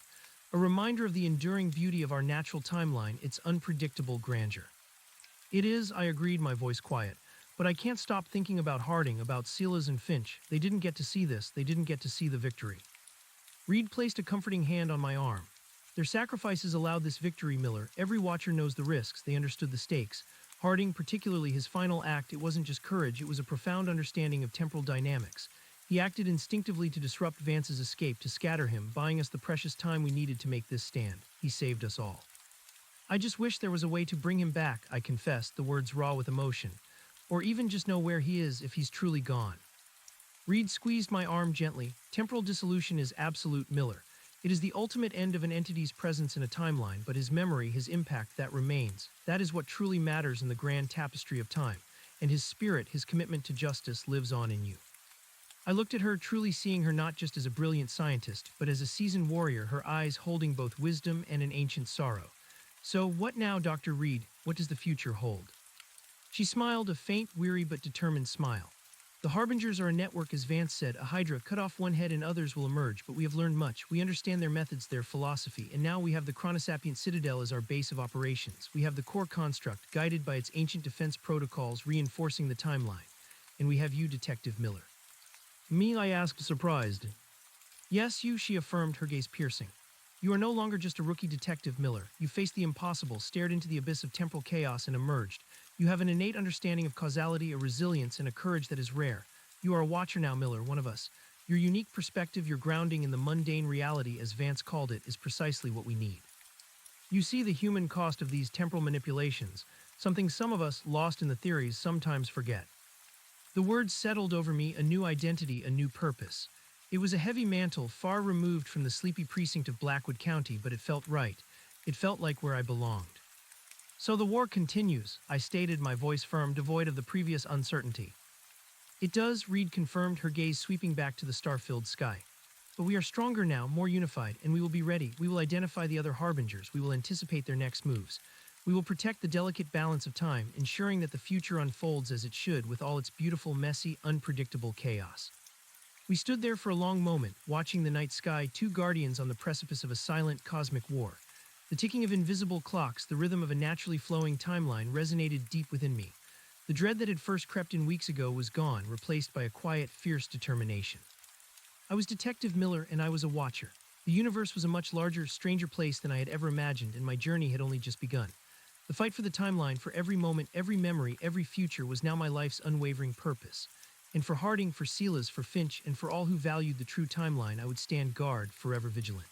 A reminder of the enduring beauty of our natural timeline, its unpredictable grandeur. It is, I agreed, my voice quiet. But I can't stop thinking about Harding, about Silas and Finch. They didn't get to see this. They didn't get to see the victory. Reed placed a comforting hand on my arm. Their sacrifices allowed this victory, Miller. Every watcher knows the risks. They understood the stakes. Harding, particularly his final act, it wasn't just courage, it was a profound understanding of temporal dynamics. He acted instinctively to disrupt Vance's escape, to scatter him, buying us the precious time we needed to make this stand. He saved us all. I just wish there was a way to bring him back, I confessed, the words raw with emotion. Or even just know where he is if he's truly gone. Reed squeezed my arm gently. Temporal dissolution is absolute, Miller. It is the ultimate end of an entity's presence in a timeline, but his memory, his impact, that remains. That is what truly matters in the grand tapestry of time. And his spirit, his commitment to justice, lives on in you. I looked at her, truly seeing her not just as a brilliant scientist, but as a seasoned warrior, her eyes holding both wisdom and an ancient sorrow. So, what now, Dr. Reed? What does the future hold? She smiled, a faint, weary but determined smile. The Harbingers are a network, as Vance said, a hydra. Cut off one head and others will emerge, but we have learned much. We understand their methods, their philosophy, and now we have the chronosapient citadel as our base of operations. We have the core construct, guided by its ancient defense protocols, reinforcing the timeline. And we have you, Detective Miller. Me, I asked, surprised. Yes, you, she affirmed, her gaze piercing. You are no longer just a rookie detective, Miller. You faced the impossible, stared into the abyss of temporal chaos, and emerged. You have an innate understanding of causality, a resilience, and a courage that is rare. You are a watcher now, Miller, one of us. Your unique perspective, your grounding in the mundane reality, as Vance called it, is precisely what we need. You see the human cost of these temporal manipulations, something some of us, lost in the theories, sometimes forget. The words settled over me, a new identity, a new purpose. It was a heavy mantle, far removed from the sleepy precinct of Blackwood County, but it felt right. It felt like where I belonged. So the war continues, I stated, my voice firm, devoid of the previous uncertainty. It does, Reed confirmed, her gaze sweeping back to the star-filled sky. But we are stronger now, more unified, and we will be ready. We will identify the other harbingers. We will anticipate their next moves. We will protect the delicate balance of time, ensuring that the future unfolds as it should, with all its beautiful, messy, unpredictable chaos. We stood there for a long moment, watching the night sky, two guardians on the precipice of a silent cosmic war. The ticking of invisible clocks, the rhythm of a naturally flowing timeline, resonated deep within me. The dread that had first crept in weeks ago was gone, replaced by a quiet, fierce determination. I was Detective Miller, and I was a watcher. The universe was a much larger, stranger place than I had ever imagined, and my journey had only just begun. The fight for the timeline, for every moment, every memory, every future, was now my life's unwavering purpose. And for Harding, for Silas, for Finch, and for all who valued the true timeline, I would stand guard, forever vigilant.